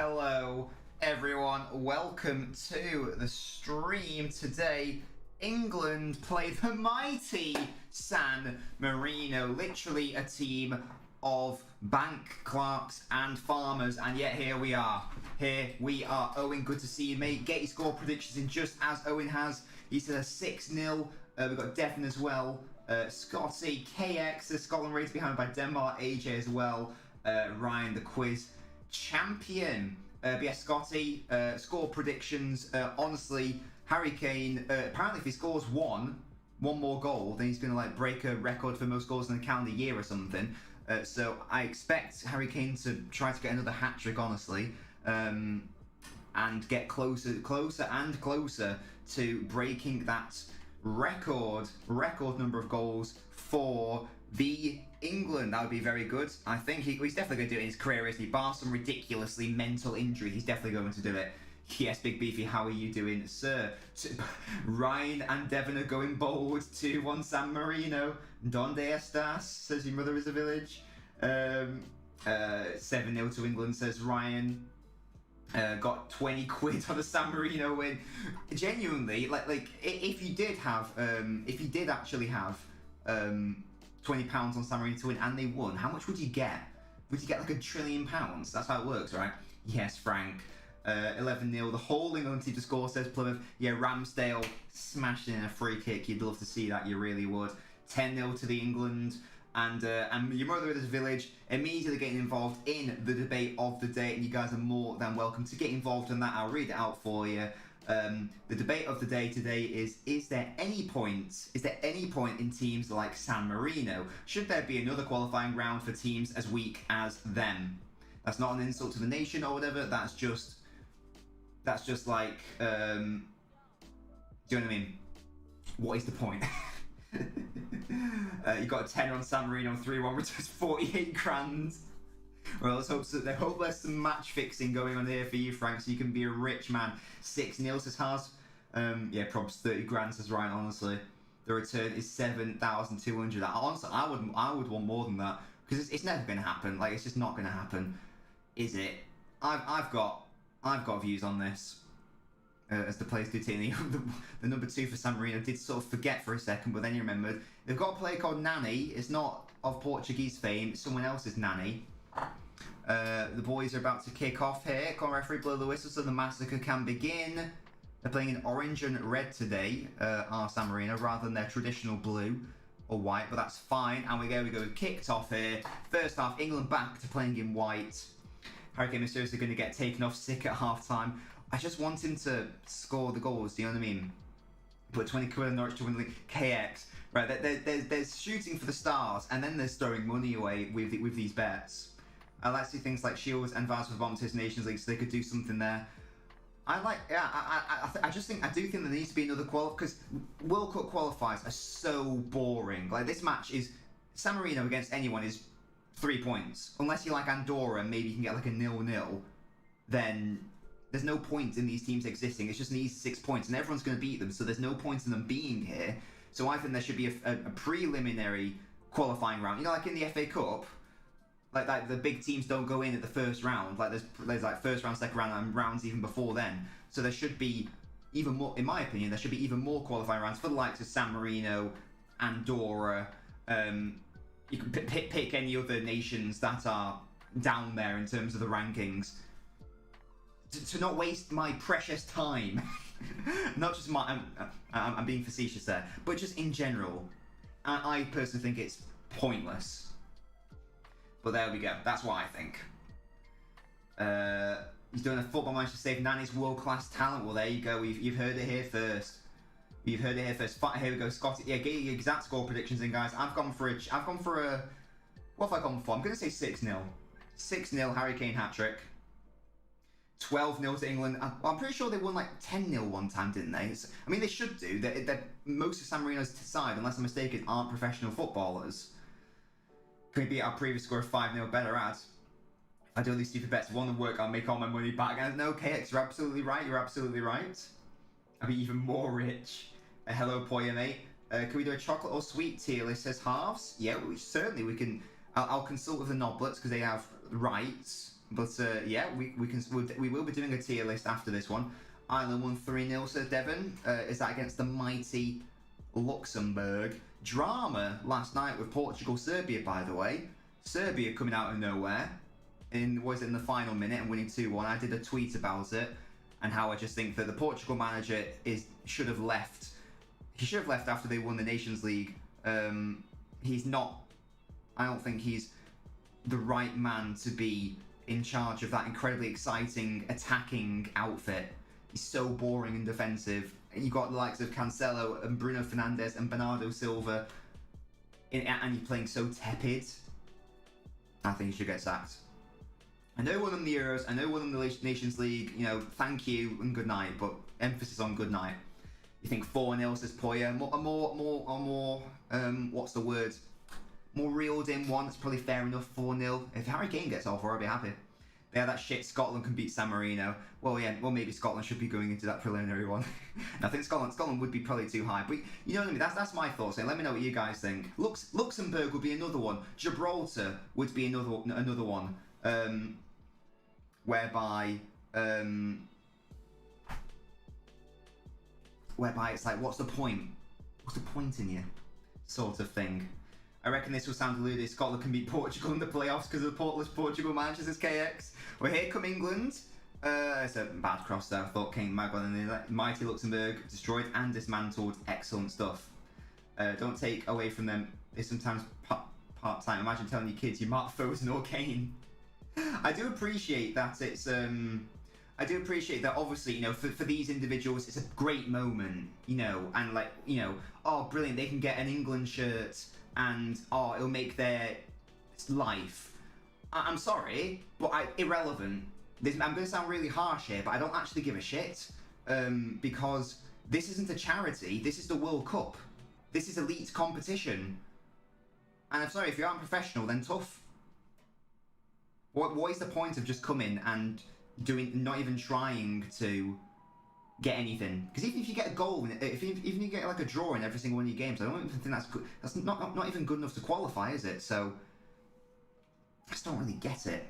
Hello everyone, welcome to the stream. Today England play the mighty San Marino, literally a team of bank clerks and farmers, and yet here we are. Owen, good to see you, mate. Get your score predictions in just as Owen has. He said a 6-0. We've got Devon as well, Scotty, KX, the Scotland race behind by Denmark, AJ as well, Ryan the quiz champion. But yeah, Scotty, score predictions. Honestly, Harry Kane, apparently if he scores one more goal, then he's going to like break a record for most goals in a calendar year or something. So I expect Harry Kane to try to get another hat-trick, honestly, and get closer and closer to breaking that record number of goals for the England. That would be very good. I think he's definitely going to do it in his career, isn't he? Bar some ridiculously mental injury, he's definitely going to do it. Yes, Big Beefy, how are you doing, sir? Ryan and Devon are going bold. 2-1 San Marino. Donde estas? Says your mother is a village. 7-0 to England, says Ryan. Got 20 quid on a San Marino win. Genuinely, like if you did actually have £20 on San Marino to win and they won, how much would you get? Would you get like £1 trillion? That's how it works, right? Yes, Frank. 11-0. The whole England team to score, says Plymouth. Yeah, Ramsdale smashing in a free kick. You'd love to see that. You really would. 10-0 to the England. And your mother is a village, immediately getting involved in the debate of the day, and you guys are more than welcome to get involved in that. I'll read it out for you. The debate of the day today is there any point in teams like San Marino? Should there be another qualifying round for teams as weak as them? That's not an insult to the nation or whatever, that's just like, do you know what I mean? What is the point? You got a 10 on San Marino, 3-1, which is 48 grand. Well, let's hope there's some match fixing going on here for you, Frank, so you can be a rich man. 6-0 says Haas. Yeah, probs 30 grand says Ryan, honestly. The return is 7,200. Honestly, I would want more than that, because it's never going to happen. Like, it's just not going to happen, is it? I've got views on this. As the players did take the number 2 for San Marino did sort of forget for a second, but then he remembered. They've got a player called Nani. It's not of Portuguese fame. It's someone else's Nani. The boys are about to kick off here. Come on, referee, blow the whistle so the massacre can begin. They're playing in orange and red today, our San Marino, rather than their traditional blue or white, but that's fine. And we go. Kicked off here. First half, England back to playing in white. Harry Kane is seriously going to get taken off sick at half-time. I just want him to score the goals, do you know what I mean? Put 20 quid on Norwich to win the league. KX. Right, there's shooting for the stars, and then there's throwing money away with these bets. I like to see things like Shields and Vaz for the bottom to Nations League, so they could do something there. I do think there needs to be another because World Cup qualifiers are so boring. Like, this match is, San Marino against anyone is 3 points. Unless you like Andorra, maybe you can get like a 0-0, then there's no point in these teams existing. It's just an easy 6 points, and everyone's going to beat them, so there's no point in them being here. So I think there should be a preliminary qualifying round. You know, like in the FA Cup, like the big teams don't go in at the first round. Like there's like first round, second round, and rounds even before then. So there should be even more, in my opinion, there should be even more qualifying rounds for the likes of San Marino, Andorra. You can pick any other nations that are down there in terms of the rankings. To not waste my precious time. Not just I'm being facetious there, but just in general. I personally think it's pointless. But there we go. That's what I think. He's doing a football match to save Nani's world-class talent. Well, there you go. You've heard it here first. You've heard it here first. Here we go, Scotty. Yeah, get your exact score predictions in, guys. I've gone for a. What have I gone for? I'm going to say 6-0. 6-0 Harry Kane hat-trick. 12-0 to England. I'm pretty sure they won like 10-0 one time, didn't they? I mean, they should do. Most of San Marino's side, unless I'm mistaken, aren't professional footballers. Can we beat our previous score of 5-0 better at? If I do all these stupid bets, one of work, I'll make all my money back. And no, KX, you're absolutely right. You're absolutely right. I'll be even more rich. Hello, Poya, mate. Can we do a chocolate or sweet tier list? Says halves. Yeah, certainly we can. I'll consult with the Nobblets because they have rights. But yeah, we will be doing a tier list after this one. Ireland won 3-0, says Devon. Is that against the mighty Luxembourg? Drama last night with Portugal-Serbia, by the way. Serbia coming out of nowhere in the final minute and winning 2-1. I did a tweet about it and how I just think that the Portugal manager should have left. He should have left after they won the Nations League. He's not. I don't think he's the right man to be in charge of that incredibly exciting attacking outfit. He's so boring and defensive. You got the likes of Cancelo and Bruno Fernandes and Bernardo Silva, and you're playing so tepid. I think he should get sacked. I know won them the Euros. I know won them the Nations League. You know, thank you and good night, but emphasis on good night. You think 4-0 says Poya. More. What's the word? More reeled in one. It's probably fair enough. 4-0. If Harry Kane gets all 4, I'll be happy. Yeah, that shit. Scotland can beat San Marino. Well, yeah. Well, maybe Scotland should be going into that preliminary one. I think Scotland would be probably too high. But you know what I mean. That's my thoughts. And let me know what you guys think. Luxembourg would be another one. Gibraltar would be another one. Whereby it's like, what's the point? What's the point in you? Sort of thing. I reckon this will sound deluded. Scotland can beat Portugal in the playoffs because of the portless Portugal managers as KX. Well, here come England. It's a bad cross there. I thought Kane Maguire and the mighty Luxembourg destroyed and dismantled. Excellent stuff. Don't take away from them. It's sometimes part-time. Imagine telling your kids you Mark Foden or Kane. I do appreciate that it's I do appreciate that obviously, you know, for these individuals it's a great moment, you know, and like, you know, oh brilliant, they can get an England shirt and oh it'll make their life. I'm sorry, but irrelevant. I'm going to sound really harsh here, but I don't actually give a shit because this isn't a charity, this is the World Cup. This is elite competition. And I'm sorry, if you aren't professional, then tough. What is the point of just coming and not even trying to get anything? Because even if you get a goal, even if you get like a draw in every single one of your games, I don't even think that's good. That's not even good enough to qualify, is it? So I just don't really get it.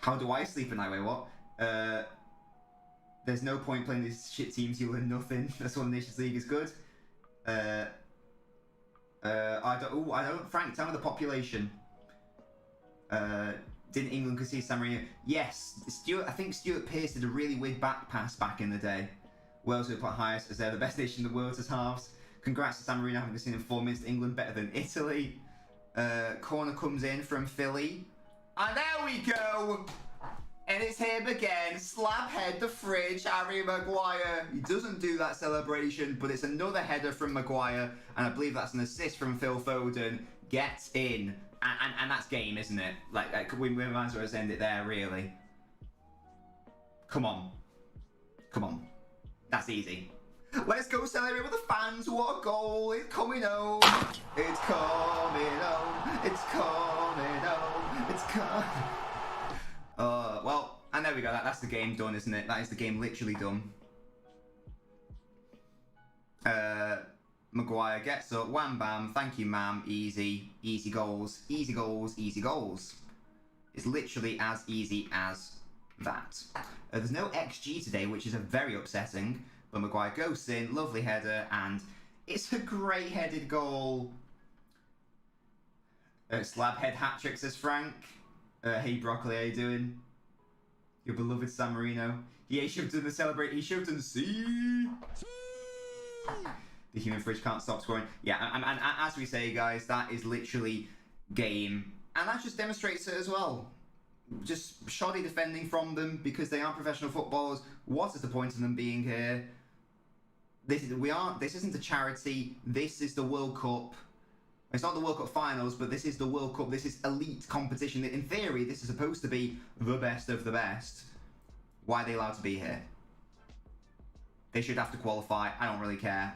How do I sleep at night? Wait, what? There's no point playing these shit teams. You learn nothing. That's why the Nations League is good. I don't. Frank, tell me the population. Didn't England concede San Marino? Yes, I think Stuart Pearce did a really weird back pass back in the day. Wales would put highest as they're the best nation in the world as halves. Congrats to San Marino having conceded in 4 minutes to England, better than Italy. Corner comes in from Philly. And there we go! And it's him again, slap head the fridge, Harry Maguire. He doesn't do that celebration, but it's another header from Maguire, and I believe that's an assist from Phil Foden. Gets in. And that's game, isn't it? Like we might as well just end it there, really. Come on. That's easy. Let's go celebrate with the fans. What a goal! It's coming home. It's coming home. It's coming home. It's coming. Well, and there we go. That's the game done, isn't it? That is the game literally done. Maguire gets up, wham bam, thank you ma'am, easy goals. It's literally as easy as that. There's no XG today, which is very upsetting, but Maguire goes in, lovely header, and it's a great headed goal. Slab head hat-trick, says Frank. Hey Broccoli, how you doing? Your beloved San Marino. Yeah, he shoved in the celebrate, he shoved in the sea. The human fridge can't stop scoring. Yeah, and as we say, guys, that is literally game. And that just demonstrates it as well. Just shoddy defending from them because they aren't professional footballers. What is the point of them being here? This isn't a charity. This is the World Cup. It's not the World Cup finals, but this is the World Cup. This is elite competition. In theory, this is supposed to be the best of the best. Why are they allowed to be here? They should have to qualify. I don't really care.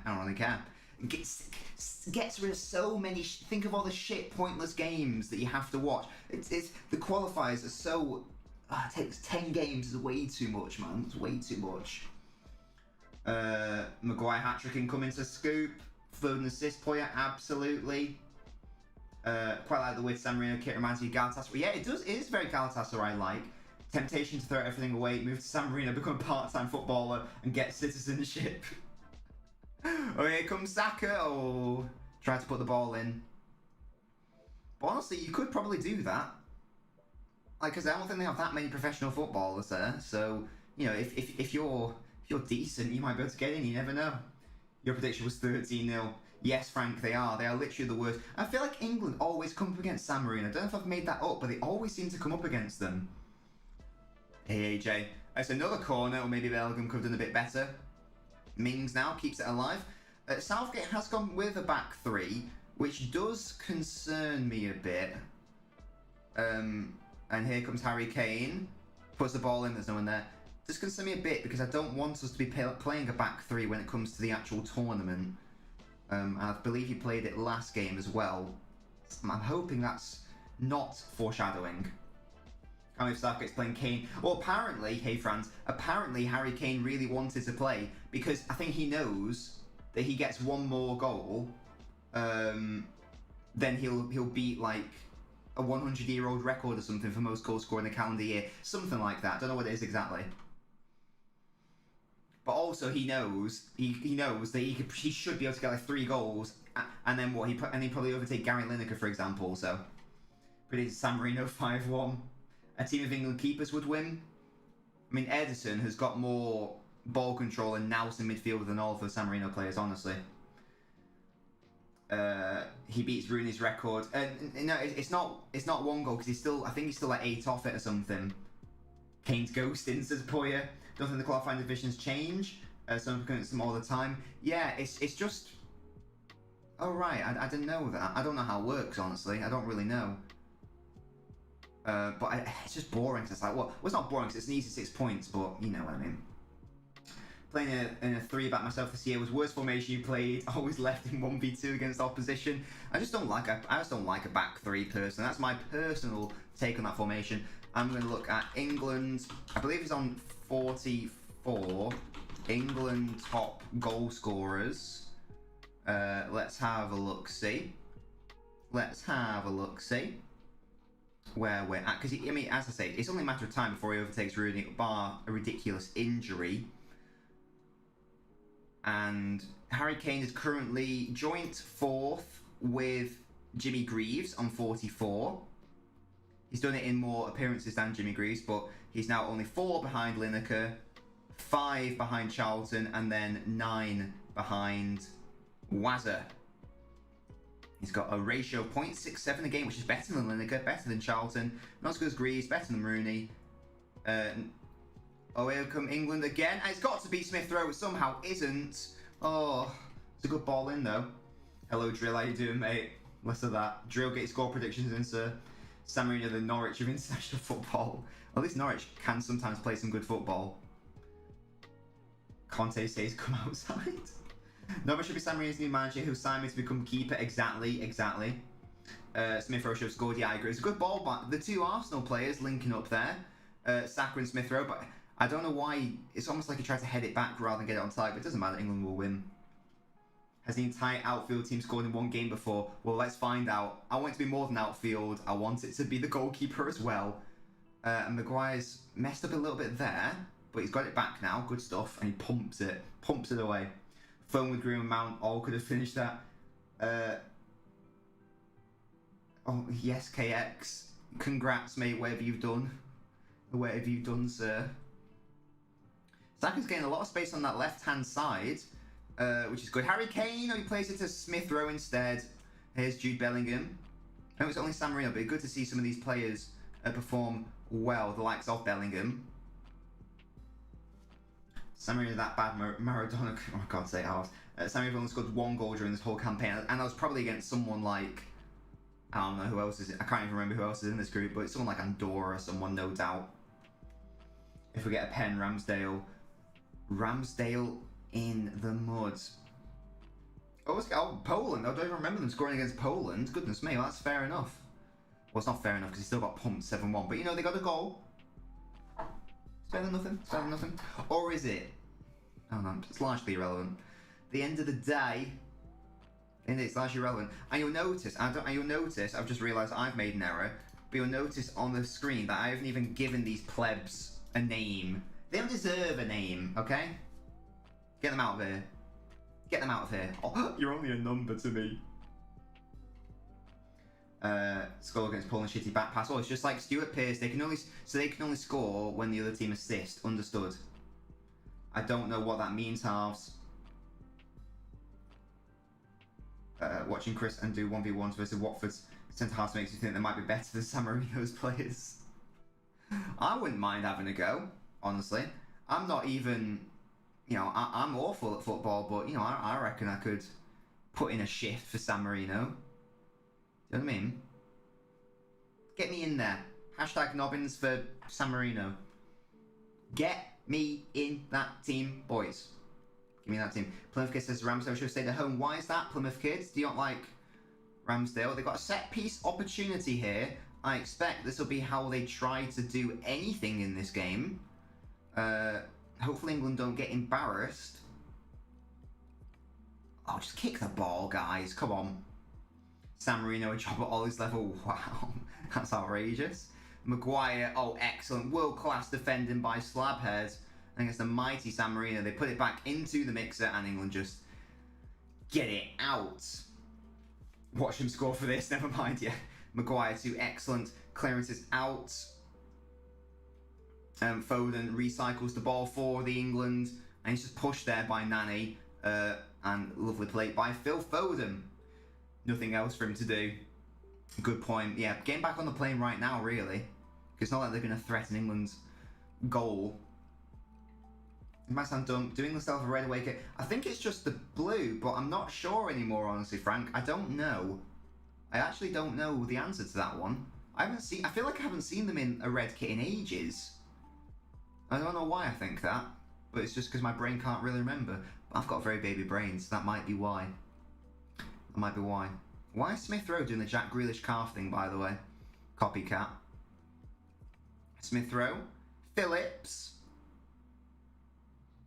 Gets rid of so many. Think of all the shit, pointless games that you have to watch. It's the qualifiers are so. It takes 10 games is way too much, man. It's way too much. Maguire hat-trick incoming to scoop. Foden assist, Poya, absolutely. Quite like the way San Marino kit reminds me of Galatasaray. Yeah, it does. It is very Galatasaray-like. Temptation to throw everything away, move to San Marino, become a part-time footballer, and get citizenship. Oh, here comes Saka. Oh, try to put the ball in. But honestly, you could probably do that. Like, because I don't think they have that many professional footballers there. So, you know, if you're decent, you might be able to get in. You never know. Your prediction was 13-0. Yes, Frank, they are. They are literally the worst. I feel like England always come up against San Marino. I don't know if I've made that up, but they always seem to come up against them. Hey, AJ. It's another corner, or maybe Bellingham could have done a bit better. Mings now keeps it alive. Southgate has gone with a back three, which does concern me a bit. And here comes Harry Kane. Puts the ball in, there's no one there. Does concern me a bit because I don't want us to be playing a back three when it comes to the actual tournament. I believe he played it last game as well. I'm hoping that's not foreshadowing. Can't believe Southgate's playing Kane. Well, apparently, hey Franz, apparently Harry Kane really wanted to play because I think he knows that he gets one more goal, then he'll beat like a 100-year-old record or something for most goals scored in a calendar year. Something like that. Don't know what it is exactly. But also he knows he knows that he should be able to get like 3 goals, and then what and he probably overtake Gary Lineker, for example. So predicted San Marino 5-1. A team of England keepers would win. I mean, Ederson has got more ball control and nous in midfield than all of the San Marino players, honestly. He beats Rooney's record. No, it's not 1 goal because I think he's still like 8 off it or something. Kane's ghosting, says Poya. Don't think the qualifying divisions change. Some against them all the time. Yeah, it's just. Oh right, I didn't know that. I don't know how it works, honestly. I don't really know. But it's just boring. Cause it's like, well, it's not boring because it's an easy 6 points, but you know what I mean. Playing in a 3-back myself this year was worst formation you played. Always left in 1v2 against opposition. I just don't like a back 3 person. That's my personal take on that formation. I'm going to look at England. I believe it's on 44. England top goal scorers. Let's have a look. See. Let's have a look. See. Where we're at, because I mean, as I say, it's only a matter of time before he overtakes Rooney, bar a ridiculous injury. And Harry Kane is currently joint 4th with Jimmy Greaves on 44. He's done it in more appearances than Jimmy Greaves, but he's now only 4 behind Lineker, 5 behind Charlton, and then 9 behind Wazza. He's got a ratio of 0.67 a game, which is better than Lineker, better than Charlton, not as good as Greaves, better than Rooney. Oh, here come England again. And it's got to be Smith Rowe, somehow isn't. Oh, it's a good ball in though. Hello Drill, how you doing, mate? Less of that. Drill, get your score predictions in, sir. San Marino, the Norwich of international football. At least Norwich can sometimes play some good football. Conte says come outside. Norwich should be San Marino's new manager who signed me to become keeper. Exactly. Smith Rowe should have scored. Yeah, I agree. It's a good ball, but the 2 Arsenal players linking up there. Saka and Smith Rowe, but I don't know why. It's almost like he tried to head it back rather than get it on target, but it doesn't matter. England will win. Has the entire outfield team scored in 1 game before? Well, let's find out. I want it to be more than outfield. I want it to be the goalkeeper as well. And Maguire's messed up a little bit there, but he's got it back now. Good stuff. And he pumps it away. Phone with Green and Mount all could have finished that. Oh, yes, KX. Congrats, mate, whatever you've done. Whatever you've done, sir. Saka's getting a lot of space on that left-hand side, which is good. Harry Kane, he plays it to Smith Rowe instead. Here's Jude Bellingham. I know it's only San Marino, but it's good to see some of these players perform well, the likes of Bellingham. San Marino that bad, Maradona, oh God's sake, San Marino only scored 1 goal during this whole campaign, and that was probably against someone like, I don't know who else is, I can't even remember who else is in this group, but it's someone like Andorra or someone, no doubt. If we get a pen, Ramsdale in the mud. Oh, Poland, I don't even remember them scoring against Poland, goodness me, well, that's fair enough. Well, it's not fair enough because he still got pumped 7-1, but you know, they got a goal. It's better than nothing. Or is it? Oh no, it's largely irrelevant. At the end of the day, And it's largely irrelevant. And you'll notice, I've just realised I've made an error, but you'll notice on the screen that I haven't even given these plebs a name. They don't deserve a name, okay? Get them out of here. Get them out of here. Oh, you're only a number to me. Score against Poland, shitty back pass. Oh, it's just like Stuart Pearce. They can only score when the other team assists. Understood. I don't know what that means, halves. Watching Chris and do 1v1s versus Watford's centre halves makes you think they might be better than San Marino's players. I wouldn't mind having a go, honestly. I'm not even, I'm awful at football, but, I reckon I could put in a shift for San Marino. You know what I mean? Get me in there. Hashtag Nobbins for San Marino. Get me in that team, boys. Give me that team. Plymouth Kids says Ramsdale should have stayed at home. Why is that, Plymouth Kids? Do you not like Ramsdale? They've got a set piece opportunity here. I expect this will be how they try to do anything in this game. Hopefully England don't get embarrassed. Oh, just kick the ball, guys. Come on. San Marino, a job at Ollie's level. Wow, that's outrageous. Maguire, oh, excellent. World-class defending by Slabhead. And against the mighty San Marino, they put it back into the mixer and England just get it out. Watch him score for this, never mind, yeah. Maguire, 2 excellent clearances out. Foden recycles the ball for the England. And he's just pushed there by Nani. And lovely play by Phil Foden. Nothing else for him to do. Good point. Yeah, getting back on the plane right now, really. Because it's not like they're going to threaten England's goal. It might sound dumb. Doing themselves a red away kit. I think it's just the blue, but I'm not sure anymore, honestly, Frank. I don't know. I actually don't know the answer to that one. I feel like I haven't seen them in a red kit in ages. I don't know why I think that, but it's just because my brain can't really remember. I've got very baby brains, so that might be why. That might be why. Why is Smith Rowe doing the Jack Grealish calf thing, by the way? Copycat. Smith Rowe. Phillips.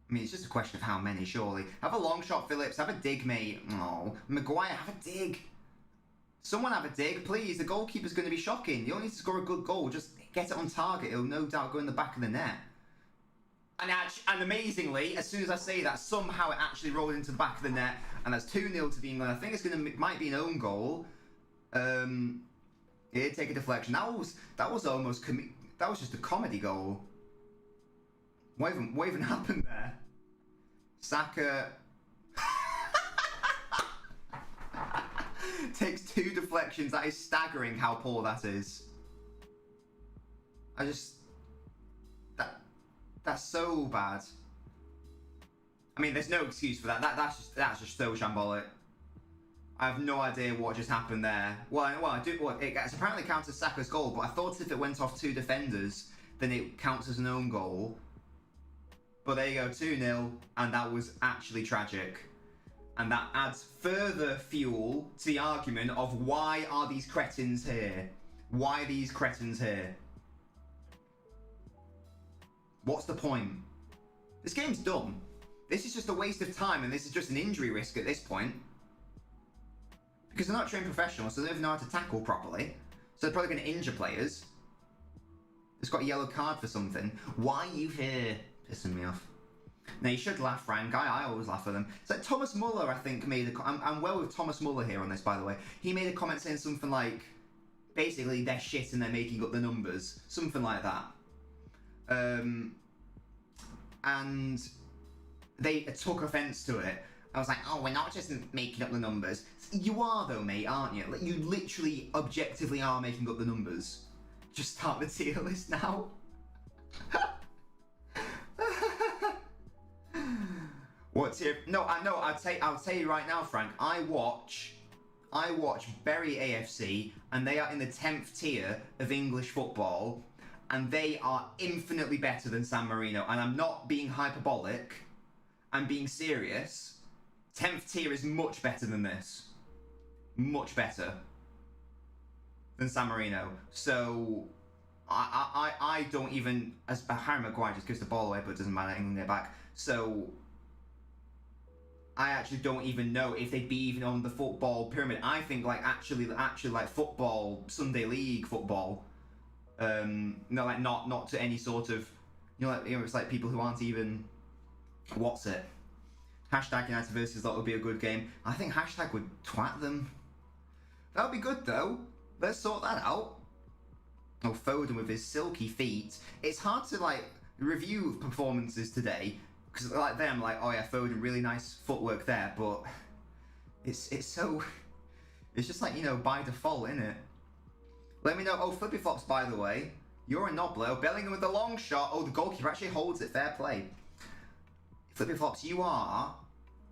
I mean, it's just a question of how many, surely. Have a long shot, Phillips. Have a dig, mate. Oh, Maguire, have a dig. Someone have a dig, please. The goalkeeper's going to be shocking. You don't need to score a good goal. Just get it on target. It'll no doubt go in the back of the net. And amazingly, as soon as I say that, somehow it actually rolled into the back of the net. And that's 2-0 to the England. I think might be an own goal. Here, take a deflection. That was almost that was just a comedy goal. What even happened there? Saka takes 2 deflections. That is staggering how poor that is. That's so bad. I mean, there's no excuse for that. That's just so shambolic. I have no idea what just happened there. It apparently counts as Saka's goal, but I thought if it went off 2 defenders, then it counts as an own goal. But there you go, 2-0, and that was actually tragic. And that adds further fuel to the argument of why are these cretins here? Why are these cretins here? What's the point? This game's done. This is just a waste of time, and this is just an injury risk at this point. Because they're not trained professionals, so they don't even know how to tackle properly. So they're probably going to injure players. It's got a yellow card for something. Why are you here? Pissing me off. Now, you should laugh, Frank. I always laugh at them. It's like Thomas Muller, I think, made a... I'm well with Thomas Muller here on this, by the way. He made a comment saying something like, basically, they're shit and they're making up the numbers. Something like that. And they took offence to it. I was like, oh, we're not just making up the numbers. You are, though, mate, aren't you? Like, you literally, objectively are making up the numbers. Just start the tier list now. What tier? No, I know. I'll tell you right now, Frank. I watch Bury AFC, and they are in the 10th tier of English football, and they are infinitely better than San Marino. And I'm not being hyperbolic. I'm being serious. 10th tier is much better than this. Much better than San Marino. So I don't even, as Harry Maguire just gives the ball away, but it doesn't matter. England get back. So I actually don't even know if they'd be even on the football pyramid. I think like actually like football, Sunday League football. No, like not to any sort of, it's like people who aren't even, what's it? Hashtag United versus that would be a good game. I think hashtag would twat them. That would be good though. Let's sort that out. Oh, Foden with his silky feet. It's hard to like review performances today because like them, like, oh yeah, Foden, really nice footwork there, but it's so, it's just like, by default, innit? Let me know. Oh, Flippy Flops, by the way, you're a knobbler. Bellingham with the long shot. Oh, the goalkeeper actually holds it. Fair play. Flippy Flops, you are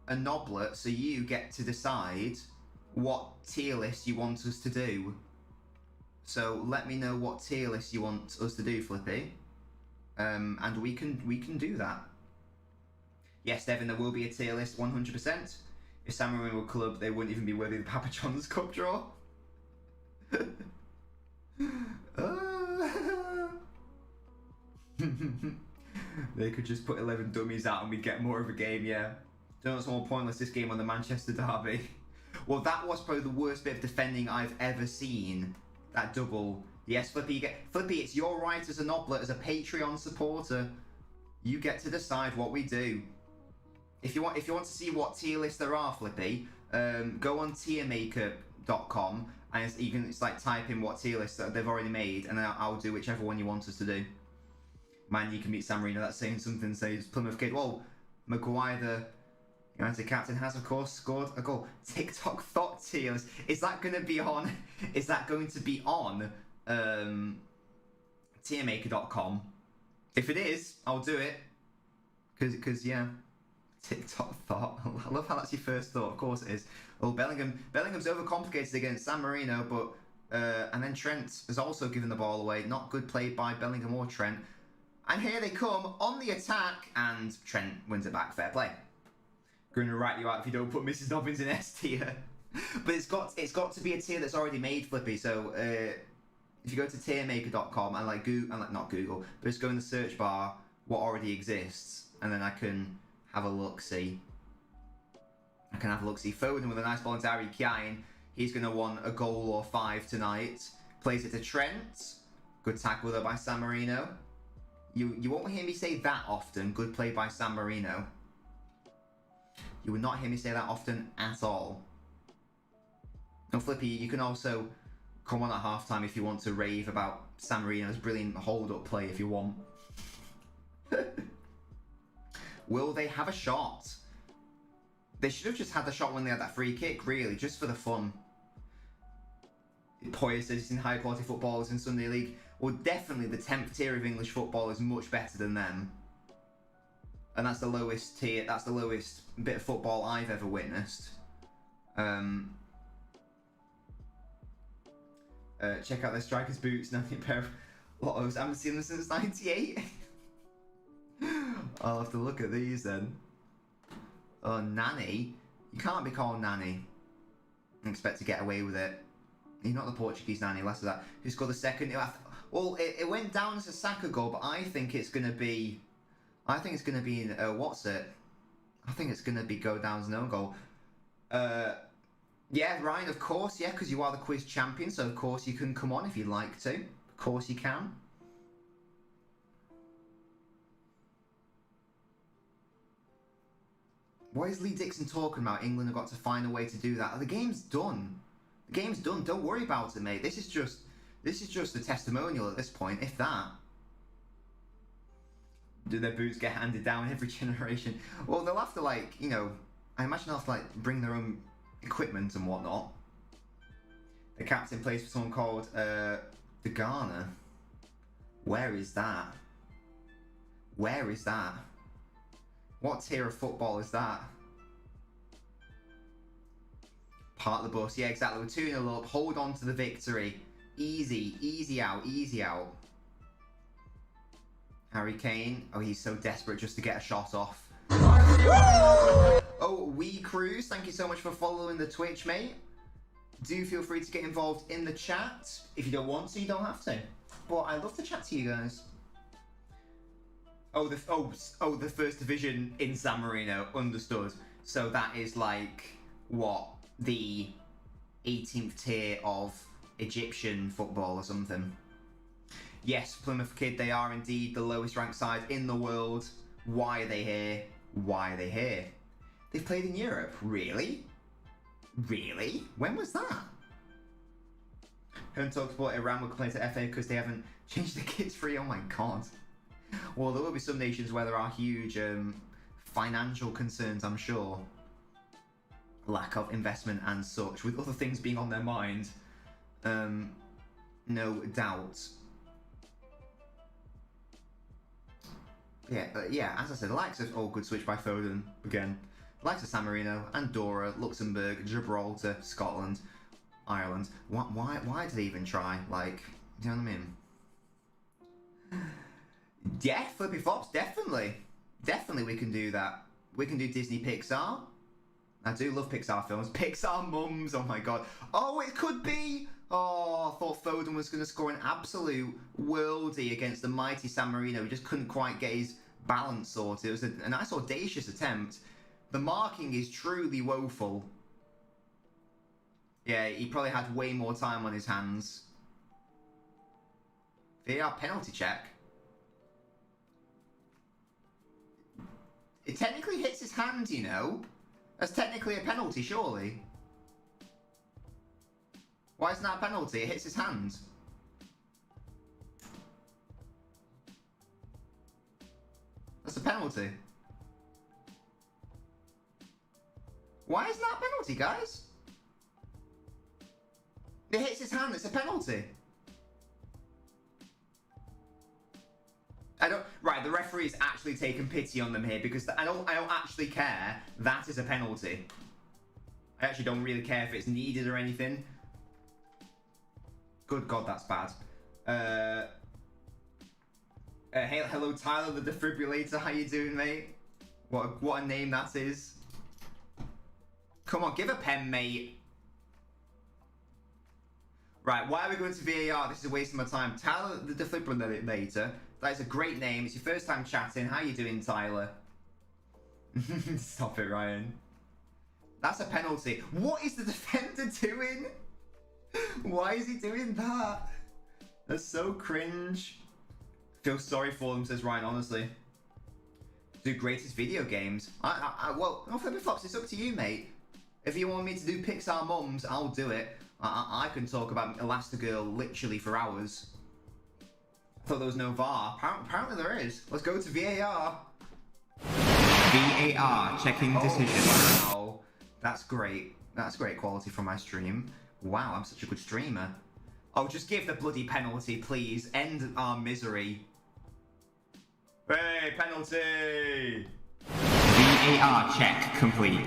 a knobbler, so you get to decide what tier list you want us to do. So let me know what tier list you want us to do, Flippy, and we can do that. Yes, Devin, there will be a tier list, 100%. If San Marino were a club, they wouldn't even be worthy of the Papa John's Cup draw. They could just put 11 dummies out and we'd get more of a game, yeah. Don't know what's more pointless, this game on the Manchester derby. Well, that was probably the worst bit of defending I've ever seen. That double. Yes, Flippy, Flippy, it's your right as a knobbler, as a Patreon supporter. You get to decide what we do. If you want to see what tier lists there are, Flippy, go on tiermaker.com and you can like type in what tier lists that they've already made, and then I'll do whichever one you want us to do. Man, you can beat San Marino. That's saying something. Says Plymouth Kid. Well, Maguire, the United captain, has of course scored a goal. TikTok thought tier list. Is that going to be on? Is that going to be on tiermaker.com? If it is, I'll do it. Cause yeah. TikTok thought. I love how that's your first thought. Of course it is. Oh, Bellingham's overcomplicated against San Marino, but and then Trent has also given the ball away. Not good play by Bellingham or Trent. And here they come on the attack, and Trent wins it back. Fair play. Gonna write you out if you don't put Mrs. Nobbins in S tier. But it's got to be a tier that's already made, Flippy. So if you go to tiermaker.com and not Google, but just go in the search bar what already exists, and then I can have a look see. Foden with a nice ball into Harry Kane. He's going to want a goal or 5 tonight. Plays it to Trent. Good tackle though by San Marino. You won't hear me say that often. Good play by San Marino. You will not hear me say that often at all. And Flippy, you can also come on at halftime if you want to rave about San Marino's brilliant hold-up play if you want. Will they have a shot? They should have just had the shot when they had that free kick, really, just for the fun. Poyer says he's in higher quality footballers in Sunday League. Well, definitely the 10th tier of English football is much better than them. And that's the lowest tier, that's the lowest bit of football I've ever witnessed. Check out their strikers' boots, nothing pair of lottos. I haven't seen them since 98. I'll have to look at these then. Oh, Nanny? You can't be called Nanny and expect to get away with it. You're not the Portuguese Nanny, less of that. Who scored the second? Well, it went down as a Saka goal, but I think it's going to be... I think it's going to be... what's it? I think it's going to be go down as an own goal. Yeah, Ryan, of course, yeah, because you are the quiz champion, so of course you can come on if you'd like to. Of course you can. What is Lee Dixon talking about? England have got to find a way to do that. The game's done. The game's done. Don't worry about it, mate. This is just a testimonial at this point, if that. Do their boots get handed down every generation? Well, they'll have to, like, you know, I imagine they'll have to, like, bring their own equipment and whatnot. The captain plays for someone called, the Ghana. Where is that? Where is that? What tier of football is that? Part of the bus. Yeah, exactly. We're 2-0 up. Hold on to the victory. Easy. Easy out. Easy out. Harry Kane. Oh, he's so desperate just to get a shot off. Oh, Wee Cruz. Thank you so much for following the Twitch, mate. Do feel free to get involved in the chat. If you don't want to, you don't have to. But I love to chat to you guys. Oh, the first division in San Marino. Understood. So that is like, what, the 18th tier of Egyptian football or something. Yes, Plymouth Kid, they are indeed the lowest ranked side in the world. Why are they here? Why are they here? They've played in Europe. Really? Really? When was that? Home Talk Sport Iran will complain to FA because they haven't changed the kids free. Oh my god. Well, there will be some nations where there are huge financial concerns, I'm sure. Lack of investment and such, with other things being on their mind. No doubt. Yeah, as I said, the likes of, oh, good switch by Foden again. The likes of San Marino, Andorra, Luxembourg, Gibraltar, Scotland, Ireland. Why did they even try? Like, do you know what I mean? Yeah, Flippy Flops, definitely. Definitely we can do that. We can do Disney Pixar. I do love Pixar films. Pixar mums, oh my god. Oh, it could be! Oh, I thought Foden was going to score an absolute worldie against the mighty San Marino. He just couldn't quite get his balance sorted. It was a nice audacious attempt. The marking is truly woeful. Yeah, he probably had way more time on his hands. VAR penalty check. It technically hits his hand, you know. That's technically a penalty, surely. Why isn't that a penalty? It hits his hand. That's a penalty. Why isn't that a penalty, guys? It hits his hand, it's a penalty. Right, the referee's actually taken pity on them here because I don't actually care. That is a penalty. I actually don't really care if it's needed or anything. Good God, that's bad. Hey, hello, Tyler, the defibrillator. How you doing, mate? What a name that is. Come on, give a pen, mate. Right, why are we going to VAR? This is a waste of my time. Tyler, the defibrillator. That is a great name. It's your first time chatting. How you doing, Tyler? Stop it, Ryan. That's a penalty. What is the defender doing? Why is he doing that? That's so cringe. Feel sorry for them, says Ryan, honestly. Do greatest video games. Well, no, Flippy Flops, it's up to you, mate. If you want me to do Pixar mums, I'll do it. I can talk about Elastigirl literally for hours. I thought there was no VAR. Apparently there is. Let's go to VAR. VAR, checking decision. Wow. That's great. That's great quality from my stream. Wow, I'm such a good streamer. Oh, just give the bloody penalty, please. End our misery. Hey, penalty! VAR check complete.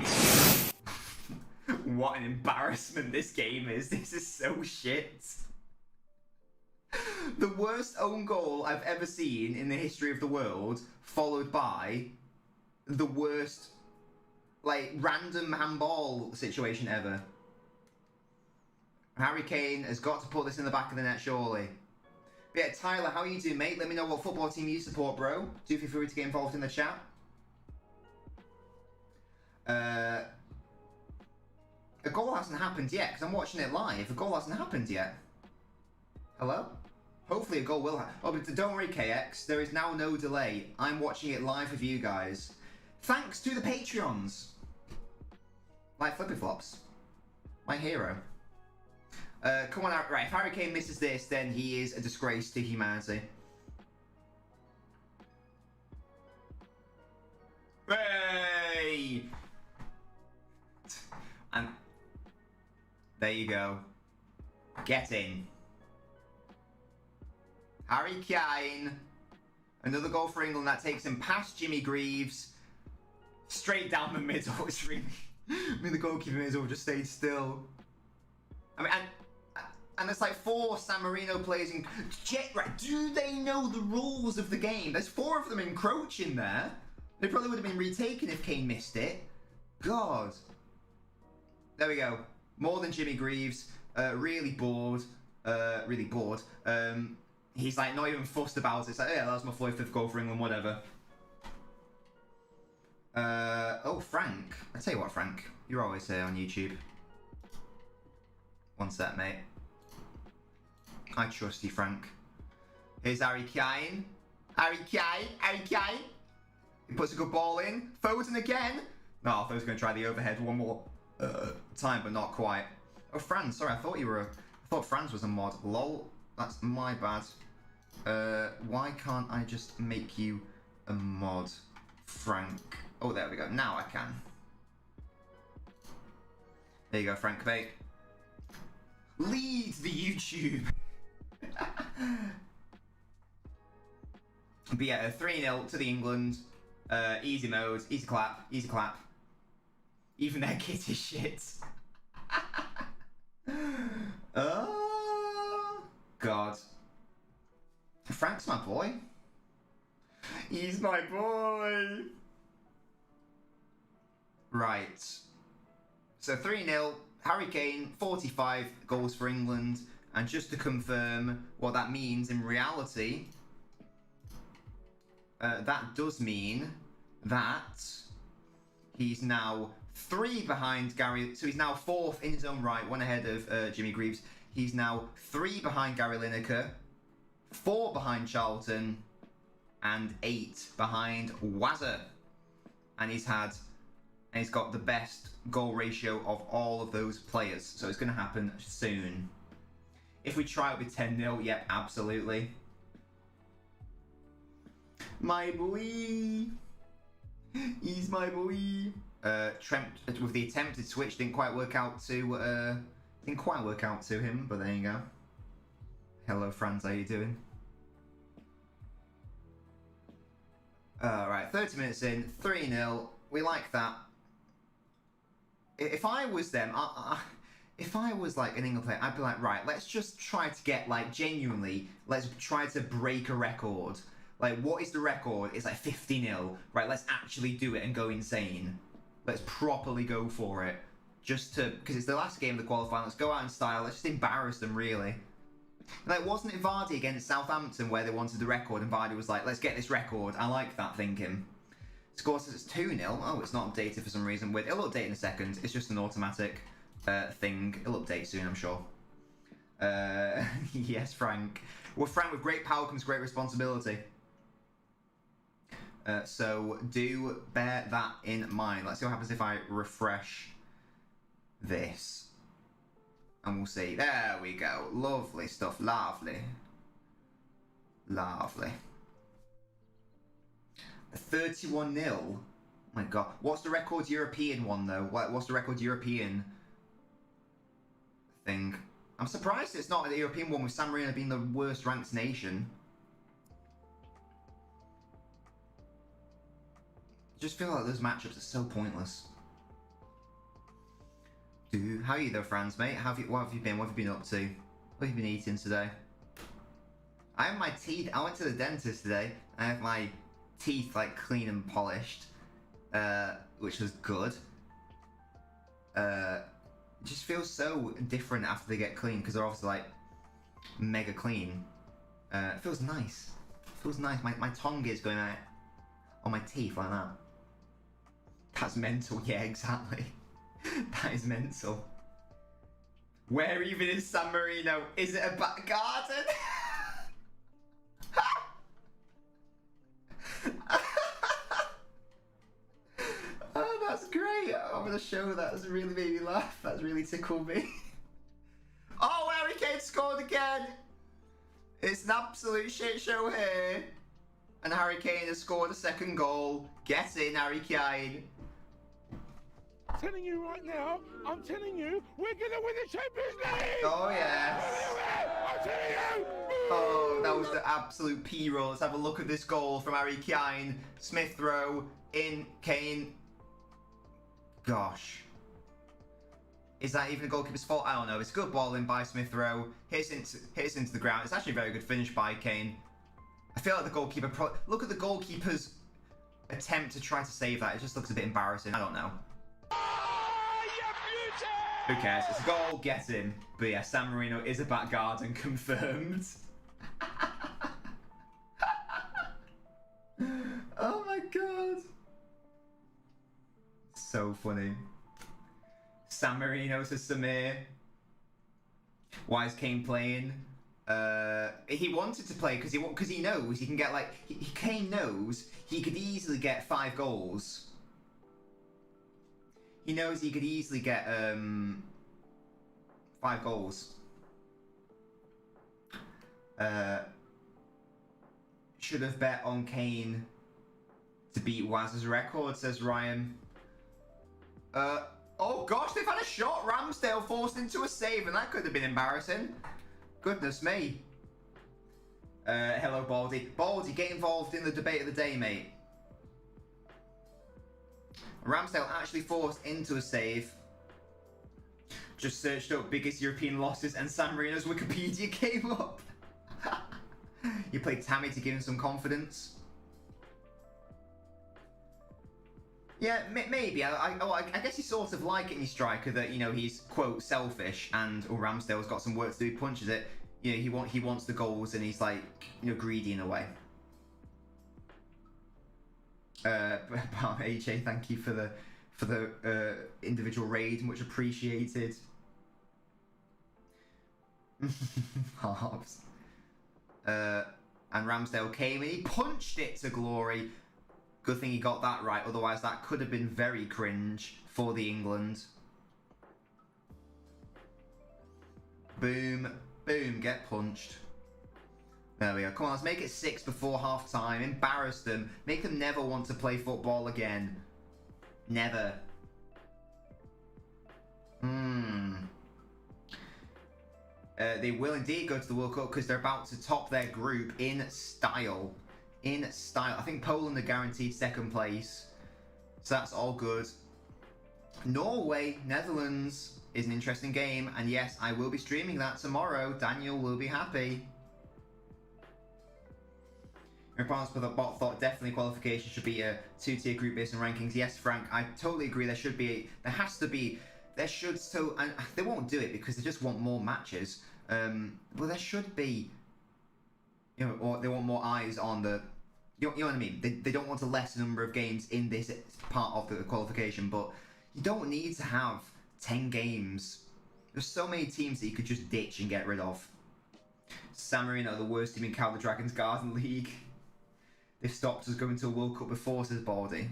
What an embarrassment this game is. This is so shit. The worst own goal I've ever seen in the history of the world, followed by the worst, like, random handball situation ever. Harry Kane has got to put this in the back of the net, surely. But yeah, Tyler, how are you doing, mate? Let me know what football team you support, bro. Do feel free to get involved in the chat. A goal hasn't happened yet, because I'm watching it live. A goal hasn't happened yet. Hello? Hopefully a goal will happen. Oh, but don't worry, KX. There is now no delay. I'm watching it live with you guys. Thanks to the Patreons. Like Flippy Flops. My hero. Come on out. Right, if Harry Kane misses this, then he is a disgrace to humanity. Hey! And there you go. Get in. Harry Kane. Another goal for England that takes him past Jimmy Greaves. Straight down the middle. It's really... I mean, the goalkeeper may as well just stayed still. I mean, and there's like 4 San Marino players in... Right, do they know the rules of the game? There's 4 of them encroaching there. They probably would have been retaken if Kane missed it. God. There we go. More than Jimmy Greaves. Really bored. Really bored. He's like not even fussed about it. It's like, yeah, that was my 5th goal for England, whatever. Oh, Frank. I tell you what, Frank. You're always here on YouTube. One sec, mate. I trust you, Frank. Here's Harry Kane. Harry Kane. Harry Kane. He puts a good ball in. Foden again. No, I thought he was going to try the overhead one more time, but not quite. Oh, Franz. Sorry, I thought Franz was a mod. Lol. That's my bad. Why can't I just make you a mod, Frank? Oh, there we go. Now I can. There you go, Frank, mate. Lead the YouTube. But yeah, 3-0 to the England. Easy mode, easy clap, easy clap. Even their kit is shit. Oh, God. Frank's my boy. He's my boy. Right. So 3-0. Harry Kane, 45 goals for England. And just to confirm what that means in reality, that does mean that he's now 3 behind Gary. So he's now 4th in his own right, 1 ahead of Jimmy Greaves. He's now 3 behind Gary Lineker, 4 behind Charlton, and 8 behind Wazza. And he's got the best goal ratio of all of those players. So it's going to happen soon. If we try it with 10-0, yep, absolutely. My boy. He's my boy. Trent, with the attempted switch, didn't quite work out to him, but there you go. Hello, Franz, how you doing? Alright, 30 minutes in, 3-0. We like that. If I was them, if I was like an England player, I'd be like, right, let's just try to get, like, genuinely, let's try to break a record. Like, what is the record? It's like 50-0. Right, let's actually do it and go insane. Let's properly go for it. Just to, because it's the last game of the qualifier, let's go out in style, let's just embarrass them, really. Like, wasn't it Vardy against Southampton where they wanted the record and Vardy was like, let's get this record? I like that thinking. Score says it's 2-0. Oh, it's not updated for some reason. It'll update in a second. It's just an automatic thing. It'll update soon, I'm sure. Yes, Frank. Well, Frank, with great power comes great responsibility. So do bear that in mind. Let's see what happens if I refresh this. And we'll see. There we go. Lovely stuff. Lovely. Lovely. 31-0. Oh my God. What's the record European one, though? What's the record European thing? I'm surprised it's not the European one with San Marino being the worst ranked nation. I just feel like those matchups are so pointless. How are you though, Franz, mate? What have you been? What have you been up to? What have you been eating today? I have my teeth. I went to the dentist today. I have my teeth like clean and polished, which was good. It just feels so different after they get clean because they're obviously like mega clean. It feels nice. It feels nice. My tongue is going out on my teeth like that. That's mental. Yeah, exactly. That is mental. Where even is San Marino? Is it a back garden? Oh, that's great. I'm gonna show that. That's really made me laugh. That's really tickled me. Oh, Harry Kane scored again. It's an absolute shit show here. And Harry Kane has scored a second goal. Get in, Harry Kane. I'm telling you right now, I'm telling you, we're gonna win the Champions League! Oh, yes. I'm telling you! Oh, that was the absolute P-roll. Let's have a look at this goal from Harry Kane. Smith Rowe in Kane. Gosh. Is that even a goalkeeper's fault? I don't know. It's a good ball in by Smith Rowe. Hits into the ground. It's actually a very good finish by Kane. I feel like the goalkeeper... Look at the goalkeeper's attempt to try to save that. It just looks a bit embarrassing. I don't know. Who cares? It's a goal, get him. But yeah, San Marino is a back garden, confirmed. Oh my God. San Marino to Samir. Why is Kane playing? He wanted to play because he knows he can get like Kane knows he could easily get 5 goals. He knows he could easily get 5 goals. Should have bet on Kane to beat Waz's record, says Ryan. Oh gosh, they've had a shot. Ramsdale forced into a save, and that could have been embarrassing. Goodness me. Hello, Baldy. Baldy, get involved in the debate of the day, mate. Ramsdale actually forced into a save. Just searched up biggest European losses, and San Marino's Wikipedia came up. You played Tammy to give him some confidence. Yeah, maybe. I guess he's sort of like any striker that, you know, he's, quote, selfish, and Ramsdale's got some work to do. He punches it. You know, he wants the goals, and he's like, you know, greedy in a way. AJ, thank you for the individual raid, much appreciated. Halves. And Ramsdale came and he punched it to glory. Good thing he got that right, otherwise that could have been very cringe for the England. Boom, boom, get punched. There we go. Come on, let's make it 6 before half time. Embarrass them. Make them never want to play football again. Never. They will indeed go to the World Cup because they're about to top their group in style. In style. I think Poland are guaranteed 2nd place. So that's all good. Norway, Netherlands is an interesting game. And yes, I will be streaming that tomorrow. Daniel will be happy. In response to the bot thought definitely qualification should be a 2-tier group based on rankings. Yes, Frank, I totally agree. There should be, there should still, and they won't do it because they just want more matches. But there should be, you know, or they want more eyes on the, you know what I mean? They don't want a less number of games in this part of the qualification, but you don't need to have 10 games. There's so many teams that you could just ditch and get rid of. San Marino, the worst team in Cal the Dragons Garden League. They've stopped us going to a World Cup before, says Baldy.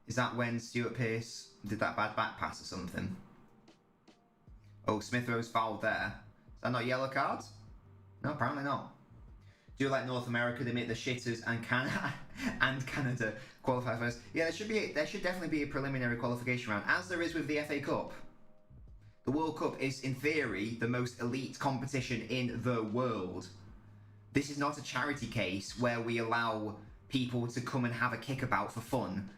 Is that when Stuart Pearce did that bad back pass or something? Oh, Smith Rowe's fouled there. Is that not a yellow card? No, apparently not. Do you like North America? They make the shitters and Canada qualify first. Yeah, there should definitely be a preliminary qualification round, as there is with the FA Cup. The World Cup is, in theory, the most elite competition in the world. This is not a charity case where we allow people to come and have a kickabout for fun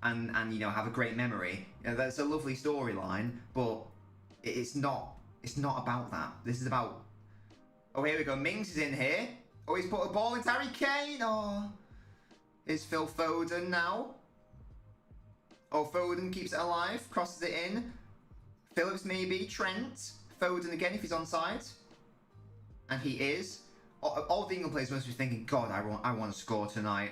and you know, have a great memory. You know, that's a lovely storyline, but it's not about that. This is about, oh, here we go. Mings is in here. Oh, he's put a ball into Harry Kane. Oh, is Phil Foden now? Oh, Foden keeps it alive, crosses it in. Phillips maybe, Trent. Foden again if he's onside. And he is. All the England players must be thinking, God, I want to score tonight.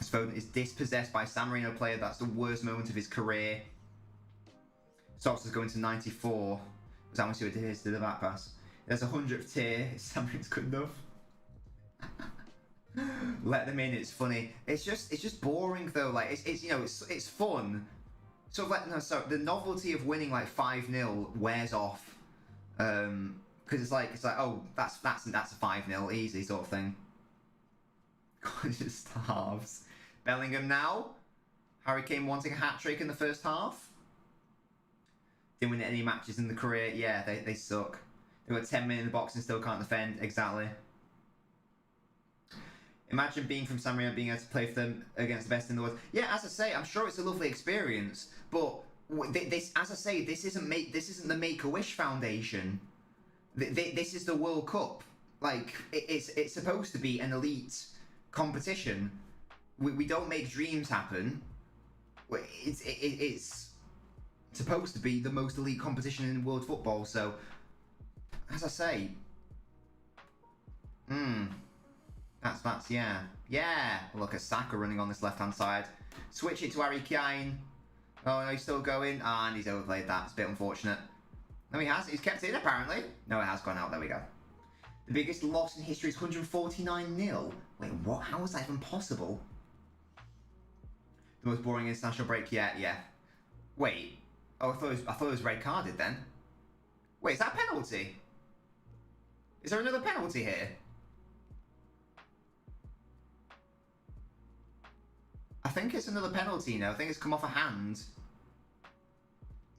Foden is dispossessed by a San Marino player. That's the worst moment of his career. Sox is going to 94. Was that much it is to the back pass? There's a 100th tier. San Marino's good enough. Let them in. It's funny. It's just boring though. Like it's you know it's fun. Sort of like no, so the novelty of winning like 5-0 wears off. Because it's like oh that's a 5-0 easy sort of thing. It just halves. Bellingham now. Harry Kane wanting a hat trick in the first half. Didn't win any matches in the career. Yeah, they suck. They've got 10 men in the box and still can't defend. Exactly. Imagine being from San Marino, being able to play for them against the best in the world. Yeah, as I say, I'm sure it's a lovely experience. But this, as I say, this isn't the Make-A-Wish Foundation. This is the World Cup. Like it's supposed to be an elite competition. We don't make dreams happen. It's supposed to be the most elite competition in world football. So, as I say, that's yeah. Look at Saka running on this left hand side. Switch it to Harry Kane. Oh no, he's still going, and he's overplayed that. It's a bit unfortunate. No, he has. He's kept it in, apparently. No, it has gone out. There we go. The biggest loss in history is 149-0. Wait, what? How is that even possible? The most boring international break yet, yeah. Wait. Oh, I thought it was red carded then. Wait, is that a penalty? Is there another penalty here? I think it's another penalty, you know. I think it's come off a hand.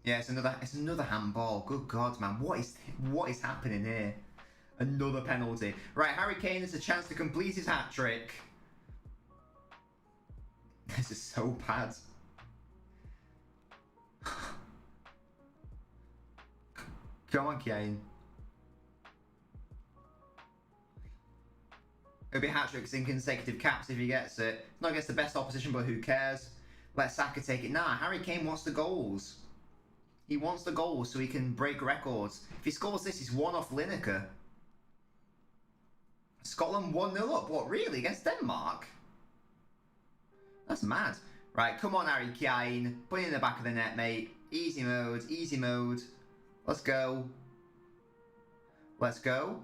Yeah, it's another handball. Good God, man. What is happening here? Another penalty. Right, Harry Kane has a chance to complete his hat-trick. This is so bad. Come on, Kane. It'll be hat-tricks in consecutive caps if he gets it. Not against the best opposition, but who cares? Let Saka take it. Nah, Harry Kane wants the goals. He wants the goals so he can break records. If he scores this, he's one off Lineker. Scotland 1-0 up. What, really? Against Denmark? That's mad. Right, come on, Harry Kane. Put it in the back of the net, mate. Easy mode, easy mode. Let's go. Let's go.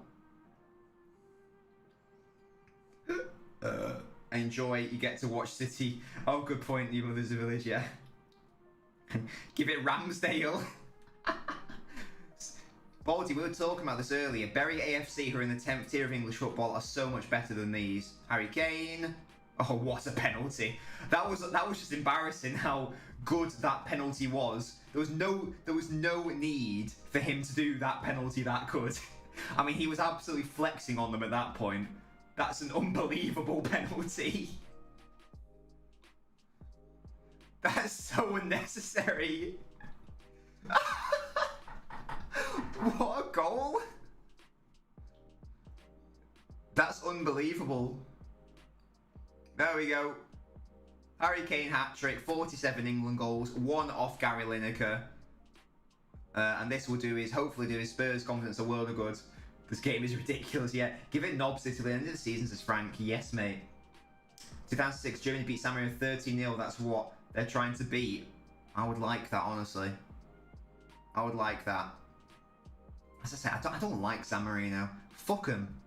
Enjoy. You get to watch City. Oh, good point. Your mother's a village, yeah. Give it Ramsdale. Baldy, we were talking about this earlier. Bury AFC, who are in the 10th tier of English football, are so much better than these. Harry Kane. Oh, what a penalty! That was just embarrassing how good that penalty was. There was no need for him to do that penalty that good. I mean, he was absolutely flexing on them at that point. That's an unbelievable penalty. That's so unnecessary. What a goal! That's unbelievable. There we go. Harry Kane hat-trick, 47 England goals, 1 off Gary Lineker. And this will hopefully do his Spurs confidence a world of good. This game is ridiculous, yeah. Give it Nobbs to the end of the season, says Frank. Yes, mate. 2006, Germany beat San Marino 13-0. That's what they're trying to beat. I would like that, honestly. I would like that. As I say, I don't like San Marino. Fuck them.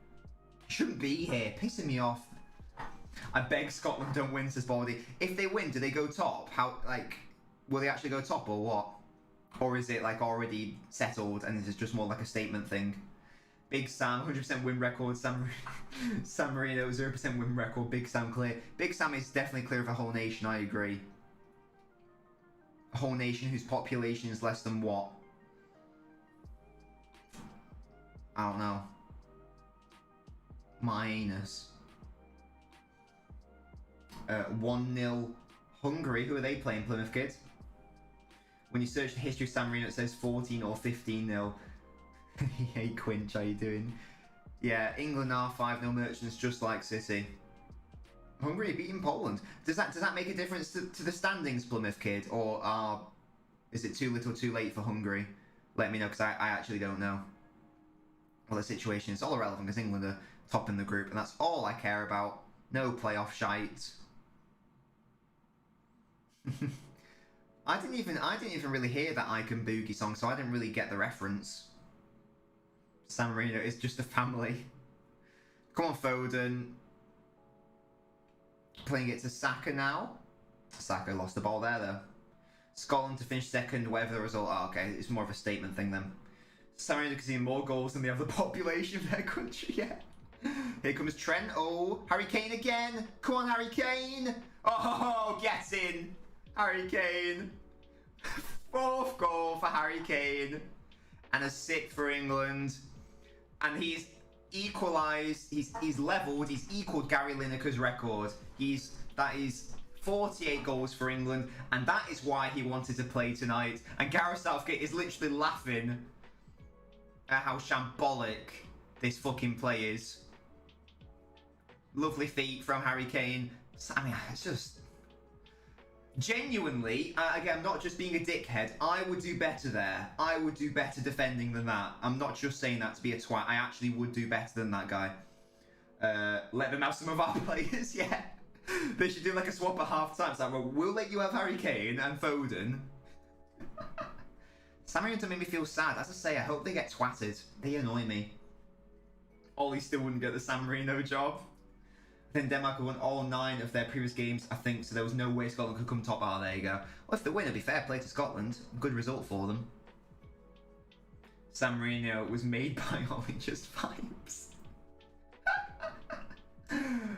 Shouldn't be here. Pissing me off. I beg Scotland don't win, says Baldy. If they win, do they go top? Will they actually go top or what? Or is it like already settled and this is just more like a statement thing? Big Sam, 100% win record. San Marino, 0% win record. Big Sam clear. Big Sam is definitely clear of a whole nation, I agree. A whole nation whose population is less than what? I don't know. My anus. 1-0 Hungary. Who are they playing, Plymouth kids? When you search the history of San Marino, it says 14 or 15-0. Hey Quinch, how you doing? Yeah, England are 5-0 merchants, just like City. Hungary beating Poland. Does that make a difference to the standings, Plymouth kid? Or is it too little too late for Hungary? Let me know, because I actually don't know. Well, the situation is all irrelevant, because England are top in the group, and that's all I care about. No playoff shite. I didn't even really hear that Icon Boogie song, so I didn't really get the reference. San Marino is just a family. Come on, Foden. Playing it to Saka now. Saka lost the ball there, though. Scotland to finish second, whatever the result. Oh, okay, it's more of a statement thing then. San Marino conceding more goals than they have the population of their country. Yeah. Here comes Trent. Oh, Harry Kane again. Come on, Harry Kane. Oh, get in. Harry Kane. 4th goal for Harry Kane. And a 6th for England. And he's equalised, he's levelled, he's equalled Gary Lineker's record. That is 48 goals for England, and that is why he wanted to play tonight. And Gareth Southgate is literally laughing at how shambolic this fucking play is. Lovely feet from Harry Kane. I mean, it's just... Genuinely, again, I'm not just being a dickhead, I would do better there. I would do better defending than that. I'm not just saying that to be a twat. I actually would do better than that guy. Let them have some of our players, yeah. They should do like a swap at half time. It's like, well, we'll let you have Harry Kane and Foden. San Marino don't make me feel sad. As I say, I hope they get twatted. They annoy me. Ollie still wouldn't get the San Marino job. Then Denmark won all 9 of their previous games, I think, so there was no way Scotland could come top. Oh, there you go. Well, if they win, it'll be fair play to Scotland. Good result for them. San Marino was made by Ollie, just vibes.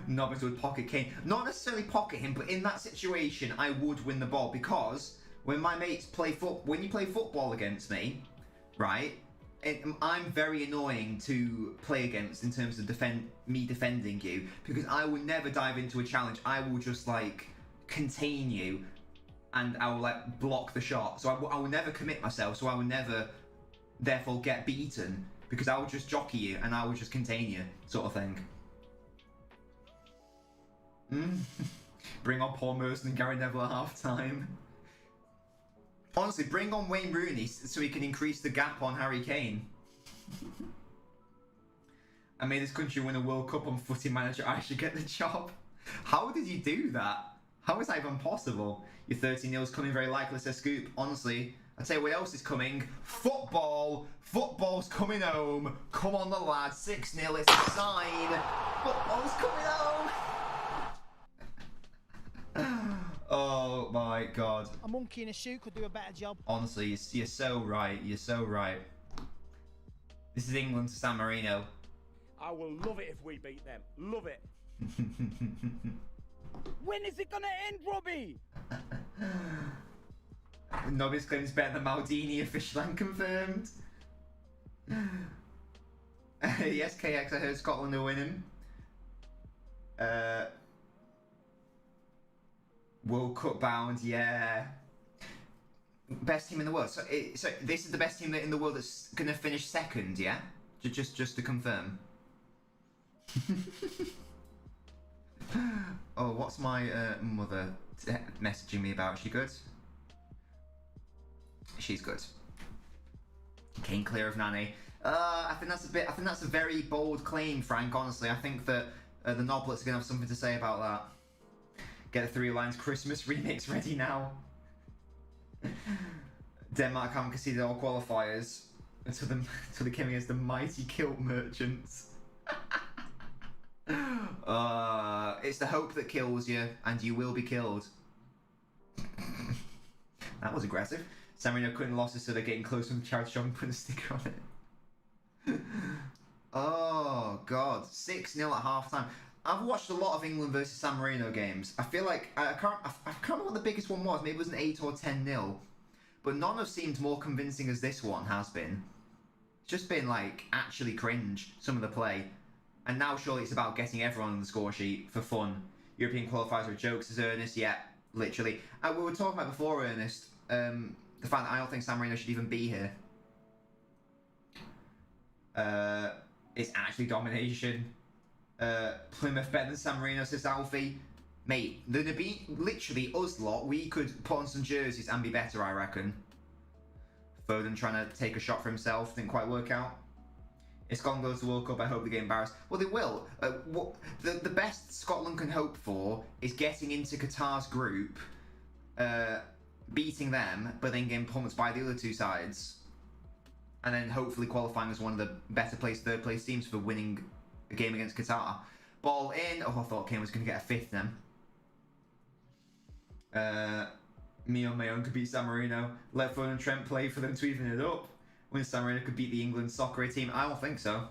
Nobbins would pocket Kane. Not necessarily pocket him, but in that situation, I would win the ball because when my mates play when you play football against me, right? I'm very annoying to play against in terms of me defending you because I will never dive into a challenge. I will just like contain you, and I will like block the shot. So I will never commit myself. So I will never, therefore, get beaten because I will just jockey you and I will just contain you, sort of thing. Bring on Paul Merson and Gary Neville at half time. Honestly, bring on Wayne Rooney so he can increase the gap on Harry Kane. I made this country win a World Cup on Footy Manager. I should get the job. How did you do that? How is that even possible? Your 13-0's coming very likely, says Scoop. Honestly, I'll tell you what else is coming. Football! Football's coming home. Come on, the lads. 6-0, it's a sign. Football's coming home. Oh my god. A monkey in a suit could do a better job. Honestly, you're so right. You're so right. This is England to San Marino. I will love it if we beat them. Love it. When is it gonna end, Robbie? Nobbins claims better than Maldini, official and confirmed. Yes, KX, I heard Scotland are winning. World Cup bound, yeah. Best team in the world. So this is the best team in the world that's gonna finish second, yeah? Just to confirm. Oh, what's my mother messaging me about? Is she good? She's good. Kane clear of Nani. I think that's a very bold claim, Frank. Honestly, I think that the Noblets are gonna have something to say about that. Get the 3 Lines Christmas remix ready now. Denmark haven't conceded all qualifiers until they came against the mighty kilt merchants. It's the hope that kills you, and you will be killed. That was aggressive. San Marino cutting losses, so they're getting close from Charles Strong putting a sticker on it. Oh god, 6-0 at half time. I've watched a lot of England versus San Marino games. I feel like I can't remember what the biggest one was. Maybe it was an 8 or 10-0, but none have seemed more convincing as this one has been. It's just been like actually cringe, some of the play, and now surely it's about getting everyone on the score sheet for fun. European qualifiers are jokes, as Ernest. Yeah, literally. We were talking about before, Ernest, the fact that I don't think San Marino should even be here. It's actually domination. Plymouth better than San Marino, says Alfie. Mate, there'd be literally us lot. We could put on some jerseys and be better, I reckon. Foden trying to take a shot for himself, didn't quite work out. If Scotland goes to the World Cup, I hope they get embarrassed. Well, they will. The best Scotland can hope for is getting into Qatar's group, beating them, but then getting pumped by the other 2 sides, and then hopefully qualifying as one of the better placed, 3rd place teams for winning a game against Qatar. Ball in. Oh, I thought Kane was going to get a 5th then. Me on my own could beat San Marino. Let Foden and Trent play for them to even it up. When San Marino could beat the England soccer team. I don't think so.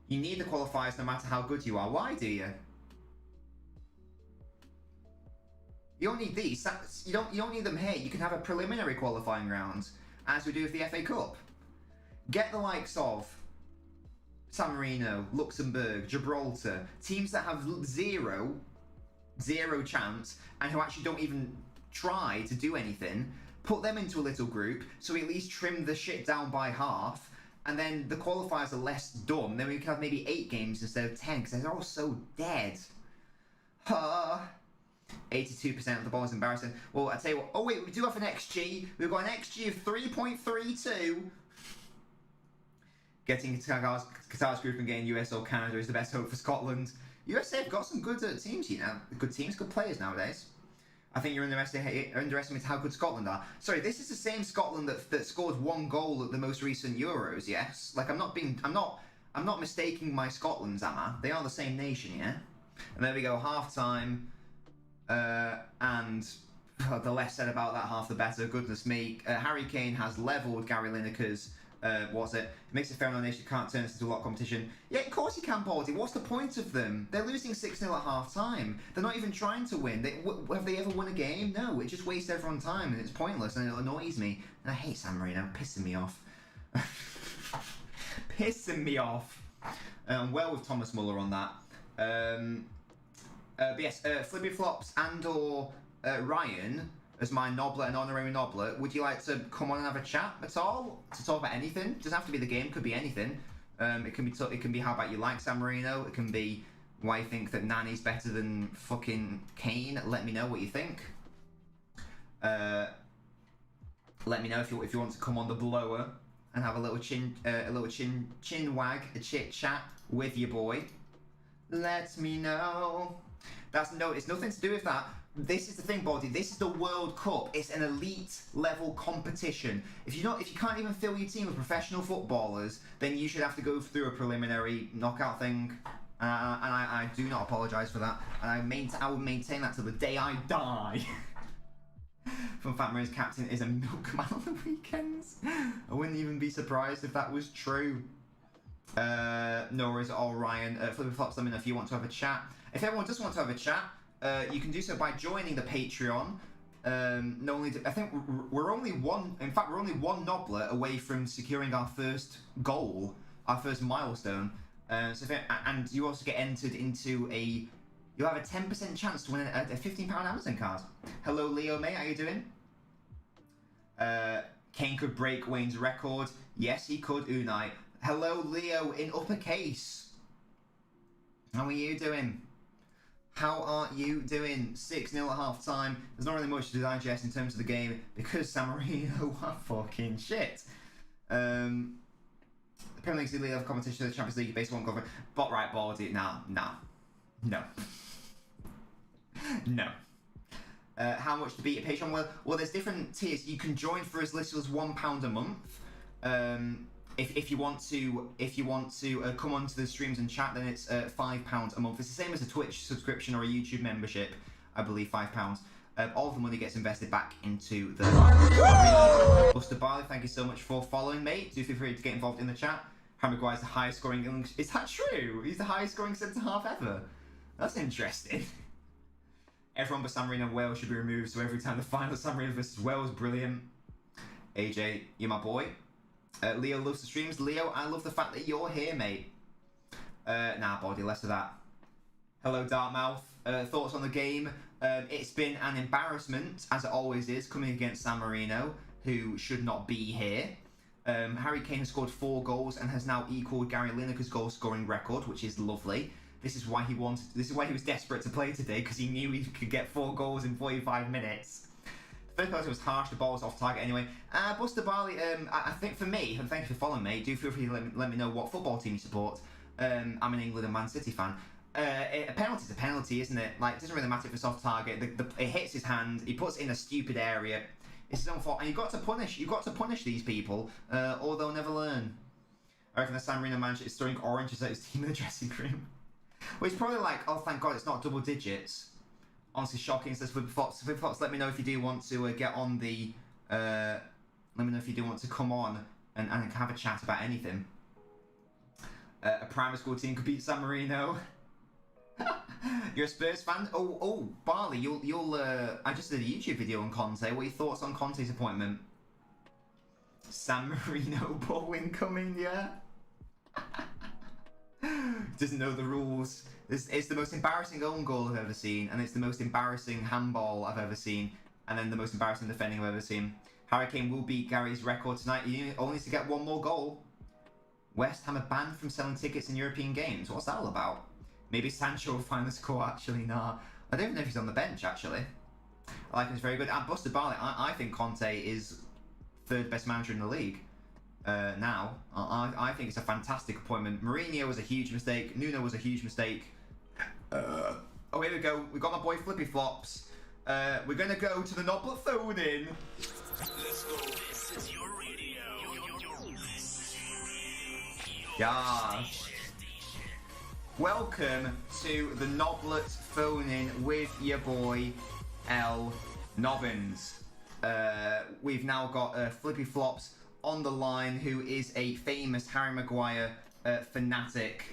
You need the qualifiers no matter how good you are. Why do you? You don't need these. You don't need them here. You can have a preliminary qualifying round, as we do with the FA Cup. Get the likes of San Marino, Luxembourg, Gibraltar, teams that have zero chance and who actually don't even try to do anything. Put them into a little group so we at least trim the shit down by half, and then the qualifiers are less dumb. Then we can have maybe 8 games instead of 10 because they're all so dead. 82% of the ball is embarrassing. Well, I tell you what. Oh wait, we do have an XG. We've got an XG of 3.32. Getting Qatar's group and getting US or Canada is the best hope for Scotland. USA have got some good teams, you know. Good teams, good players nowadays. I think you're underestimating how good Scotland are. Sorry, this is the same Scotland that scored 1 goal at the most recent Euros. Yes, like I'm not mistaking my Scotlands, am I? They are the same nation, yeah. And there we go, half time, and the less said about that, half the better. Goodness me, Harry Kane has levelled Gary Lineker's. It makes it fair on the nation can't turn this into a lot of competition. Yeah, of course you can, Baldy. What's the point of them? They're losing 6-0 at half time. They're not even trying to win. Have they ever won a game? No, it just wastes everyone's time and it's pointless and it annoys me. And I hate San Marino, pissing me off. Pissing me off. Well with Thomas Muller on that. But yes, Flippy Flops and or Ryan, as my Nobbler and honorary Nobbler, would you like to come on and have a chat at all to talk about anything? Doesn't have to be the game, could be anything. It can be how about you like San Marino. It can be why you think that Nani's better than fucking Kane. Let me know what you think. Let me know if you want to come on the blower and have a little chin wag, a chit chat with your boy. Let me know. It's nothing to do with that. This is the thing, Baldy. This is the World Cup. It's an elite level competition. If you can't even fill your team with professional footballers, then you should have to go through a preliminary knockout thing. And I do not apologise for that. And I will maintain that till the day I die. Fun fact, Maria's captain is a milkman on the weekends. I wouldn't even be surprised if that was true. No worries at all, Ryan. Flippy Flops, let me know if you want to have a chat. If everyone does want to have a chat, you can do so by joining the Patreon. I think we're only one. In fact, we're only one Nobbler away from securing our first goal, our first milestone. And you also get entered into you'll have a 10% chance to win a £15 Amazon card. Hello, Leo, mate. How you doing? Kane could break Wayne's record. Yes, he could, Unai. Hello, Leo, in uppercase. How are you doing? How are you doing? 6-0 at half time. There's not really much to digest in terms of the game because San Marino are fucking shit. The Premier League's the league of competition of the Champions League baseball and cover. But right, Baldy, no. How much to beat a Patreon? Well, there's different tiers. You can join for as little as £1 a month. If you want to come onto the streams and chat, then it's £5 a month. It's the same as a Twitch subscription or a YouTube membership, I believe, £5. All of the money gets invested back into the Buster Barley. Thank you so much for following, mate. Do feel free to get involved in the chat. Harry Maguire's the highest scoring English. Is that true? He's the highest scoring centre half ever. That's interesting. Everyone but San Marino and Wales should be removed. So every time the final San Marino versus Wales, brilliant. AJ, you're my boy. Leo loves the streams. Leo, I love the fact that you're here, mate. Nah, Baldy, less of that. Hello, Dartmouth. Thoughts on the game? It's been an embarrassment, as it always is, coming against San Marino, who should not be here. Harry Kane has scored 4 goals and has now equalled Gary Lineker's goal-scoring record, which is lovely. This is why he was desperate to play today, because he knew he could get 4 goals in 45 minutes. First person was harsh, the ball was off target anyway. Buster Barley, I think for me, and thank you for following me, do feel free to let me know what football team you support. I'm an England and Man City fan. A penalty's a penalty, isn't it? Like, it doesn't really matter if it's off target. It hits his hand, he puts it in a stupid area. It's his own fault, and you've got to punish these people, or they'll never learn. I reckon the San Marino manager is throwing oranges at his team in the dressing room. Well, he's probably like, oh, thank God it's not double digits. Honestly, shocking. Says Flip Fox. Flip Fox, let me know if you do want to get on the. Let me know if you do want to come on and have a chat about anything. A primary school team could beat San Marino. You're a Spurs fan? Oh, Barley, you'll. I just did a YouTube video on Conte. What are your thoughts on Conte's appointment? San Marino ball incoming, yeah. Doesn't know the rules. It's the most embarrassing own goal I've ever seen, and it's the most embarrassing handball I've ever seen, and then the most embarrassing defending I've ever seen. Harry Kane will beat Gary's record tonight. He only needs to get 1 more goal. West Ham are banned from selling tickets in European games. What's that all about? Maybe Sancho will find the score. Actually, nah. I don't even know if he's on the bench. Actually, I like him. He's very good. And Buster Barley, I think Conte is 3rd best manager in the league. Now, I think it's a fantastic appointment. Mourinho was a huge mistake. Nuno was a huge mistake. Oh, here we go. We got my boy Flippy Flops. We're gonna go to the Noblet phone in. Let's go. This is your radio. Yeah. Welcome to the Noblet phone in with your boy LNobbins. We've now got Flippy Flops on the line, who is a famous Harry Maguire fanatic.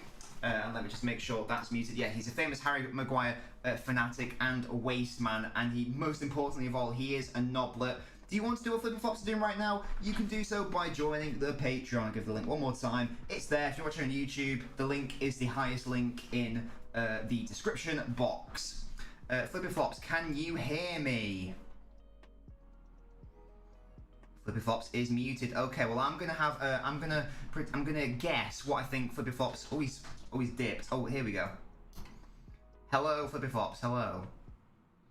And let me just make sure that's muted. Yeah, he's a famous Harry Maguire fanatic and a waste man, and he, most importantly of all, he is a Noblet. Do you want to do what Flippy Flops are doing right now? You can do so by joining the Patreon. I'll give the link one more time. It's there. If you're watching on YouTube, the link is the highest link in the description box. Flippy Flops, can you hear me? Flippy Flops is muted. Okay, well I'm gonna guess what I think Flippy Flops. Oh, he's dipped. Oh, here we go. Hello, Flippy Flops. Hello.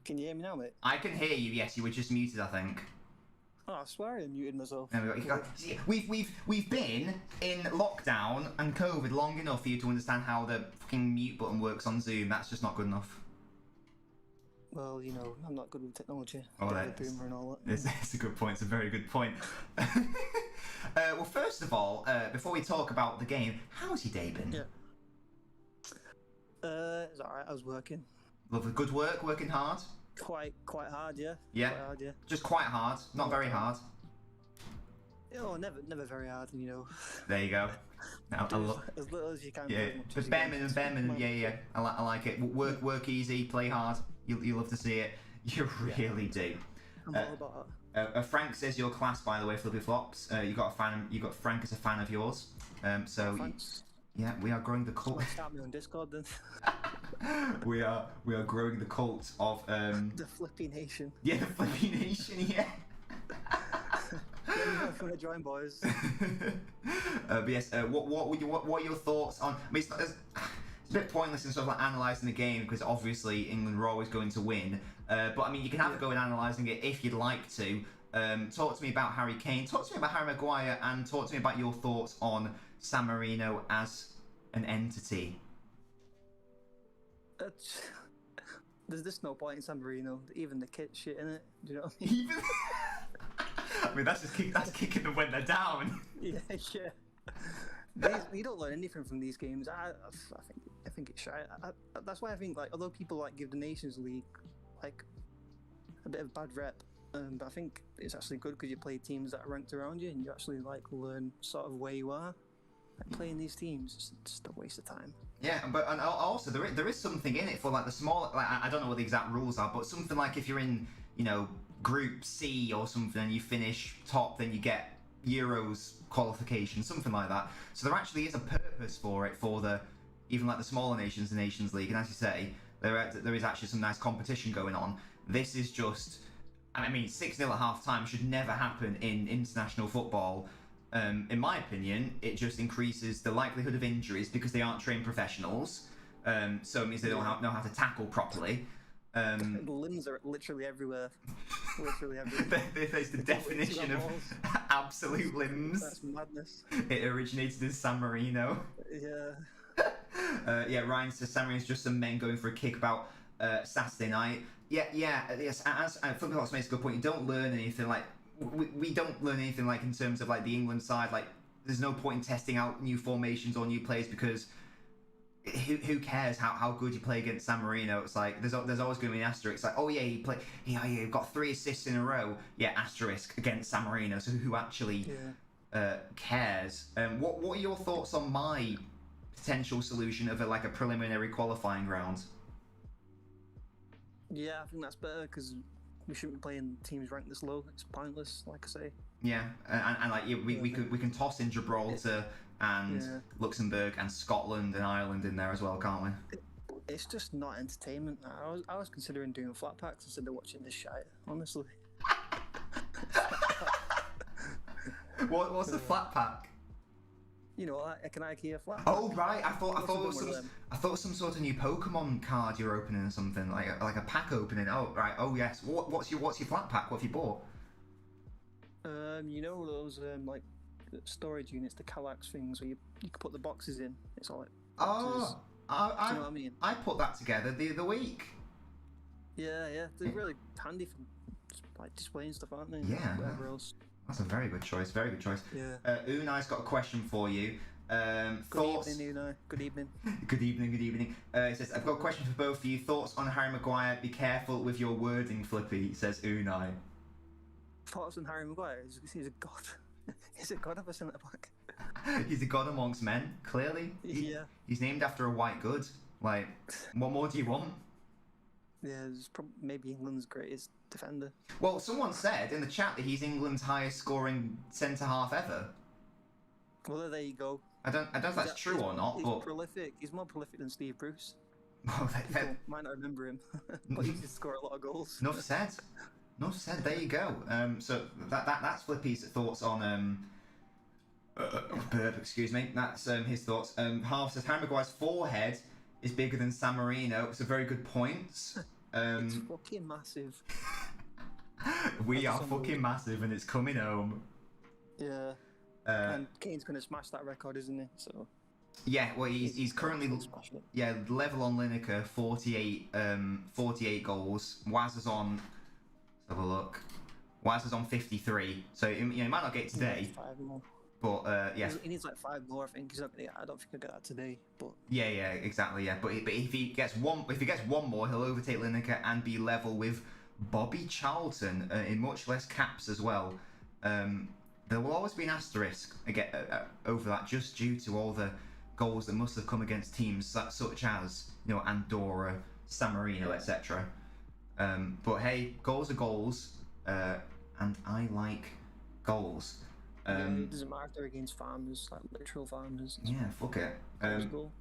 Can you hear me now, mate? I can hear you. Yes, you were just muted, I think. Oh, I swear I muted myself. There we go. See, we've been in lockdown and COVID long enough for you to understand how the fucking mute button works on Zoom. That's just not good enough. Well, you know, I'm not good with technology. Oh, Bit of a that's boomer and all that. it's a good point. It's a very good point. Well, first of all, before we talk about the game, how's your day been? Yeah. It's alright. I was working. Lovely. Good work. Working hard. Quite hard, yeah. Yeah. Quite hard, yeah. Just quite hard. Not very hard. Oh, never very hard, you know. There you go. Now, As little as you can. yeah, as much but as you bare can. minimum. Yeah. I like it. Work easy. Play hard. You love to see it. You really do. I'm all about that. Frank says your class, by the way, Flippy Flops. You got Frank as a fan of yours. So Thanks. yeah, we are growing the cult. Start me on Discord then. we are growing the cult of The Flippy Nation. yeah, the Flippy Nation. Yeah. Let me know if you want to join, boys. But yes, what are your thoughts on? I mean, it's a bit pointless in sort of like analysing the game because obviously England are always going to win. But I mean, you can have a go in analysing it if you'd like to. Talk to me about Harry Kane. Talk to me about Harry Maguire, and talk to me about your thoughts on San Marino as an entity. There's just no point in San Marino. Even the kit shit in it. Do you know what I mean? Even. I mean, that's kicking them when they're down. Yeah. You don't learn anything from these games. I think it's shy. That's why I think, like, although people like give the Nations League like a bit of a bad rep, but I think it's actually good because you play teams that are ranked around you and you actually like learn sort of where you are. Like, playing these teams is just a waste of time. Yeah, but and also there is something in it for like the small. Like, I don't know what the exact rules are, but something like if you're in, you know, Group C or something and you finish top, then you get Euros qualification, something like that. So there actually is a purpose for it, for the even like the smaller nations, the Nations League. And as you say, there is actually some nice competition going on. This is just, I mean, 6-0 at half time should never happen in international football. In my opinion, it just increases the likelihood of injuries because they aren't trained professionals. So it means they don't know how to tackle properly. The limbs are literally everywhere. Literally everywhere. There's the definition of absolute limbs. That's madness. It originated in San Marino. Yeah. Yeah, Ryan says San Marino's just some men going for a kick about Saturday night. Yes. As Football Fox makes a good point. You don't learn anything like we don't learn anything like in terms of like the England side. Like, there's no point in testing out new formations or new players because who cares how good you play against San Marino? It's like there's always going to be an asterisk. Like, oh yeah, he got 3 assists in a row. Yeah, asterisk against San Marino. So who actually cares? What are your thoughts on my potential solution of a preliminary qualifying round? Yeah, I think that's better because we shouldn't be playing teams ranked this low. It's pointless, like I say. Yeah, and like we can toss in Gibraltar and Luxembourg and Scotland and Ireland in there as well, can't we? It's just not entertainment. I was considering doing flat packs instead of watching this shite, honestly. What's the flat pack? You know, like an IKEA flat pack. Oh right, I thought it was some sort of new Pokemon card you're opening or something, like a pack opening. Oh right, oh yes. What's your flat pack? What have you bought? You know those like storage units, the Kallax things where you can put the boxes in. It's all like boxes. you know what I mean? I put that together the other week. Yeah, they're really handy for like displaying stuff, aren't they? Yeah. Whatever else. That's a very good choice. Very good choice. Yeah. Unai's got a question for you. Good Thoughts? evening, Unai. Good evening. Good evening. Good evening. He says, I've got a question for both of you. Thoughts on Harry Maguire? Be careful with your wording, Flippy. Says Unai. Thoughts on Harry Maguire? He's a god. He's a god of a centre back. He's a god amongst men. Clearly. Yeah. He's named after a white good. Like, what more do you want? Yeah, he's maybe England's greatest defender. Well, someone said in the chat that he's England's highest scoring centre half ever. Well, there you go. I don't know if that's true or not, he's but prolific. He's more prolific than Steve Bruce. well, People might not remember him, but he did score a lot of goals. enough said. Enough said. There you go. So that's Flippy's thoughts on burp. Excuse me. That's his thoughts. Half says Harry Maguire's forehead is bigger than San Marino. It's a very good point. It's fucking massive. We are fucking massive, and it's coming home. Yeah. And Kane's gonna smash that record, isn't he? So. Yeah, well, he's currently level on Lineker, 48 goals. Waz is on. Let's have a look. Waz is on 53, so he might not get it today. 5 more. But yeah, he needs like 5 more. I think he's not gonna. I don't think he'll get that today. But yeah, exactly. Yeah, but if he gets one more, he'll overtake Lineker and be level with Bobby Charlton in much less caps as well. There will always be an asterisk over that, just due to all the goals that must have come against teams such as Andorra, San Marino, etc. But hey, goals are goals, and I like goals. It doesn't matter if they're against farmers, like literal farmers. Yeah, fuck it.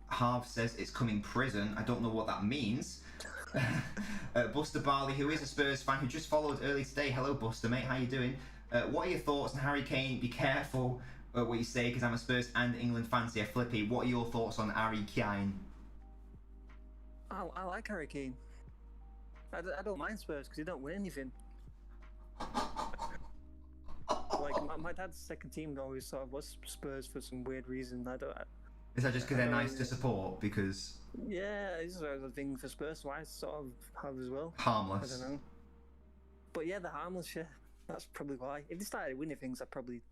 Harv says it's coming prison. I don't know what that means. Buster Barley, who is a Spurs fan, who just followed early today. Hello, Buster, mate. How you doing? What are your thoughts on Harry Kane? Be careful what you say, because I'm a Spurs and England fan. So yeah, Flippy, what are your thoughts on Harry Kane? I like Harry Kane. I don't mind Spurs because they don't win anything. Like my dad's second team always sort of was Spurs for some weird reason. Is that just because they're nice to support? Because yeah, it's sort of a thing for Spurs. So I sort of have as well. Harmless. I don't know. But yeah, they're harmless. Yeah, that's probably why. If they started winning things, I'd probably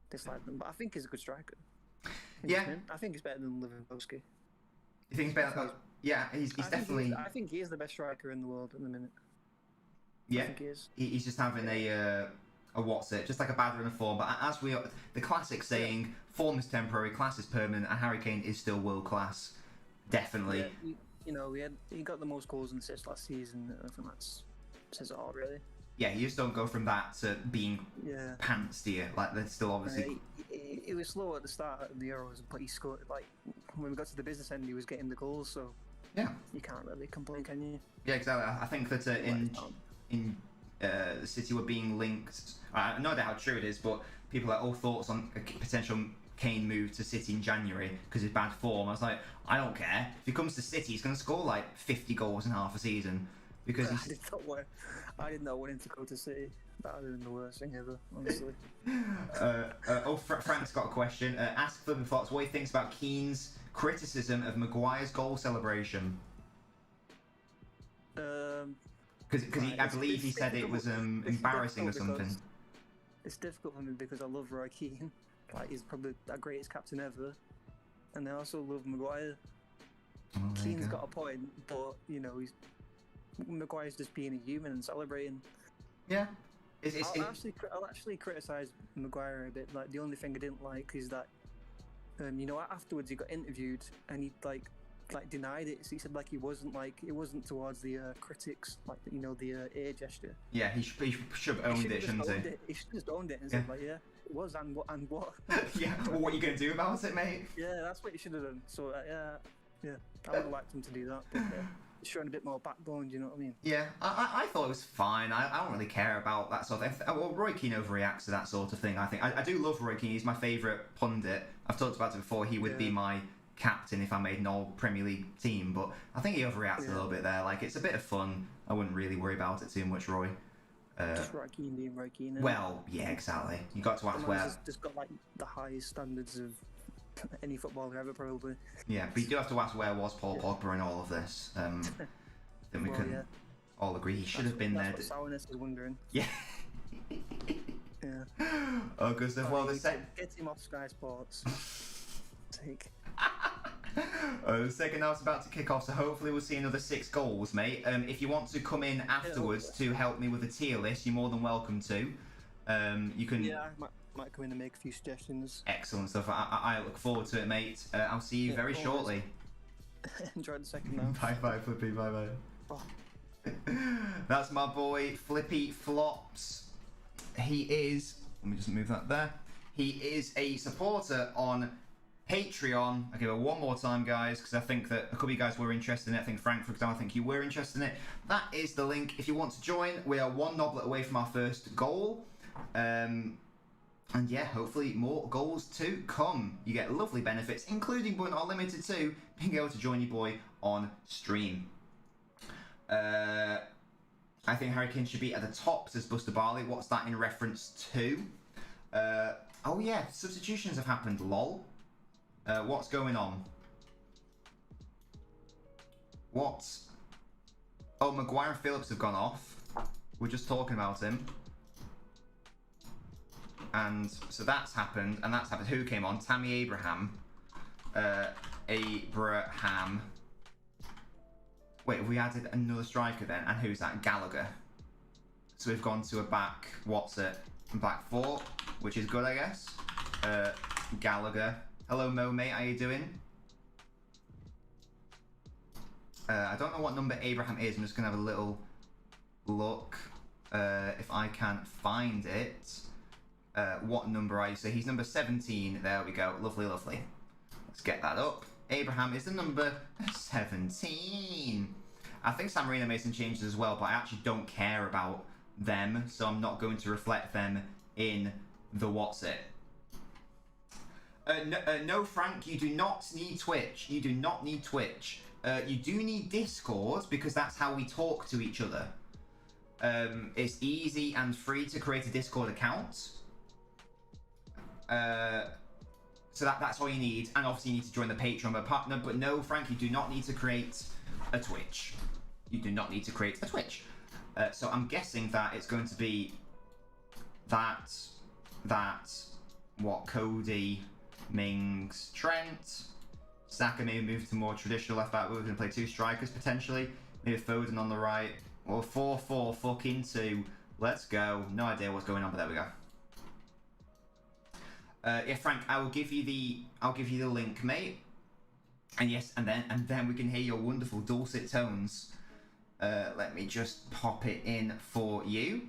dislike them. But I think he's a good striker. Yeah, I think he's better than Lewandowski. You think he's better? Yeah, he's definitely. I think he is the best striker in the world at the minute. Yeah, I think he is. He's just having a what's it? Just like a bad run of form. But as the classic saying, form is temporary, class is permanent, and Harry Kane is still world class. Definitely. Yeah, he got the most goals and assists last season. I think that says it all, really. Yeah, you just don't go from that to being pants, do you? Like, they're still obviously. He was slow at the start of the Euros, but he scored. Like when we got to the business end, he was getting the goals. So yeah, you can't really complain, can you? Yeah, exactly. I think that in the City were being linked. I no doubt how true it is, but people are all thoughts on a potential Kane move to City in January because of bad form. I was like, I don't care. If he comes to City, he's going to score like 50 goals in half a season because he's. I did not want him to go to City. That would have been the worst thing ever, honestly. Frank's got a question. Ask Flippin' Thoughts what he thinks about Keane's criticism of Maguire's goal celebration. Because I believe he said it was embarrassing or something. It's difficult for me because I love Roy Keane. Like, he's probably the greatest captain ever. And I also love Maguire. Keane's got a point, but, Maguire's just being a human and celebrating. Yeah. I'll actually criticise Maguire a bit. Like, the only thing I didn't like is that, afterwards he got interviewed and he denied it. So he said it wasn't towards the critics, the air gesture. Yeah, he should have owned it, shouldn't he? He should have just owned it and said it was and what. Yeah, well, what are you gonna do about it, mate? Yeah, that's what you should have done. So yeah, I would have liked him to do that. But, showing a bit more backbone, do you know what I mean? Yeah, I thought it was fine. I don't really care about that sort of thing. Well, Roy Keane overreacts to that sort of thing, I think. I do love Roy Keane. He's my favourite pundit. I've talked about it before. He would be my captain if I made an all Premier League team, but I think he overreacts a little bit there. Like, it's a bit of fun. I wouldn't really worry about it too much, Roy. Just Roy Keane being Roy Keane. Well, yeah, exactly. You got to ask where. Just got the highest standards of any footballer ever, probably. Yeah, but you do have to ask where was Paul Pogba in all of this. Then we Well, can yeah. all agree he should have been there. That's what Sourness is wondering. Yeah. Yeah. Oh, good stuff. Well, Get him off Sky Sports. Take. The second half's about to kick off, so hopefully we'll see another 6 goals, mate. If you want to come in afterwards to help me with the tier list, you're more than welcome to. You can. Yeah, I might come in and make a few suggestions. Excellent stuff. I look forward to it, mate. I'll see you very always. shortly. Enjoy the second half. Bye bye, Flippy. Bye bye. Oh. That's my boy, Flippy Flops. He is. Let me just move that there. He is a supporter on Patreon. I'll give it one more time, guys, because I think that a couple of you guys were interested in it. I think Frank, for example, I think you were interested in it. That is the link if you want to join. We are one noblet away from our first goal. And yeah, hopefully more goals to come. You get lovely benefits, including but not limited to being able to join your boy on stream. I think Harry Kane should be at the top, says Buster Barley. What's that in reference to? Oh yeah, substitutions have happened, lol. What's going on? What? Oh, Maguire and Phillips have gone off. We're just talking about him. And so that's happened, and that's happened. Who came on? Tammy Abraham. Abraham. Wait, have we added another striker then? And who's that? Gallagher. So we've gone to a back, back 4, which is good, I guess. Gallagher. Hello, Mo, mate. How you doing? I don't know what number Abraham is. I'm just going to have a little look if I can find it. What number are you? So he's number 17. There we go. Lovely, lovely. Let's get that up. Abraham is the number 17. I think San Marino made some changes as well, but I actually don't care about them, so I'm not going to reflect them in the what's it. No, Frank, you do not need Twitch. You do not need Twitch. You do need Discord, because that's how we talk to each other. It's easy and free to create a Discord account. So that's all you need, and obviously you need to join the Patreon partner. But no, Frank, you do not need to create a Twitch. You do not need to create a Twitch. So I'm guessing that it's going to be that what Cody, Mings, Trent, Saka maybe move to more traditional left back. We're going to play 2 strikers potentially. Maybe Foden on the right, or 4-4 fucking 2. Let's go. No idea what's going on, but there we go. Yeah, Frank, I will give you the link, mate. And yes, and then we can hear your wonderful dulcet tones. Let me just pop it in for you,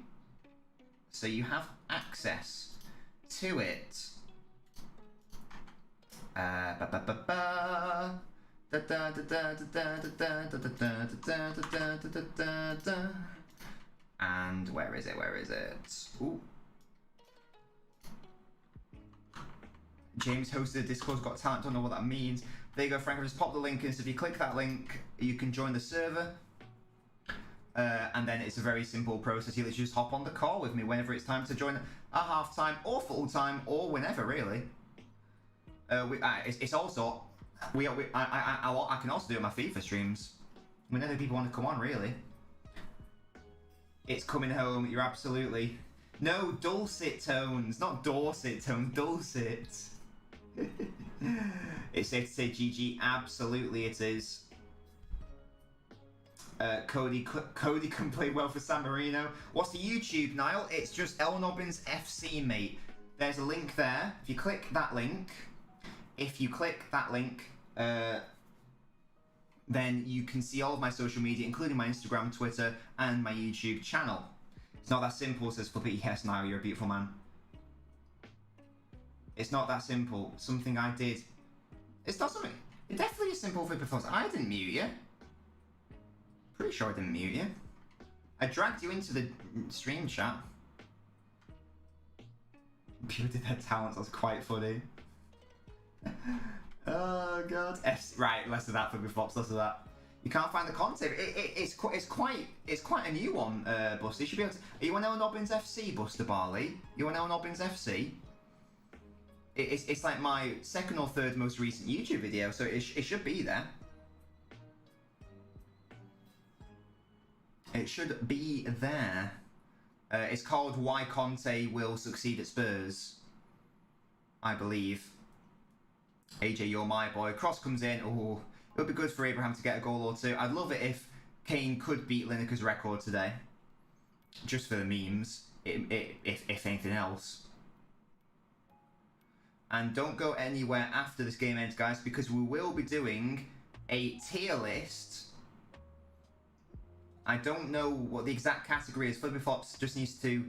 so you have access to it. And where is it? Where is it? Ooh. James hosted a Discord's Got Talent. Don't know what that means. There you go, Frank. I've just popped the link in. So if you click that link, you can join the server. And then it's a very simple process. You literally just hop on the call with me whenever it's time to join a half time or full time or whenever, really. It's also I can also do my FIFA streams whenever people want to come on. Really, it's coming home. You're absolutely no dulcet tones, not Dorset tones. Dulcet. It's safe to say GG. Absolutely, it is. Cody can play well for San Marino. What's the YouTube, Niall? It's just LNobbins FC, mate. There's a link there. If you click that link, then you can see all of my social media, including my Instagram, Twitter, and my YouTube channel. It's not that simple, says Flippy. Yes, Niall, you're a beautiful man. It's not that simple. Something I did. It's not something. It definitely is simple, Flippy Floss. I didn't mute you. Pretty sure I didn't mute you. I dragged you into the stream chat. People did their talents. That's quite funny. Oh god. Right, less of that for flops. Less of that. You can't find the content. It's quite a new one, Buster. You should be able to. Are you on LNobbins FC, Buster Barley? You on LNobbins FC? It's like my second or third most recent YouTube video, so it should be there. It should be there. It's called Why Conte Will Succeed at Spurs, I believe. AJ, you're my boy. Cross comes in. Oh, it would be good for Abraham to get a goal or two. I'd love it if Kane could beat Lineker's record today. Just for the memes, if anything else. And don't go anywhere after this game ends, guys, because we will be doing a tier list. I don't know what the exact category is. Flippy Flops just needs to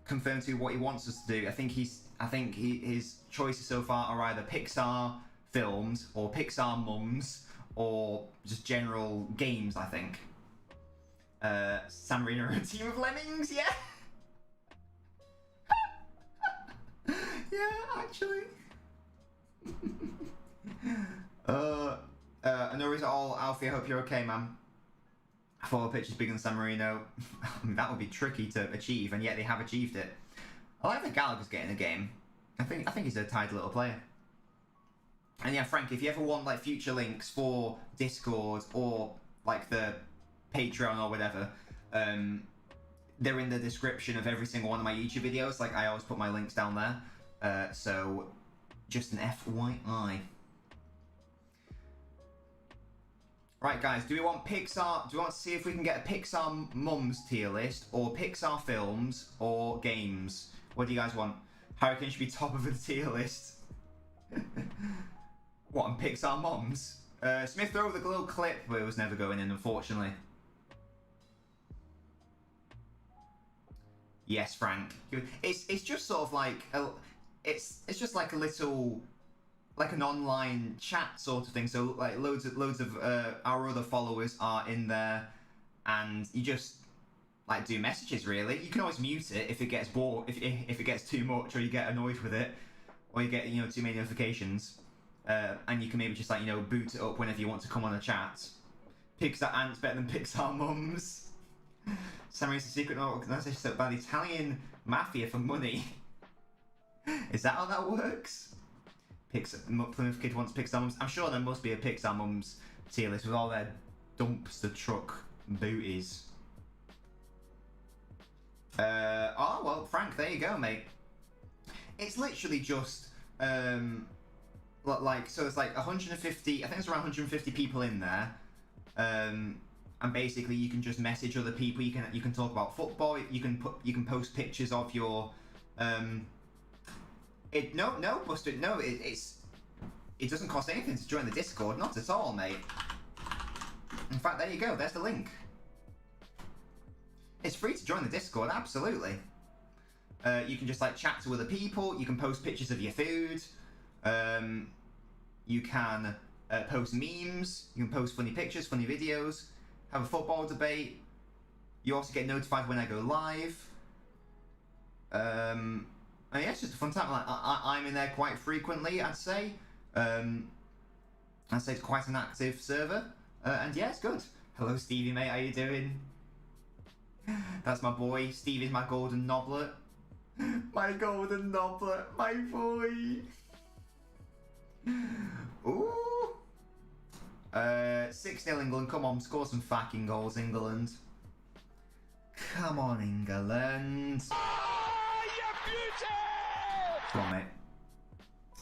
confirm to what he wants us to do. I think his choices so far are either Pixar films or Pixar mums or just general games, I think. San Marino are a team of lemmings, yeah? Yeah, actually. No worries at all, Alfie. I hope you're okay, man. Follow pitch is bigger than San Marino. I mean, that would be tricky to achieve, and yet they have achieved it. I like that Gallagher's getting a game. I think he's a tidy little player. And yeah, Frank, if you ever want like future links for Discord or like the Patreon or whatever, they're in the description of every single one of my YouTube videos. Like I always put my links down there. So just an FYI. Right, guys, do we want Pixar? Do we want to see if we can get a Pixar mums tier list, or Pixar films, or games? What do you guys want? Hurricane should be top of the tier list. What, on Pixar mums? Smith throw the little clip, but it was never going in, unfortunately. Yes, Frank. It's just sort of like it's just like a little. Like an online chat sort of thing, so like loads of our other followers are in there, and you just like do messages. Really, you can always mute it if it gets bored, if it gets too much, or you get annoyed with it, or you get too many notifications, and you can maybe just like boot it up whenever you want to come on a chat. Pixar Ants better than Pixar Mums. San Marino's a secret organisation set by the Italian mafia for money. Is that how that works? Plymouth Kid wants Pixar Mums. I'm sure there must be a Pixar Mums tier list with all their dumpster truck booties. Oh, well, Frank, there you go, mate. It's literally just, so it's like 150, I think it's around 150 people in there. And basically you can just message other people, you can talk about football, you can post pictures of your, it doesn't cost anything to join the Discord, not at all, mate. In fact, there you go, there's the link. It's free to join the Discord, absolutely. You can just like chat to other people, you can post pictures of your food, you can post memes, you can post funny pictures, funny videos, have a football debate. You also get notified when I go live. And yeah, it's just a fun time. Like, I'm in there quite frequently, I'd say. I'd say it's quite an active server. And yeah, it's good. Hello, Stevie, mate. How you doing? That's my boy. Stevie's my golden knoblet. My golden knoblet. My boy. Ooh. 6-0 England. Come on, score some fucking goals, England. Come on, England. Come on, mate.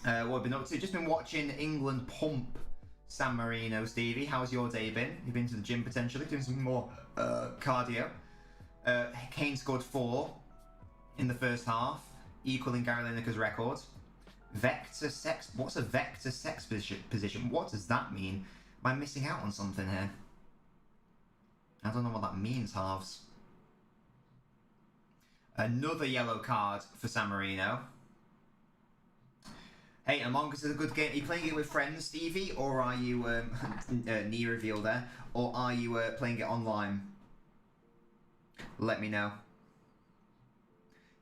What have we been up to? Just been watching England pump San Marino, Stevie. How's your day been? You've been to the gym potentially, doing some more cardio. Kane scored 4 in the first half, equaling Gary Lineker's record. Vector sex. What's a vector sex position? What does that mean? Am I missing out on something here? I don't know what that means, halves. Another yellow card for San Marino. Hey, Among Us is a good game. Are you playing it with friends, Stevie, or are you knee reveal there, or are you playing it online? Let me know.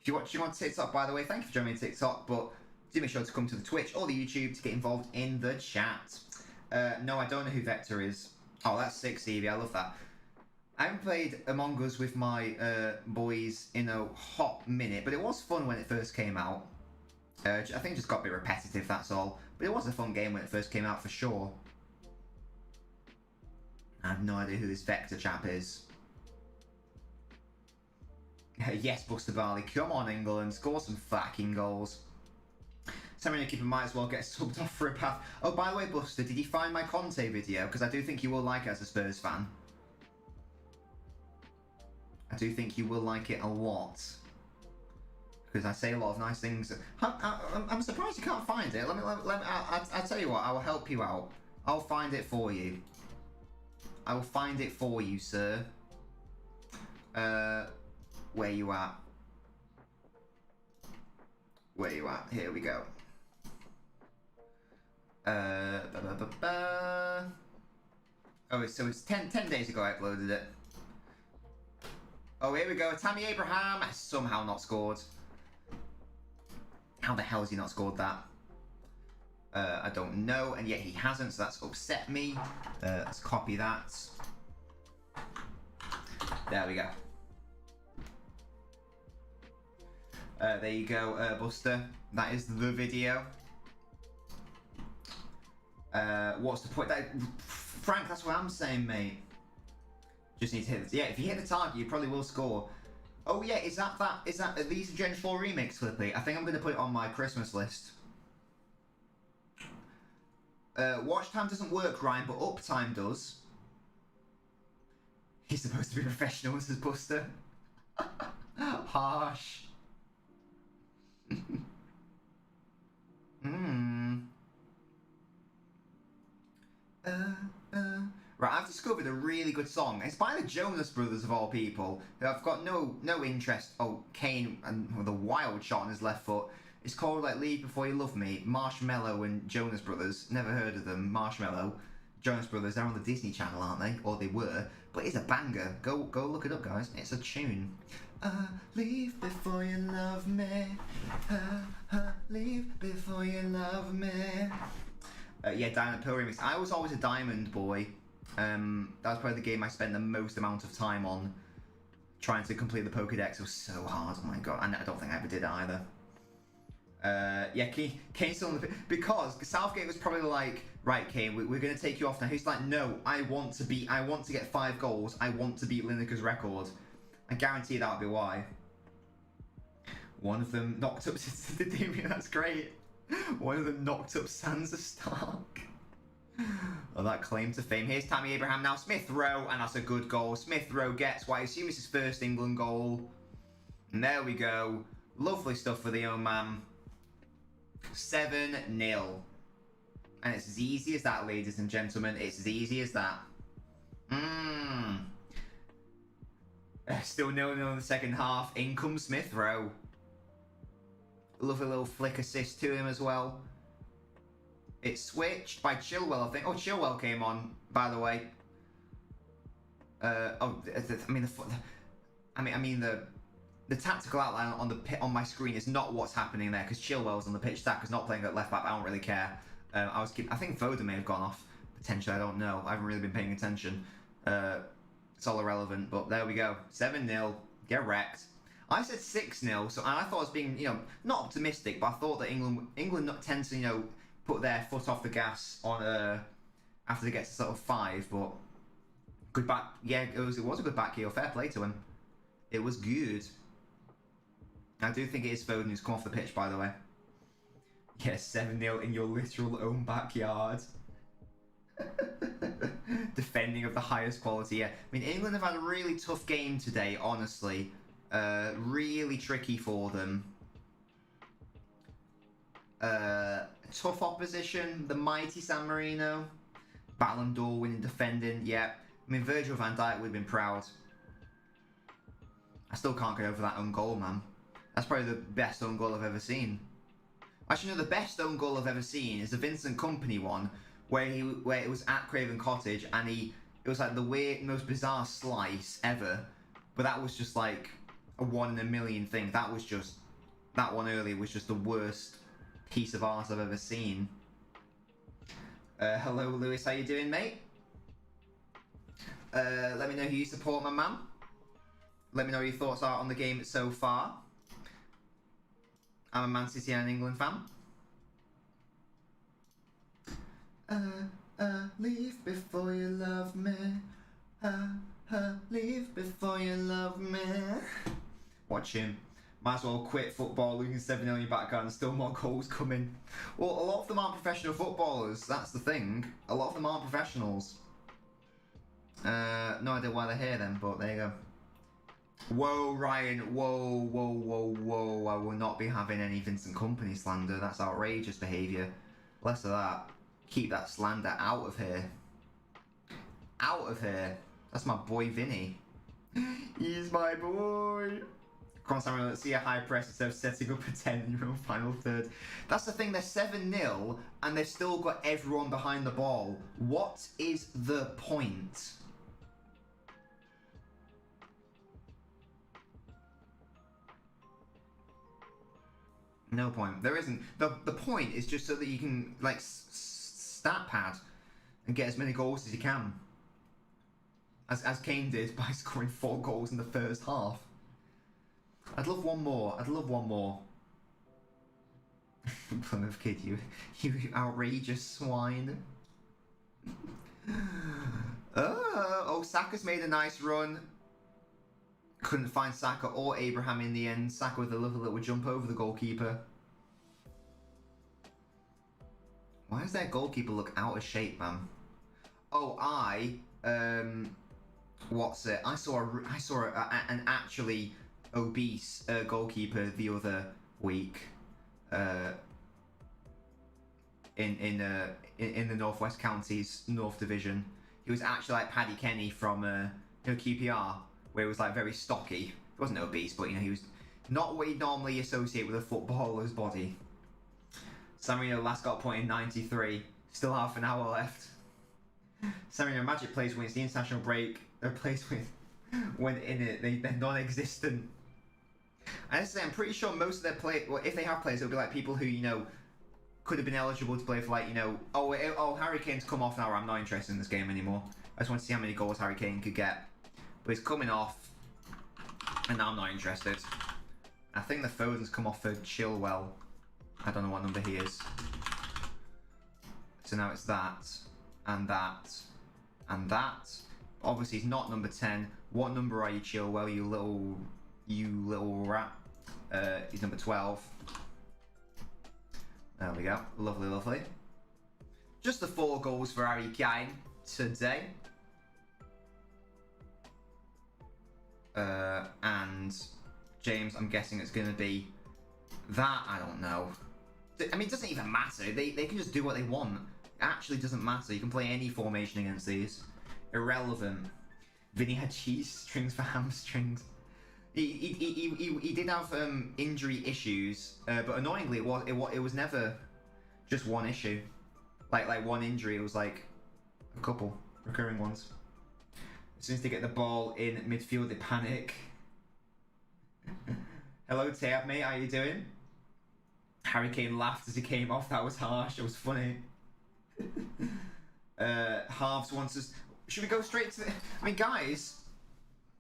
If you're watching on TikTok, by the way, thank you for joining me on TikTok, but do make sure to come to the Twitch or the YouTube to get involved in the chat. No, I don't know who Vector is. Oh, that's sick, Stevie. I love that. I haven't played Among Us with my boys in a hot minute, but it was fun when it first came out. I think it just got a bit repetitive, that's all. But it was a fun game when it first came out, for sure. I have no idea who this Vector chap is. Yes, Buster Barley. Come on, England. Score some fucking goals. San Marino keeper might as well get subbed off for a path. Oh, by the way, Buster, did you find my Conte video? Because I do think you will like it as a Spurs fan. I do think you will like it a lot. Because I say a lot of nice things. I'm surprised you can't find it. I'll tell you what, I will help you out. I'll find it for you. I will find it for you, sir. Where you at? Where you at? Here we go. Oh, so it's 10 days ago I uploaded it. Oh, here we go. Tammy Abraham has somehow not scored. How the hell has he not scored that? I don't know, and yet he hasn't, so that's upset me. Let's copy that. There we go. There you go, Buster. That is the video. What's the point? Frank, that's what I'm saying, mate. Just need to hit the... Yeah, if you hit the target, you probably will score. Oh yeah, is that these are Gen 4 remix, Flippy? I think I'm going to put it on my Christmas list. Watch time doesn't work, Ryan, but uptime does. He's supposed to be professional, says Buster. Harsh. Right, I've discovered a really good song. It's by the Jonas Brothers, of all people, who I've got no interest. Oh, Kane and with a wild shot on his left foot. It's called like Leave Before You Love Me. Marshmello and Jonas Brothers. Never heard of them. Marshmello, Jonas Brothers. They're on the Disney Channel, aren't they? Or they were. But it's a banger. Go look it up, guys. It's a tune. Leave before you love me. Leave before you love me. Yeah, Diamond Pearl remix. I was always a Diamond boy. That was probably the game I spent the most amount of time on. Trying to complete the Pokédex. It was so hard. Oh my god. And I don't think I ever did it either. Yeah, Kane's still on the... Because Southgate was probably like, right, Kane, we're going to take you off now. He's like, no, I want to get 5 goals. I want to beat Lineker's record. I guarantee that would be why. One of them knocked up... That's great. One of them knocked up Sansa Stark. Oh, that claim to fame. Here's Tammy Abraham now. Smith Rowe, and that's a good goal. Smith Rowe gets what I assume is his first England goal. And there we go. Lovely stuff for the old man. 7-0. And it's as easy as that, ladies and gentlemen. It's as easy as that. Still 0-0 in the second half. In comes Smith Rowe. Lovely little flick assist to him as well. It's switched by Chilwell, I think. Oh, Chilwell came on, by the way. The tactical outline on my screen is not what's happening there, because Chilwell's on the pitch. Saka's not playing at left back. I don't really care. I think Foden may have gone off potentially. I don't know. I haven't really been paying attention. It's all irrelevant. But there we go. 7-0. Get wrecked. I said 6-0, so I thought I was being, not optimistic, but I thought that England not tend to, put their foot off the gas on after they get to sort of 5. But good back. Yeah, it was a good back heel. Fair play to him. It was good. I do think it is Foden who's come off the pitch, by the way. Yes, 7-0 in your literal own backyard. Defending of the highest quality. Yeah, England have had a really tough game today, honestly. Really tricky for them. Tough opposition. The mighty San Marino. Ballon d'Or winning defending. Yeah. Virgil van Dijk would have been proud. I still can't get over that own goal, man. That's probably the best own goal I've ever seen. Actually, no, the best own goal I've ever seen is the Vincent Kompany one, where it was at Craven Cottage, and it was like the most bizarre slice ever. But that was just like a 1 in a million thing. That one earlier was just the worst piece of art I've ever seen. Hello, Lewis. How you doing, mate? Let me know who you support, my man. Let me know what your thoughts are on the game so far. I'm a Man City and England fan. Leave before you love me. Leave before you love me. Watch him. Might as well quit football, losing 7-0 in your back garden, still more goals coming. Well, a lot of them aren't professional footballers, that's the thing. A lot of them aren't professionals. No idea why they're here then, but there you go. Whoa, Ryan, whoa. I will not be having any Vincent Kompany slander. That's outrageous behaviour. Less of that. Keep that slander out of here. Out of here. That's my boy Vinny. He's my boy. Come on, San Marino, let's see a high press instead of setting up a 10 in your own final third. That's the thing, they're 7-0 and they've still got everyone behind the ball. What is the point? No point. There isn't. The point is just so that you can, like, stat pad and get as many goals as you can. As Kane did by scoring 4 goals in the first half. I'd love one more. I'd love one more. Plymouth kid, you outrageous swine. Oh, Saka's made a nice run. Couldn't find Saka or Abraham in the end. Saka with a lovely little jump over the goalkeeper. Why does their goalkeeper look out of shape, man? Oh, what's it? I saw an actually obese goalkeeper the other week in the Northwest Counties North Division. He was actually like Paddy Kenny from QPR, where he was like very stocky. He wasn't obese, but he was not what you'd normally associate with a footballer's body. San Marino last got a point in 93. Still half an hour left. San Marino Magic plays when it's the international break. Their plays when in it they're non-existent. And I'm pretty sure most of their well, if they have players, it'll be like people who could have been eligible to play for Harry Kane's come off now. I'm not interested in this game anymore. I just want to see how many goals Harry Kane could get. But he's coming off, and now I'm not interested. I think the Foden's come off for Chilwell. I don't know what number he is. So now it's that, and that, and that. Obviously he's not number 10. What number are you, Chilwell? You little rat. He's number 12. There we go. Lovely, lovely. Just the 4 goals for Harry Kane today. And James, I'm guessing it's going to be that. I don't know. I mean, it doesn't even matter. They can just do what they want. It actually doesn't matter. You can play any formation against these. Irrelevant. Vinny had cheese strings for hamstrings. He did have injury issues, but annoyingly, it was never just one issue. Like one injury. It was like a couple recurring ones. As soon as they get the ball in midfield, they panic. Hello, Tab, mate. How you doing? Harry Kane laughed as he came off. That was harsh. It was funny. Halves wants us. Should we go straight to the... I mean, guys,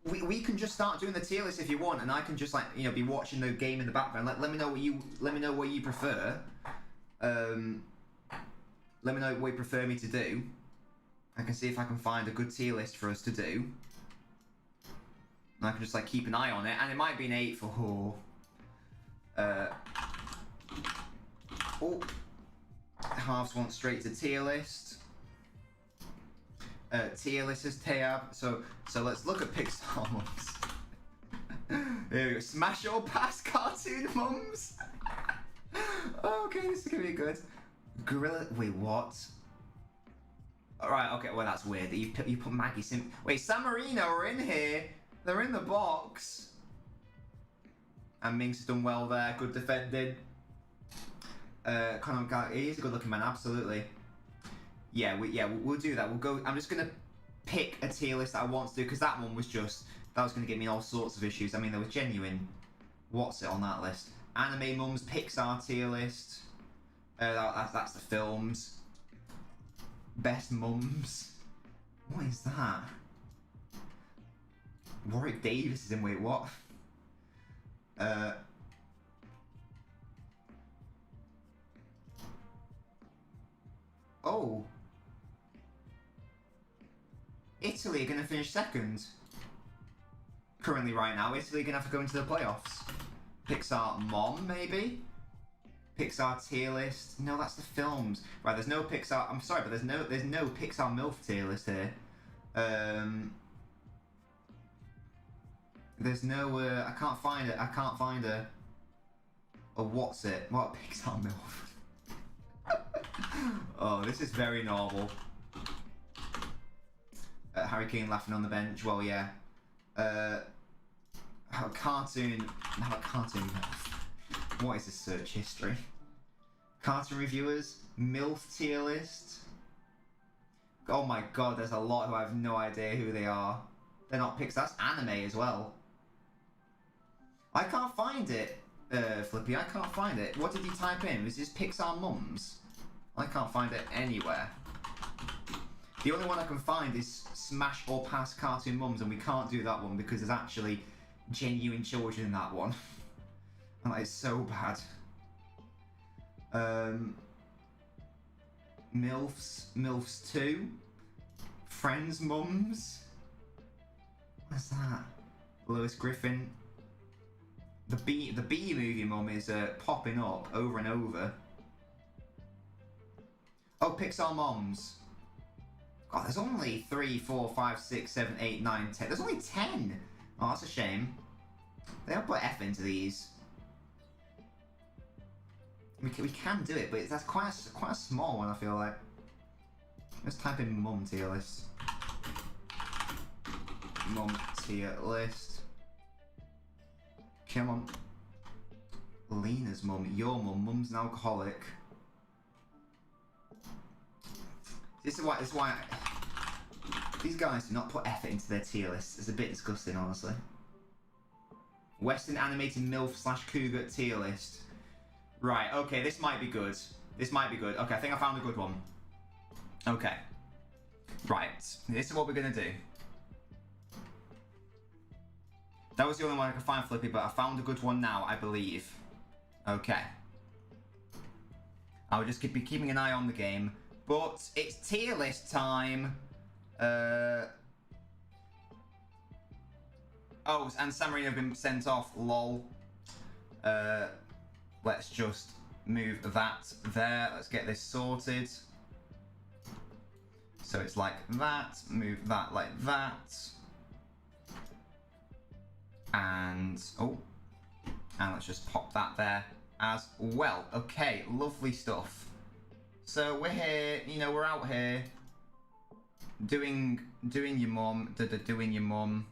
we can just start doing the tier list if you want, and I can just be watching the game in the background. Let me know what you prefer. Let me know what you prefer me to do. I can see if I can find a good tier list for us to do. And I can just keep an eye on it, and it might be an 8 for Halves want straight to tier list. Tier list is tab. So let's look at Pixar mums. There we go. Smash or pass cartoon mums. Okay, this is gonna be good. Gorilla. Wait, what? Alright, okay, well that's weird. You put Maggie Sim. Wait, San Marino are in here. They're in the box. And Minks has done well there. Good defending. Conor, he's a good looking man, absolutely. Yeah, we'll do that. We'll go. I'm just gonna pick a tier list that I want to do because that one was gonna get me all sorts of issues. I mean, there was genuine. What's it on that list? Anime mums, Pixar tier list. That's the films. Best mums. What is that? Warwick Davis is in. Wait, what? Oh. Italy are going to finish second. Currently, right now, Italy are going to have to go into the playoffs. Pixar Mom, maybe? Pixar tier list. No, that's the films. Right, there's no Pixar. I'm sorry, but there's no Pixar MILF tier list here. There's no. I can't find it. I can't find a what's it? What Pixar MILF? Oh, this is very normal. Harry Kane laughing on the bench. Well, yeah. Cartoon. No, cartoon MILF. What is this search history? Cartoon reviewers, MILF tier list. Oh my god, there's a lot who I have no idea who they are. They're not Pixar. That's anime as well. I can't find it, Flippy. I can't find it. What did he type in? Was this Pixar Mums? I can't find it anywhere. The only one I can find is Smash or Pass Cartoon Mums, and we can't do that one because there's actually genuine children in that one. And that is so bad. MILFs 2. Friends Mums. What's that? Lois Griffin. The B movie mum is popping up over and over. Oh, Pixar Moms. God, there's only 3, 4, 5, 6, 7, 8, 9, 10. There's only 10. Oh, that's a shame. They don't put F into these. We can do it, but that's quite a small one, I feel like. Let's type in mum tier list. Mum tier list. Come on. Lena's mum, your mum, mum's an alcoholic. This is why these guys do not put effort into their tier lists. It's a bit disgusting, honestly. Western animated MILF / Cougar tier list. Right, okay, this might be good. This might be good. Okay, I think I found a good one. Okay. Right, this is what we're gonna do. That was the only one I could find, Flippy, but I found a good one now, I believe. Okay. I'll just be keeping an eye on the game. But it's tier list time. Oh, and San Marino have been sent off, lol. Let's just move that there. Let's get this sorted. So it's like that, move that like that. And, oh, and let's just pop that there as well. Okay, lovely stuff. So we're here, you know, we're out here doing your mum, doing your mum.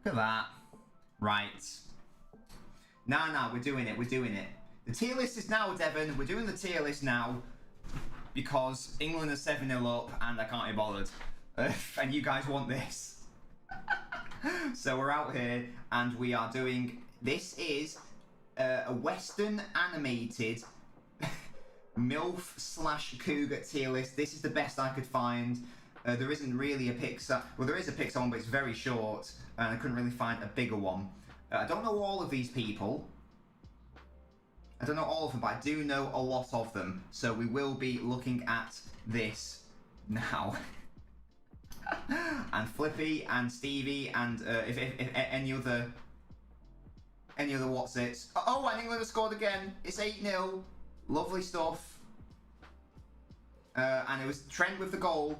Look at that. Right. Nah, we're doing it, we're doing it. The tier list is now, Devon, we're doing the tier list now because England are 7-0 up and I can't be bothered. And you guys want this. So we're out here and we are doing, this is a Western animated MILF / Cougar tier list. This is the best I could find. There isn't really a Pixar, well there is a Pixar one but it's very short and I couldn't really find a bigger one. I don't know all of these people. I don't know all of them, but I do know a lot of them. So we will be looking at this now. And Flippy and Stevie and if any other what's it? Oh, and England have scored again. It's 8-0. Lovely stuff. And it was Trent with the goal.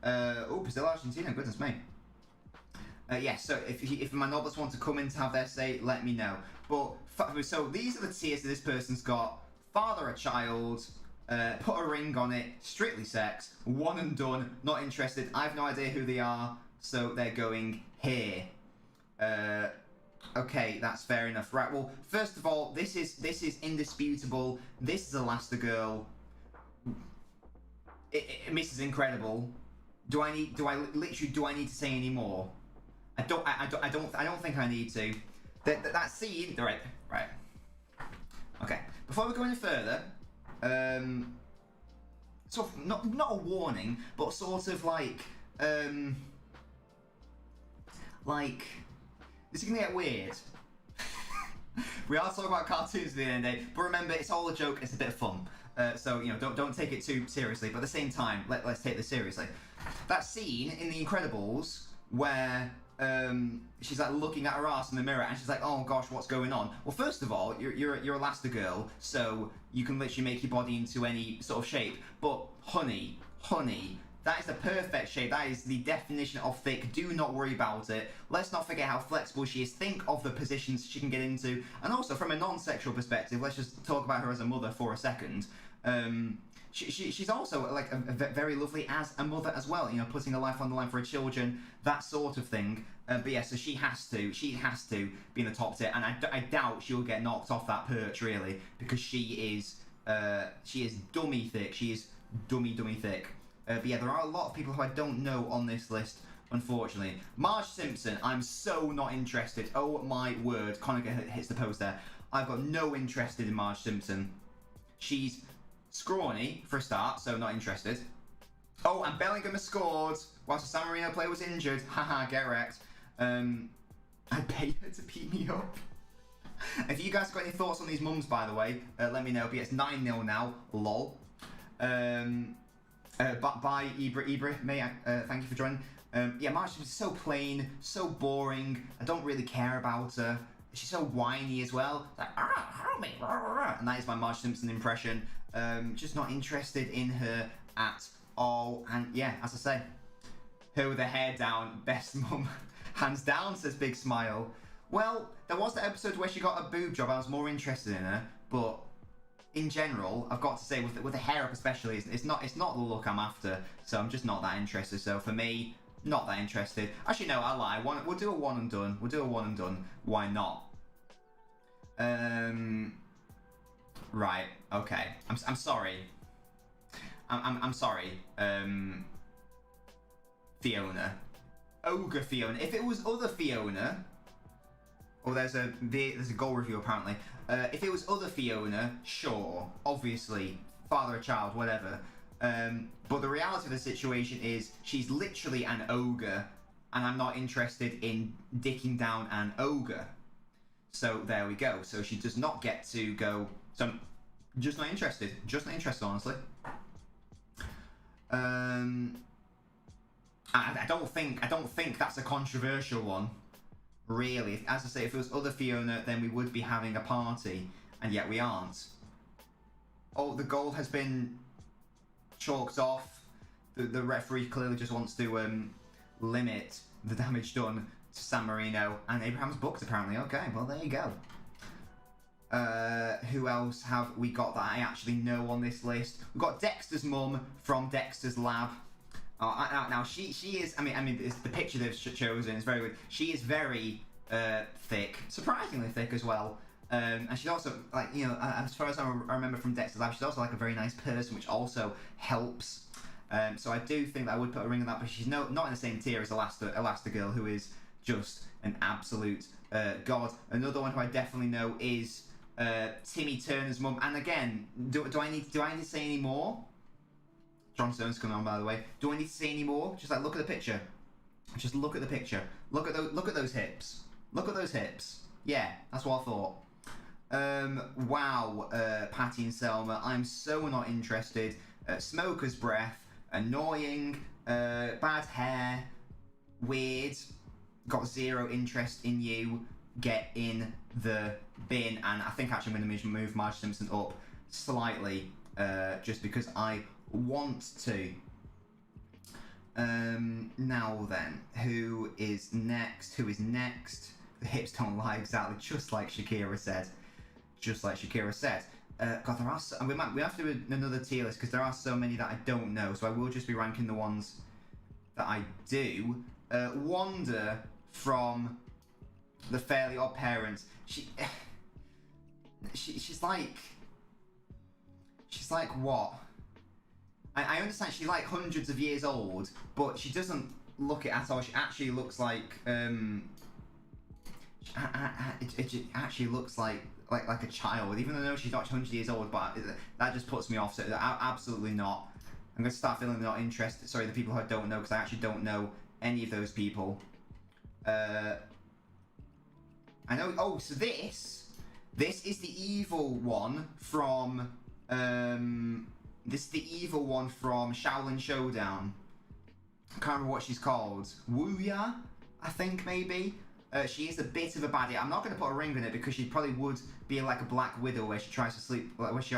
Oh, Brazil, Argentina. Goodness me. Yes, so if my nobles want to come in to have their say, let me know. But so these are the tiers that this person's got: father a child, put a ring on it, strictly sex, one and done, not interested. I have no idea who they are, so they're going here. Okay, that's fair enough. Right. Well, first of all, this is indisputable. This is Elastigirl. Mrs. Incredible. Do I need to say any more? I don't think I need to. That scene. Right. Okay. Before we go any further, sort of not a warning, but sort of like this is gonna get weird. We are talking about cartoons at the end of the day, but remember, it's all a joke. It's a bit of fun. So you know, don't take it too seriously. But at the same time, let's take this seriously. That scene in The Incredibles where she's like looking at her ass in the mirror and she's like, oh gosh, what's going on? Well, first of all, you're Elastigirl, so you can literally make your body into any sort of shape. But honey, that is the perfect shape. That is the definition of thick. Do not worry about it. Let's not forget how flexible she is. Think of the positions she can get into. And also, from a non-sexual perspective, let's just talk about her as a mother for a second. She's also like very lovely as a mother as well. You know, putting her life on the line for her children, that sort of thing. But yeah, so she has to be in the top tier. And I doubt she'll get knocked off that perch really, because she is dummy thick. She is dummy thick. But yeah, there are a lot of people who I don't know on this list, unfortunately. Marge Simpson, I'm so not interested. Oh my word, Conor hits the post there. I've got no interest in Marge Simpson. She's scrawny, for a start, so not interested. Oh, and Bellingham has scored whilst the San Marino player was injured. Haha, get wrecked. I paid her to beat me up. If you guys got any thoughts on these mums, by the way, let me know. But yeah, it's 9-0 now, lol. Bye, Ibra, mate. Thank you for joining. Yeah, Marge is so plain, so boring. I don't really care about her. She's so whiny as well. Like, help me, and that is my Marge Simpson impression. Just not interested in her at all. And yeah, as I say, her with her hair down, best mum, hands down, says Big Smile. Well, there was the episode where she got a boob job. I was more interested in her, but in general, I've got to say, with the hair up especially, it's not the look I'm after. So I'm just not that interested. So for me, not that interested. Actually, no, I lie. We'll do a one and done. Why not? Right. Okay. I'm sorry. I'm sorry. Fiona. Ogre Fiona. If it was other Fiona. Oh, there's a goal review apparently. If it was other Fiona, sure, obviously, father or child, whatever. But the reality of the situation is she's literally an ogre, and I'm not interested in dicking down an ogre. So there we go. So she does not get to go. So I'm just not interested. Just not interested, honestly. I don't think that's a controversial one. Really, as I say, if it was other Fiona, then we would be having a party, and yet we aren't. Oh, the goal has been chalked off. The referee clearly just wants to limit the damage done to San Marino, and Abraham's booked apparently. Okay, well there you go. Who else have we got that I actually know on this list? We've got Dexter's mum from Dexter's Lab. Now she is. I mean, it's the picture they've chosen is very good. She is very thick, surprisingly thick as well. And she's also like, you know, as far as I remember from Dexter's Lab, she's also like a very nice person, which also helps. So I do think that I would put a ring on that, but she's not in the same tier as Elastigirl, who is just an absolute god. Another one who I definitely know is Timmy Turner's mum. And again, do I need to say any more? John Stone's coming on, by the way. Do I need to say any more? Just like look at the picture. Just look at the picture. Look at those hips. Look at those hips. Yeah, that's what I thought. Wow, Patty and Selma. I'm so not interested. Smoker's breath. Annoying. Bad hair. Weird. Got zero interest in you. Get in the bin. And I think actually I'm going to move Marge Simpson up slightly, just because I want to. Now then, who is next? The hips don't lie, exactly, just like Shakira said. God, there are and we have to do another tier list because there are so many that I don't know. So I will just be ranking the ones that I do. Wanda from The Fairly Odd Parents. She's like what? I understand she's like hundreds of years old, but she doesn't look it at all. She actually looks like it actually looks like a child, even though she's not 100 years old. But that just puts me off. So absolutely not. I'm going to start feeling not interested. Sorry, the people who I don't know, because I actually don't know any of those people. I know. Oh, so this This is the evil one from Shaolin Showdown. I can't remember what she's called. Wuya, I think maybe. She is a bit of a baddie. I'm not going to put a ring on it because she probably would be like a Black Widow where she tries to sleep with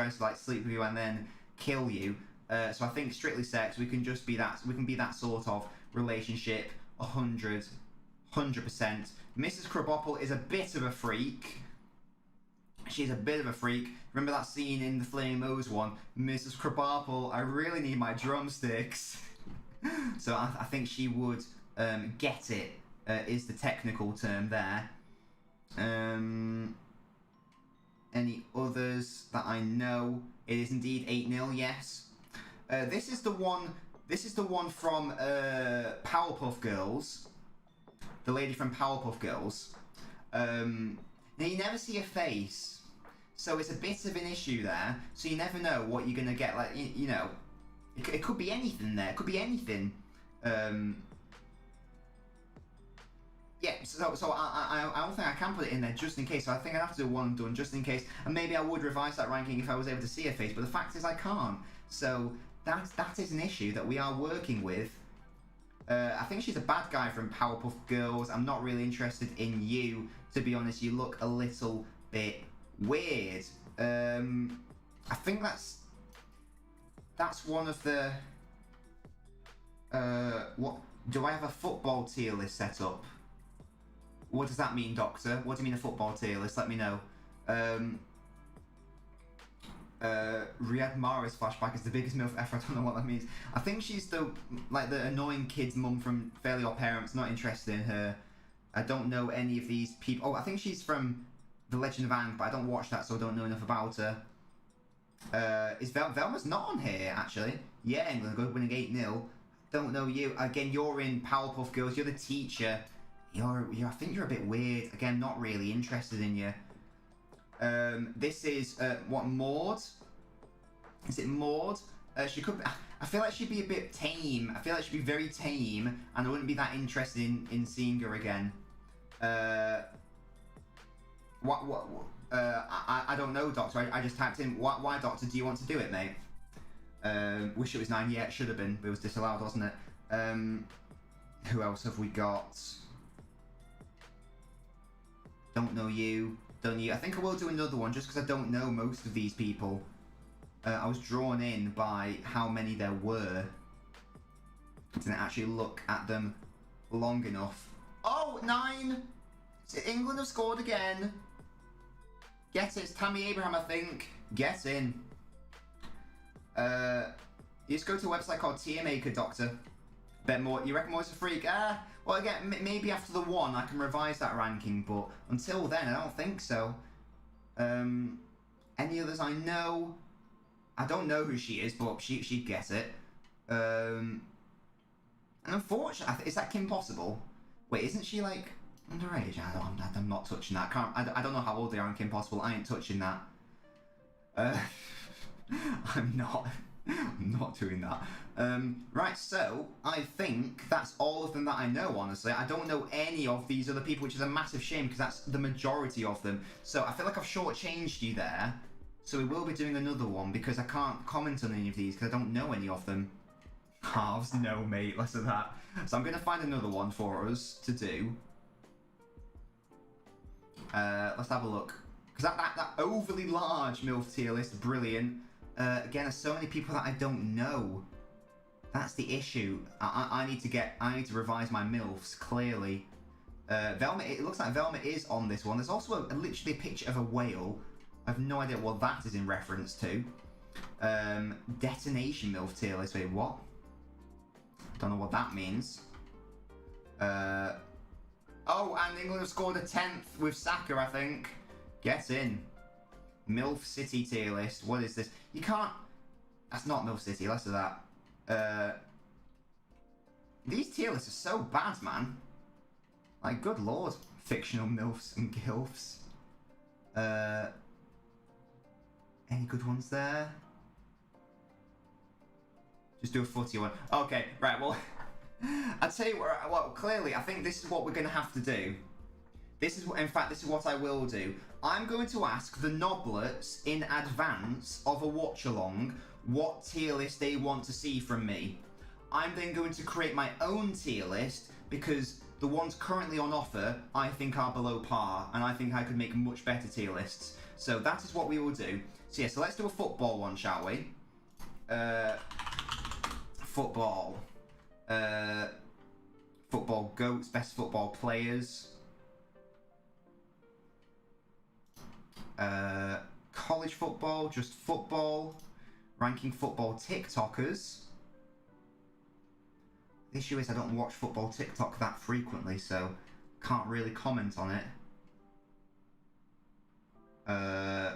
you and then kill you. So I think strictly sex, we can just be that. We can be that sort of relationship. 100%. Mrs. Krabappel is a bit of a freak. She's a bit of a freak. Remember that scene in the Flaming Moe's one? Mrs. Krabappel, I really need my drumsticks. So I think she would get it, is the technical term there. Any others that I know? It is indeed 8-0, yes. This is the one from Powerpuff Girls. The lady from Powerpuff Girls. Now you never see her face, so it's a bit of an issue there. So you never know what you're gonna get. Like you know, it could be anything there. It could be anything. Yeah. So I don't think I can put it in there just in case. So I think I'd have to do one and done just in case. And maybe I would revise that ranking if I was able to see her face. But the fact is I can't. So that is an issue that we are working with. I think she's a bad guy from Powerpuff Girls. I'm not really interested in you, to be honest. You look a little bit weird. I think that's one of the... what? Do I have a football tier list set up? What does that mean, Doctor? What do you mean a football tier list? Let me know. Riyad Mahrez flashback is the biggest MILF ever. I don't know what that means. I think she's the annoying kid's mum from Fairly Odd Parents. Not interested in her. I don't know any of these people. Oh, I think she's from The Legend of Aang, but I don't watch that, so I don't know enough about her. Is Velma's not on here actually? Yeah, England good, winning 8-0. Don't know you. Again, you're in Powerpuff Girls. You're the teacher. I think you're a bit weird. Again, not really interested in you. This is what, Maud? Is it Maud? She could. I feel like she'd be a bit tame. I feel like she'd be very tame, and I wouldn't be that interested in seeing her again. I don't know, Doctor. I just typed in. Why, Doctor? Do you want to do it, mate? Wish it was 9. Yeah, it should have been, but it was disallowed, wasn't it? Who else have we got? Don't know you. Don't you? I think I will do another one just because I don't know most of these people. I was drawn in by how many there were. I didn't actually look at them long enough. Oh, 9! England have scored again. Get it. It's Tammy Abraham, I think. Get in. You just go to a website called Tier Maker, Doctor. Bet more. You reckon More's a freak? Well, again, maybe after the 1 I can revise that ranking, but until then, I don't think so. Any others I know? I don't know who she is, but she'd get it. And unfortunately, is that Kim Possible? Wait, isn't she like underage? I'm not touching that. I don't know how old they are in Kim Possible. I ain't touching that. I'm not doing that. Right, so I think that's all of them that I know, honestly. I don't know any of these other people, which is a massive shame because that's the majority of them. So I feel like I've shortchanged you there. So we will be doing another one because I can't comment on any of these because I don't know any of them. Halves? No, mate, less of that. So I'm going to find another one for us to do. Let's have a look. Because that overly large MILF tier list, brilliant. Again, there's so many people that I don't know. That's the issue. I need to revise my MILFs, clearly. Velma, it looks like Velma is on this one. There's also literally a picture of a whale. I have no idea what that is in reference to. Detonation MILF tier list. Wait, what? Don't know what that means. Oh, and England have scored a 10th with Saka, I think. Get in. MILF City tier list. What is this? You can't... That's not MILF City, less of that. These tier lists are so bad, man. Like, good lord. Fictional MILFs and GILFs. Any good ones there? Just do a footy one. Okay, right, well... I'd say, well, clearly, I think this is what we're going to have to do. In fact, this is what I will do. I'm going to ask the Nobblets in advance of a watch-along what tier list they want to see from me. I'm then going to create my own tier list because the ones currently on offer I think are below par, and I think I could make much better tier lists. So that is what we will do. So yeah, so let's do a football one, shall we? Football. Football GOATs, best football players. College football, just football. Ranking football TikTokers. The issue is I don't watch football TikTok that frequently, so can't really comment on it. I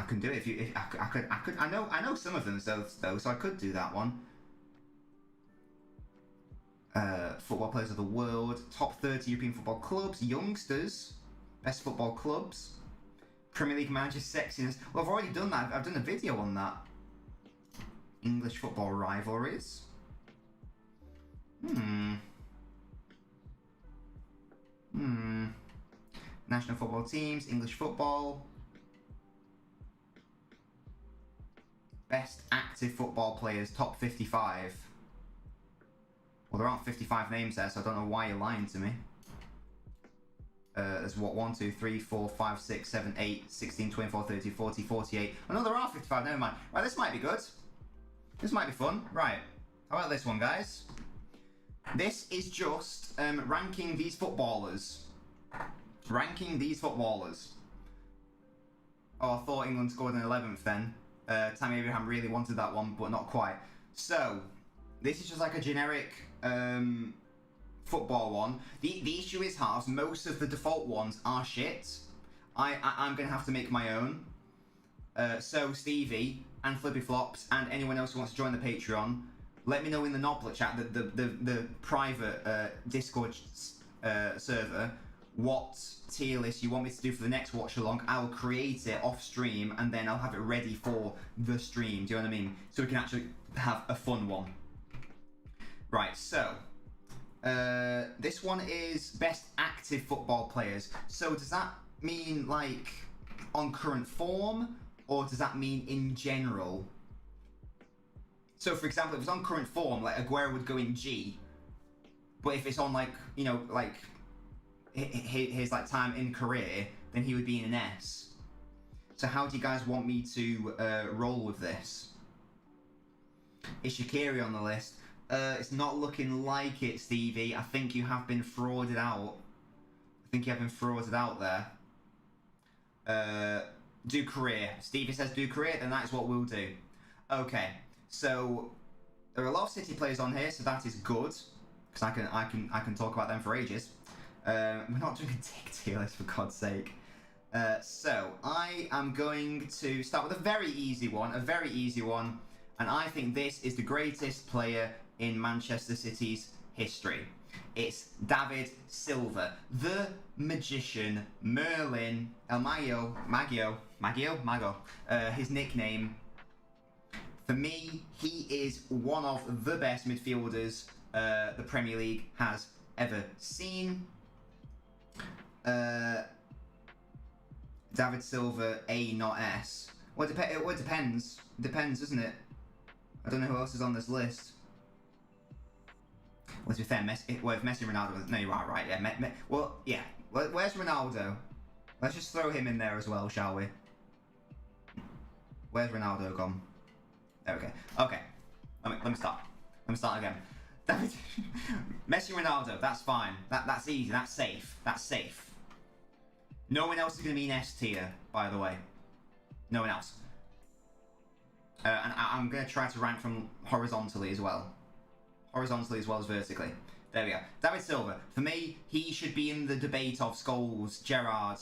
can do it if I could. I know some of them though, so I could do that one. Football players of the world, top 30 European football clubs, youngsters, best football clubs, Premier League manager sexiness. Well, I've already done that. I've done a video on that. English football rivalries. National football teams, English football. Best active football players, top 55. Well, there aren't 55 names there, so I don't know why you're lying to me. There's what, 1, 2, 3, 4, 5, 6, 7, 8, 16, 24, 30, 40, 48. Oh no, there are 55, never mind. Right, this might be good. This might be fun. Right, how about this one, guys? This is just ranking these footballers. Ranking these footballers. Oh, I thought England scored an 11th then. Tammy Abraham really wanted that one, but not quite. So, this is just like a generic football one. The issue is, Harves, most of the default ones are shit. I'm going to have to make my own. So, Stevie and Flippy Flops and anyone else who wants to join the Patreon, let me know in the Noblet chat, the private Discord server, what tier list you want me to do for the next watch along. I'll create it off stream and then I'll have it ready for the stream. Do you know what I mean? So we can actually have a fun one. Right, so this one is best active football players. So does that mean like on current form, or does that mean in general? So for example, if it's on current form, like Aguero would go in G, but if it's on like, you know, like his like time in career, then he would be in an S. So how do you guys want me to roll with this? Is Shaqiri on the list? It's not looking like it, Stevie. I think you have been frauded out. I think you have been frauded out there. Do career. Stevie says do career, then that's what we'll do. Okay, so there are a lot of City players on here, so that is good, because I can talk about them for ages. We're not doing a tier list, for God's sake. So I am going to start with a very easy one, and I think this is the greatest player in Manchester City's history. It's David Silva, the magician, Merlin, Mago, his nickname. For me, he is one of the best midfielders the Premier League has ever seen. David Silva, A, not S. Well, it depends. It depends, doesn't it? I don't know who else is on this list. Well, to be fair, if Messi and Ronaldo... No, you are right, yeah. Well, yeah. Where's Ronaldo? Let's just throw him in there as well, shall we? Where's Ronaldo gone? There we go. Okay. Let me start. Let me start again. Messi, Ronaldo, that's fine. That's easy. That's safe. That's safe. No one else is going to be in S tier, by the way. No one else. And I'm going to try to rank from horizontally as well. Horizontally as well as vertically. There we go. David Silva. For me, he should be in the debate of Scholes, Gerrard.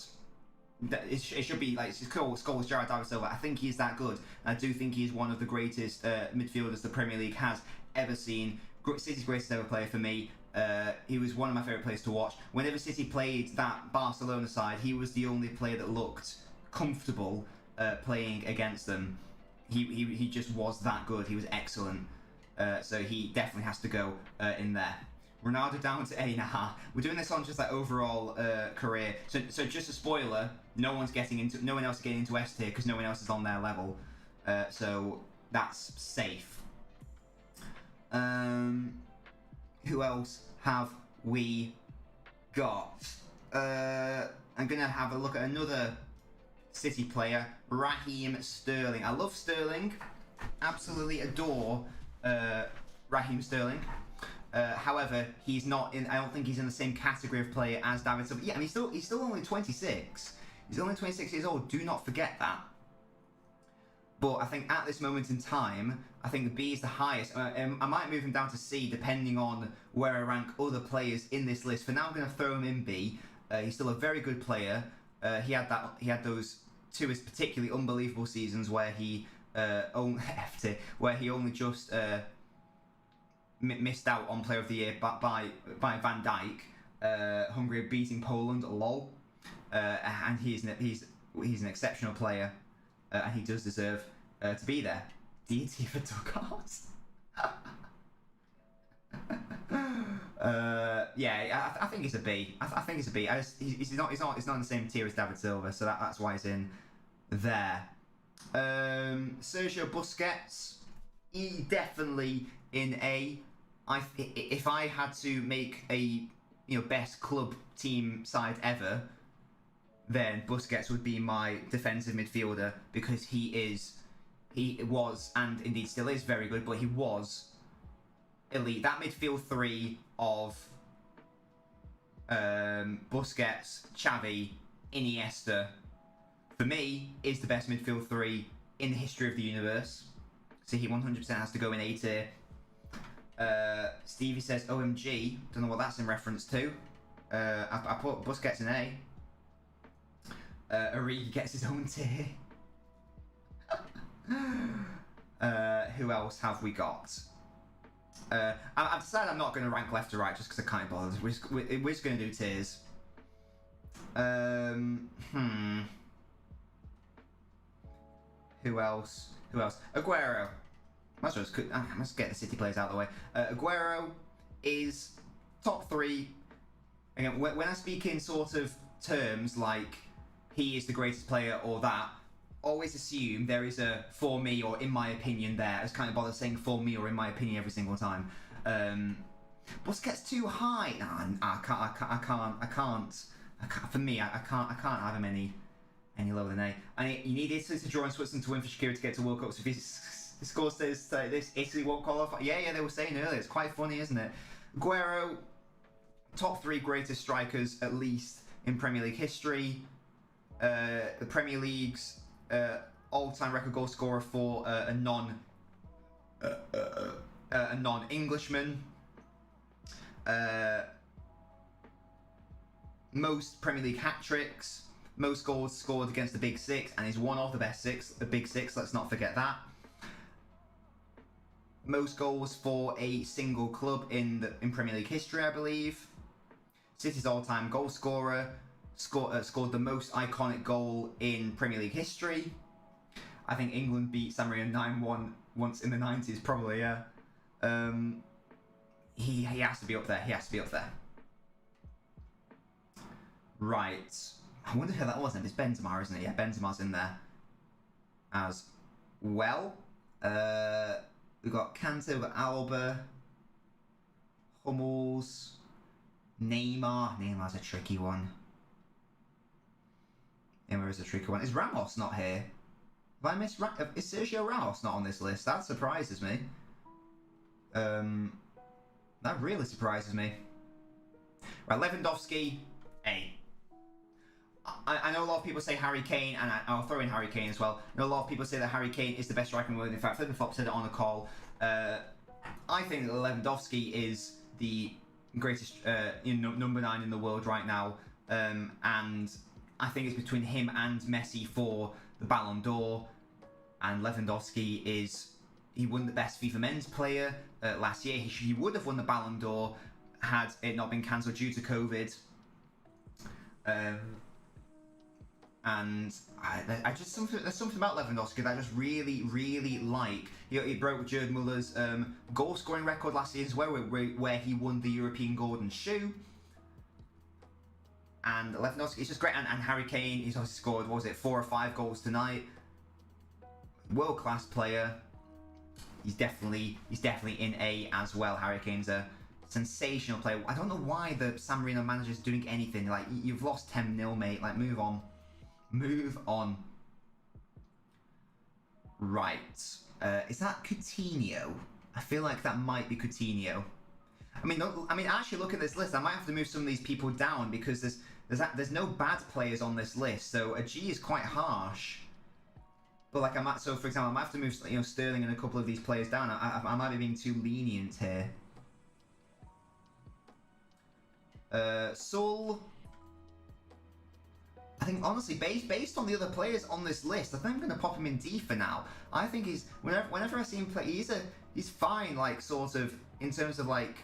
It should be like Scholes, Gerrard, David Silva. I think he's that good. I do think he's one of the greatest midfielders the Premier League has ever seen. City's greatest ever player for me. He was one of my favourite players to watch. Whenever City played that Barcelona side, he was the only player that looked comfortable playing against them. He just was that good. He was excellent. So he definitely has to go in there. Ronaldo down to A now. We're doing this on just like overall career. So just a spoiler: no one else is getting into S tier because no one else is on their level. So that's safe. Who else have we got? I'm gonna have a look at another City player, Raheem Sterling. I love Sterling. Absolutely adore Raheem Sterling. However, he's not in. I don't think he's in the same category of player as David Silva. Yeah, and he's still only 26. He's only 26 years old. Do not forget that. But I think at this moment in time, I think the B is the highest. I might move him down to C depending on where I rank other players in this list. For now, I'm going to throw him in B. He's still a very good player. He had those two particularly unbelievable seasons where he only just missed out on Player of the Year by Van Dijk. Hungary beating Poland, lol. And he's an exceptional player. And he does deserve to be there. Deity for Dugout. Yeah, I think it's a B. I think it's a B. He's not in the same tier as David Silva, so that's why he's in there. Sergio Busquets, definitely in A. If I had to make a best club team side ever, then Busquets would be my defensive midfielder because he was, and indeed still is very good, but he was elite. That midfield three of Busquets, Xavi, Iniesta, for me, is the best midfield three in the history of the universe. So he 100% has to go in A tier. Stevie says, OMG, don't know what that's in reference to. I put Busquets in A. Origi gets his own tier. Who else have we got? I've decided I'm not going to rank left to right just because I can't bother. We're just going to do tiers. Who else? Aguero. I must get the City players out of the way. Aguero is top three. Again, when I speak in sort of terms like he is the greatest player or that, always assume there is a for me or in my opinion there. I just can't bother saying for me or in my opinion every single time. Busquets too high. No, I can't. For me, I can't have him any lower than A. You need Italy to draw in Switzerland to win for Shaqiri to get to World Cup. So if he scores this, Italy won't qualify. Yeah, they were saying earlier. It's quite funny, isn't it? Aguero, top three greatest strikers at least in Premier League history. The Premier League's all-time record goal scorer for a non-Englishman. Most Premier League hat-tricks, most goals scored against the Big Six, and he's one of the best six, the Big Six, let's not forget that. Most goals for a single club in Premier League history, I believe. City's all-time goal scorer, scored the most iconic goal in Premier League history. I think England beat San Marino 9-1 once in the 90s, probably, yeah. He has to be up there, Right. I wonder who that was. It's Benzema, isn't it? Yeah, Benzema's in there as well. We've got Kante, we've got Alba, Hummels, Neymar. Neymar's a tricky one. Neymar is a tricky one. Is Ramos not here? Have I missed is Sergio Ramos not on this list? That surprises me. That really surprises me. Right, Lewandowski, A. I know a lot of people say Harry Kane, and I'll throw in Harry Kane as well. I know a lot of people say that Harry Kane is the best striker in the world. In fact, Flippin' Flop said it on a call. I think that Lewandowski is the greatest number 9 in the world right now, and I think it's between him and Messi for the Ballon d'Or. And Lewandowski he won the best FIFA men's player last year. He would have won the Ballon d'Or had it not been cancelled due to COVID. And I just there's something about Lewandowski that I just really like. He broke Gerd Muller's goal scoring record last year as well, where he won the European Golden Shoe. And Lewandowski is just great, and Harry Kane, he's obviously scored, what was it, 4 or 5 goals tonight. World class player. He's definitely in A as well. Harry Kane's a sensational player. I don't know why the San Marino manager's doing anything. Like, you've lost 10-0, mate. Like, move on. Move on. Right. Is that Coutinho? I feel like that might be Coutinho. I mean, actually, look at this list. I might have to move some of these people down because there's no bad players on this list. So a G is quite harsh. But like so for example, I might have to move Sterling and a couple of these players down. I might be being too lenient here. Sul. I think honestly, based on the other players on this list, I think I'm going to pop him in D for now. I think he's whenever I see him play, he's fine. Like sort of in terms of like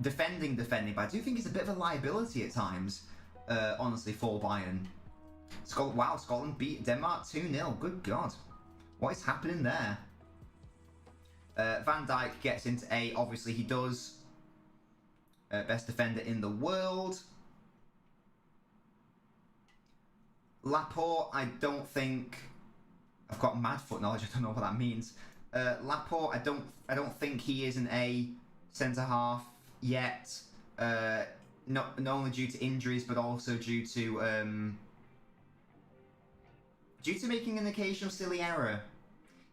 defending, but I do think he's a bit of a liability at times. Honestly, for Bayern. Scotland beat Denmark 2-0. Good God. What is happening there? Van Dijk gets into A. Obviously, he does. Best defender in the world. Laporte, I don't think... I've got mad foot knowledge. I don't know what that means. Laporte, I don't think he is an A centre-half yet. Not only due to injuries, but also due to making an occasional silly error.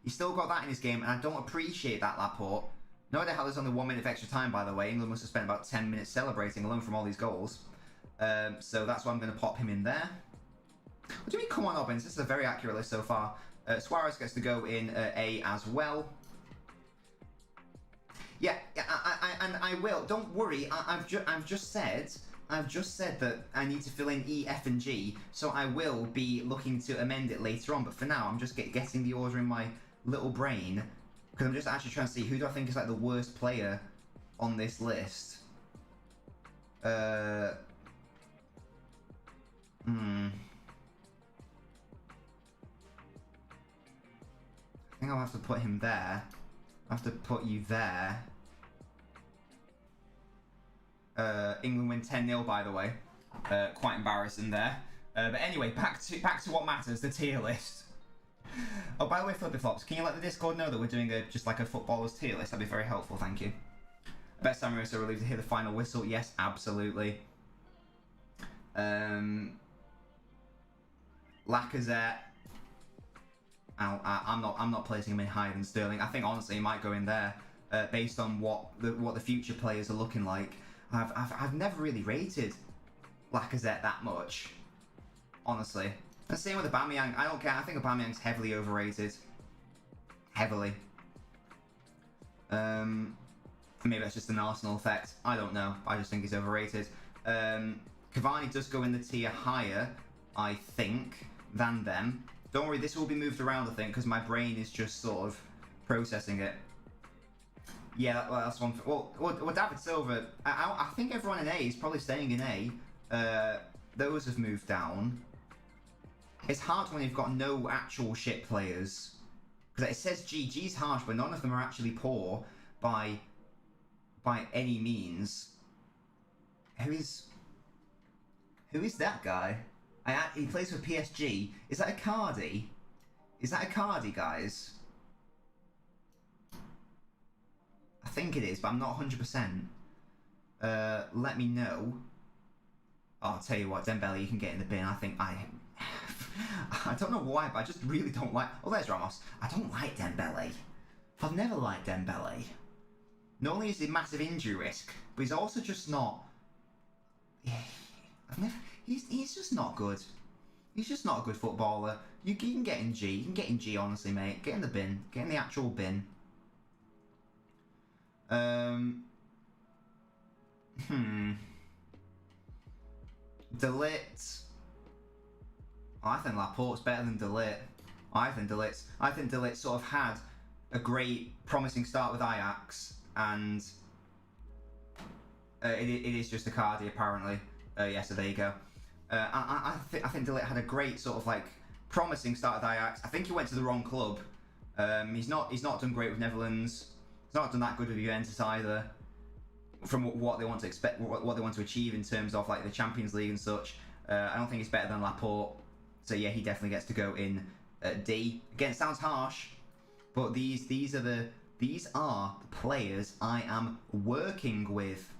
He's still got that in his game, and I don't appreciate that, Laporte. No idea how there's only 1 minute of extra time, by the way. England must have spent about 10 minutes celebrating alone from all these goals. So that's why I'm going to pop him in there. What do you mean, come on, Nobbins? This is a very accurate list so far. Suarez gets to go in A as well. Yeah, I will. Don't worry. I've just said that I need to fill in E, F, and G, so I will be looking to amend it later on. But for now, I'm just getting the order in my little brain because I'm just actually trying to see who do I think is like the worst player on this list. I think I'll have to put him there. I have to put you there. England win 10-0, by the way. Quite embarrassing there. But anyway, back to what matters, the tier list. Oh, by the way, Flippy Flops, can you let the Discord know that we're doing just like a footballer's tier list? That'd be very helpful, thank you. I bet San Marino so relieved to hear the final whistle. Yes, absolutely. Lacazette. I'm not placing him in higher than Sterling. I think honestly he might go in there based on what the future players are looking like. I've never really rated Lacazette that much, honestly. And same with Aubameyang. I don't care. I think Aubameyang's heavily overrated. Heavily. Maybe that's just an Arsenal effect. I don't know. I just think he's overrated. Cavani does go in the tier higher, I think, than them. Don't worry, this will be moved around, I think, because my brain is just sort of processing it. Yeah, that's one. Well, David Silva, I think everyone in A is probably staying in A. Those have moved down. It's hard when you've got no actual shit players. Because it says G. G's harsh, but none of them are actually poor by any means. Who is that guy? He plays for PSG. Is that Icardi? Is that Icardi, guys? I think it is, but I'm not 100%. Let me know. Oh, I'll tell you what, Dembele, you can get in the bin. I think I don't know why, but I just really don't like... Oh, there's Ramos. I don't like Dembele. I've never liked Dembele. Not only is he a massive injury risk, but he's also just not... He's just not good. He's just not a good footballer. You can get in G. You can get in G, honestly, mate. Get in the bin. Get in the actual bin. De Ligt. Oh, I think Laporte's better than De Ligt. I think De Ligt sort of had a great, promising start with Ajax, and it is just Icardi apparently. Yeah, so there you go. I think De Ligt had a great sort of like promising start at Ajax. I think he went to the wrong club. He's not done great with Netherlands. He's not done that good with Juventus either. From what they want to expect, what they want to achieve in terms of like the Champions League and such. I don't think he's better than Laporte. So yeah, he definitely gets to go in D. Again, it sounds harsh, but these are the players I am working with.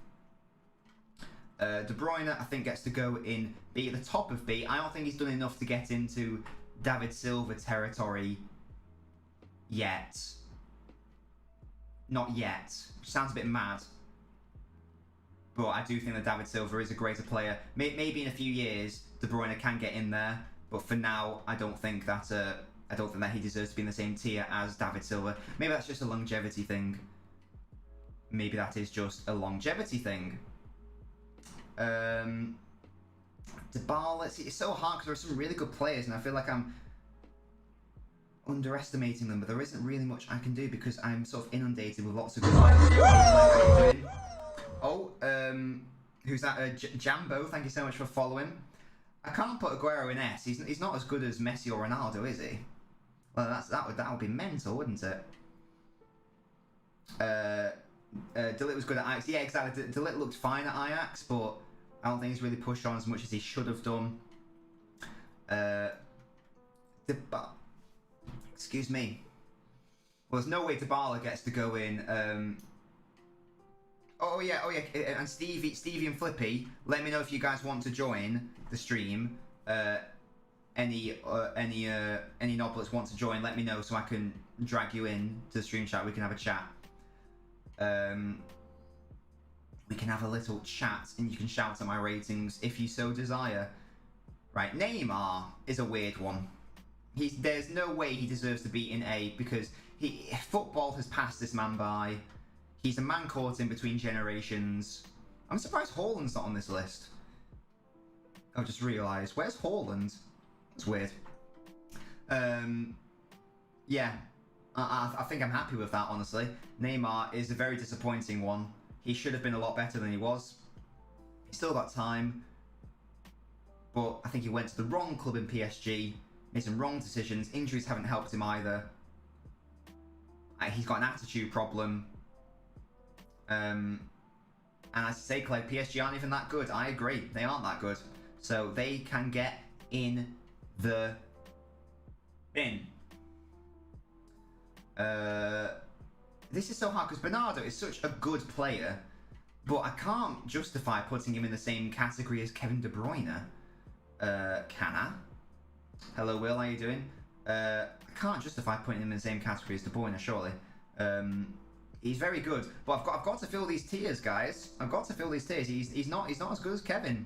De Bruyne, I think, gets to go in B, at the top of B. I don't think he's done enough to get into David Silva territory yet. Not yet. Which sounds a bit mad. But I do think that David Silva is a greater player. Maybe in a few years, De Bruyne can get in there. But for now, I don't think that he deserves to be in the same tier as David Silva. Maybe that's just a longevity thing. Maybe that is just a longevity thing. Dybala, see, it's so hard because there are some really good players, and I feel like I'm underestimating them, but there isn't really much I can do because I'm sort of inundated with lots of good players. Oh, who's that? Jambo, thank you so much for following. I can't put Aguero in S. He's not as good as Messi or Ronaldo, is he? Well, that would be mental, wouldn't it? De Ligt was good at Ajax. Yeah, exactly. De Ligt looked fine at Ajax, but I don't think he's really pushed on as much as he should have done. Excuse me. Well, there's no way Dybala gets to go in. Oh yeah. And Stevie and Flippy, let me know if you guys want to join the stream. Any Nobblets want to join, let me know so I can drag you in to the stream chat. We can have a chat. We can have a little chat and you can shout at my ratings if you so desire. Right, Neymar is a weird one. There's no way he deserves to be in A because football has passed this man by. He's a man caught in between generations. I'm surprised Haaland's not on this list. I've just realised. Where's Haaland? That's weird. Yeah. I think I'm happy with that, honestly. Neymar is a very disappointing one. He should have been a lot better than he was. He's still got time. But I think he went to the wrong club in PSG. Made some wrong decisions. Injuries haven't helped him either. He's got an attitude problem. And as I say, Clay, PSG aren't even that good. I agree. They aren't that good. So they can get in the bin. This is so hard because Bernardo is such a good player, but I can't justify putting him in the same category as Kevin De Bruyne. Can I? Hello, Will. How you doing? I can't justify putting him in the same category as De Bruyne, surely. He's very good, but I've got to fill these tiers, guys. I've got to fill these tiers. He's not as good as Kevin,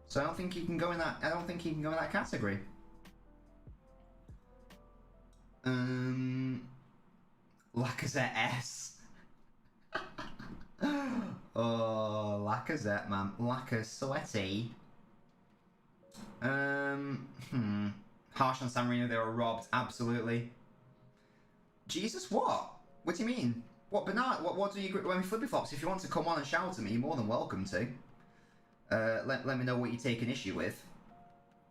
so I don't think he can go in that. I don't think he can go in that category. Lacazette S. Oh, Lacazette, man. Lacazette. Harsh on San Marino, they were robbed. Absolutely. Jesus, what? What do you mean? What, Bernard? What do you... I mean, Flippy Flops, if you want to come on and shout at me, you're more than welcome to. Let me know what you take an issue with.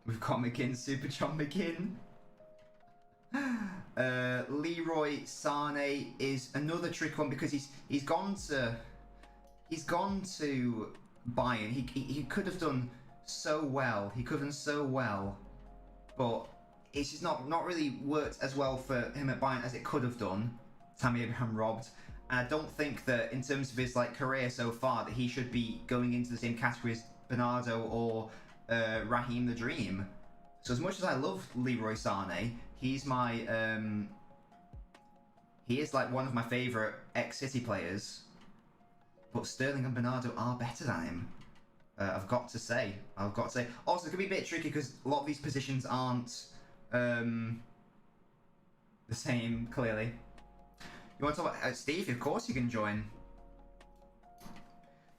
We've got McGinn, Super John McGinn. Leroy Sané is another trick one because he's gone to Bayern. He could have done so well. He could have done so well, but it's just not really worked as well for him at Bayern as it could have done. Tammy Abraham robbed. And I don't think that in terms of his career so far that he should be going into the same category as Bernardo or Raheem the Dream. So as much as I love Leroy Sané, he's my he is one of my favourite ex-City players. But Sterling and Bernardo are better than him. I've got to say. Also, it could be a bit tricky because a lot of these positions aren't the same, clearly. You want to talk about Stevie? Of course you can join.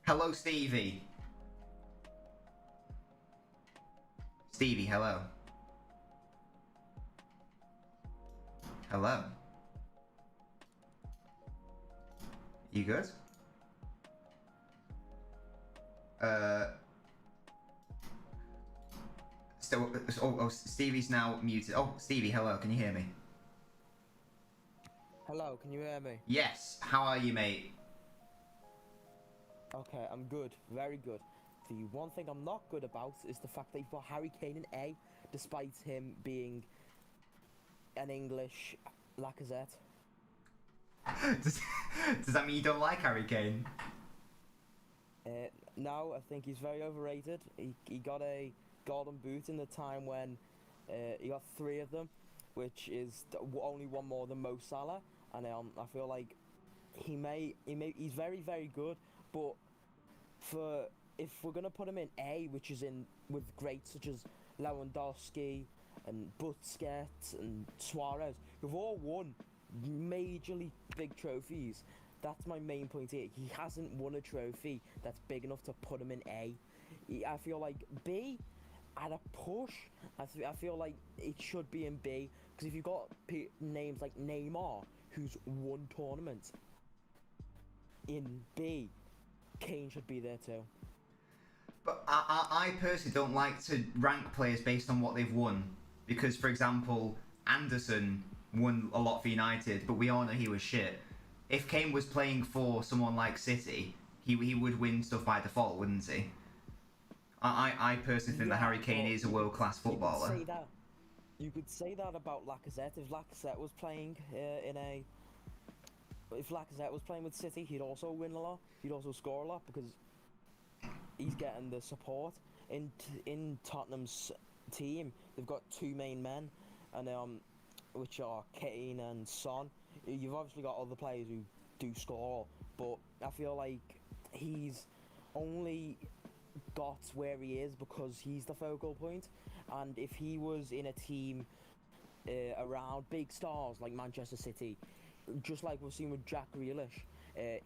Hello, Stevie. Stevie, hello. Hello. You good? Still, Stevie's now muted. Oh, Stevie, hello. Can you hear me? Hello, can you hear me? Yes. How are you, mate? Okay, I'm good, very good. The one thing I'm not good about is the fact that you've got Harry Kane in A, despite him being an English Lacazette. Does that mean you don't like Harry Kane? No, I think he's very overrated. He got a golden boot in the time when he got 3 of them, which is only one more than Mo Salah. And I feel like he's very, very good, but if we're gonna put him in A, which is in with greats such as Lewandowski and Busquets and Suarez, who've all won majorly big trophies. That's my main point here. He hasn't won a trophy that's big enough to put him in A. I feel like B, at a push, I feel like it should be in B, because if you've got names like Neymar, who's won tournaments, in B, Kane should be there too. But I personally don't like to rank players based on what they've won, because, for example, Anderson won a lot for United, but we all know he was shit. If Kane was playing for someone like City, he would win stuff by default, wouldn't he? I personally think that Harry Kane is a world-class footballer. You could say that about Lacazette. If Lacazette was playing if Lacazette was playing with City, he'd also win a lot. He'd also score a lot because he's getting the support. In Tottenham's team, they've got 2 main men, and which are Kane and Son. You've obviously got other players who do score, but I feel like he's only got where he is because he's the focal point. And if he was in a team around big stars like Manchester City, just like we've seen with Jack Grealish,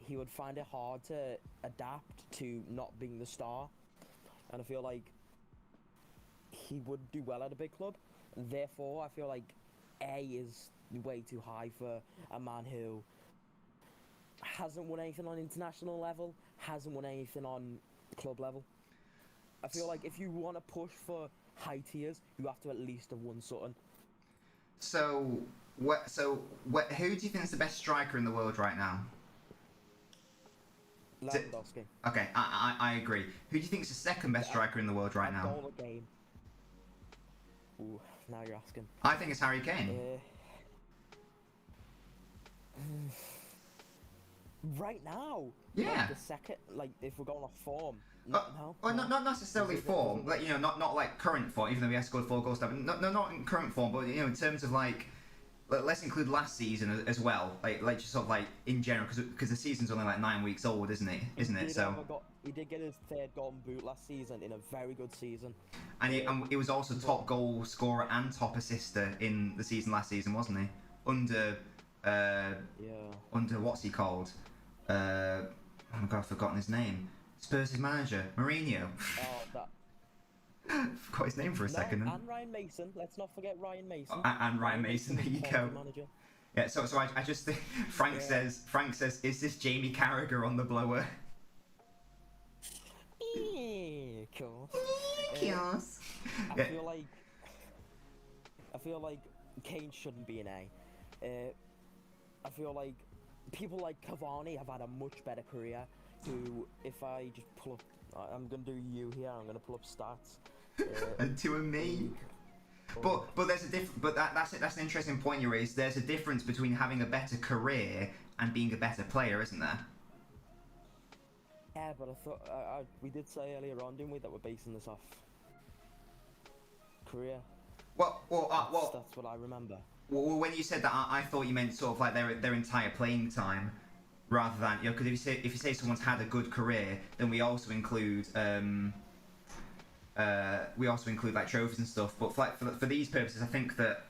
he would find it hard to adapt to not being the star. And I feel like he would do well at a big club. Therefore, I feel like A is way too high for a man who hasn't won anything on international level, hasn't won anything on club level. I feel like if you want to push for high tiers, you have to at least have won something. So who do you think is the best striker in the world right now? Lewandowski. Okay, I agree. Who do you think is the second best striker in the world right now? Goal a game. Ooh, now you're asking. I think it's Harry Kane. Right now? Yeah. Like the second, like if we're going off form. Well, not necessarily form, like, you know, not like current form, even though he has scored 4 goals. Not in current form, but, you know, in terms of like, let's include last season as well, like just sort of like in general, because the season's only like 9 weeks old, isn't it? So he did get his 3rd golden boot last season in a very good season. And he was also top goal scorer and top assister in the season last season, wasn't he? Under what's he called? Oh my god, I've forgotten his name. Spurs' manager, Mourinho. Oh, that. Forgot his name for a second. And Ryan Mason. Let's not forget Ryan Mason. And Ryan Mason, there you go. Manager. Yeah, so I just think Frank says, is this Jamie Carragher on the blower? Cool. Chaos. I feel like Kane shouldn't be an A. I feel like people like Cavani have had a much better career. Who, if I just pull up, I'm gonna do you here. I'm gonna pull up stats. And to a me. But there's a but that's an interesting point you raised. There's a difference between having a better career and being a better player, isn't there? Yeah, but I thought we did say earlier on, didn't we, that we're basing this off career. Well, that's what I remember. Well, when you said that, I thought you meant sort of like their entire playing time, rather than, you know, because if you say someone's had a good career, then we also include like trophies and stuff. But for these purposes, I think that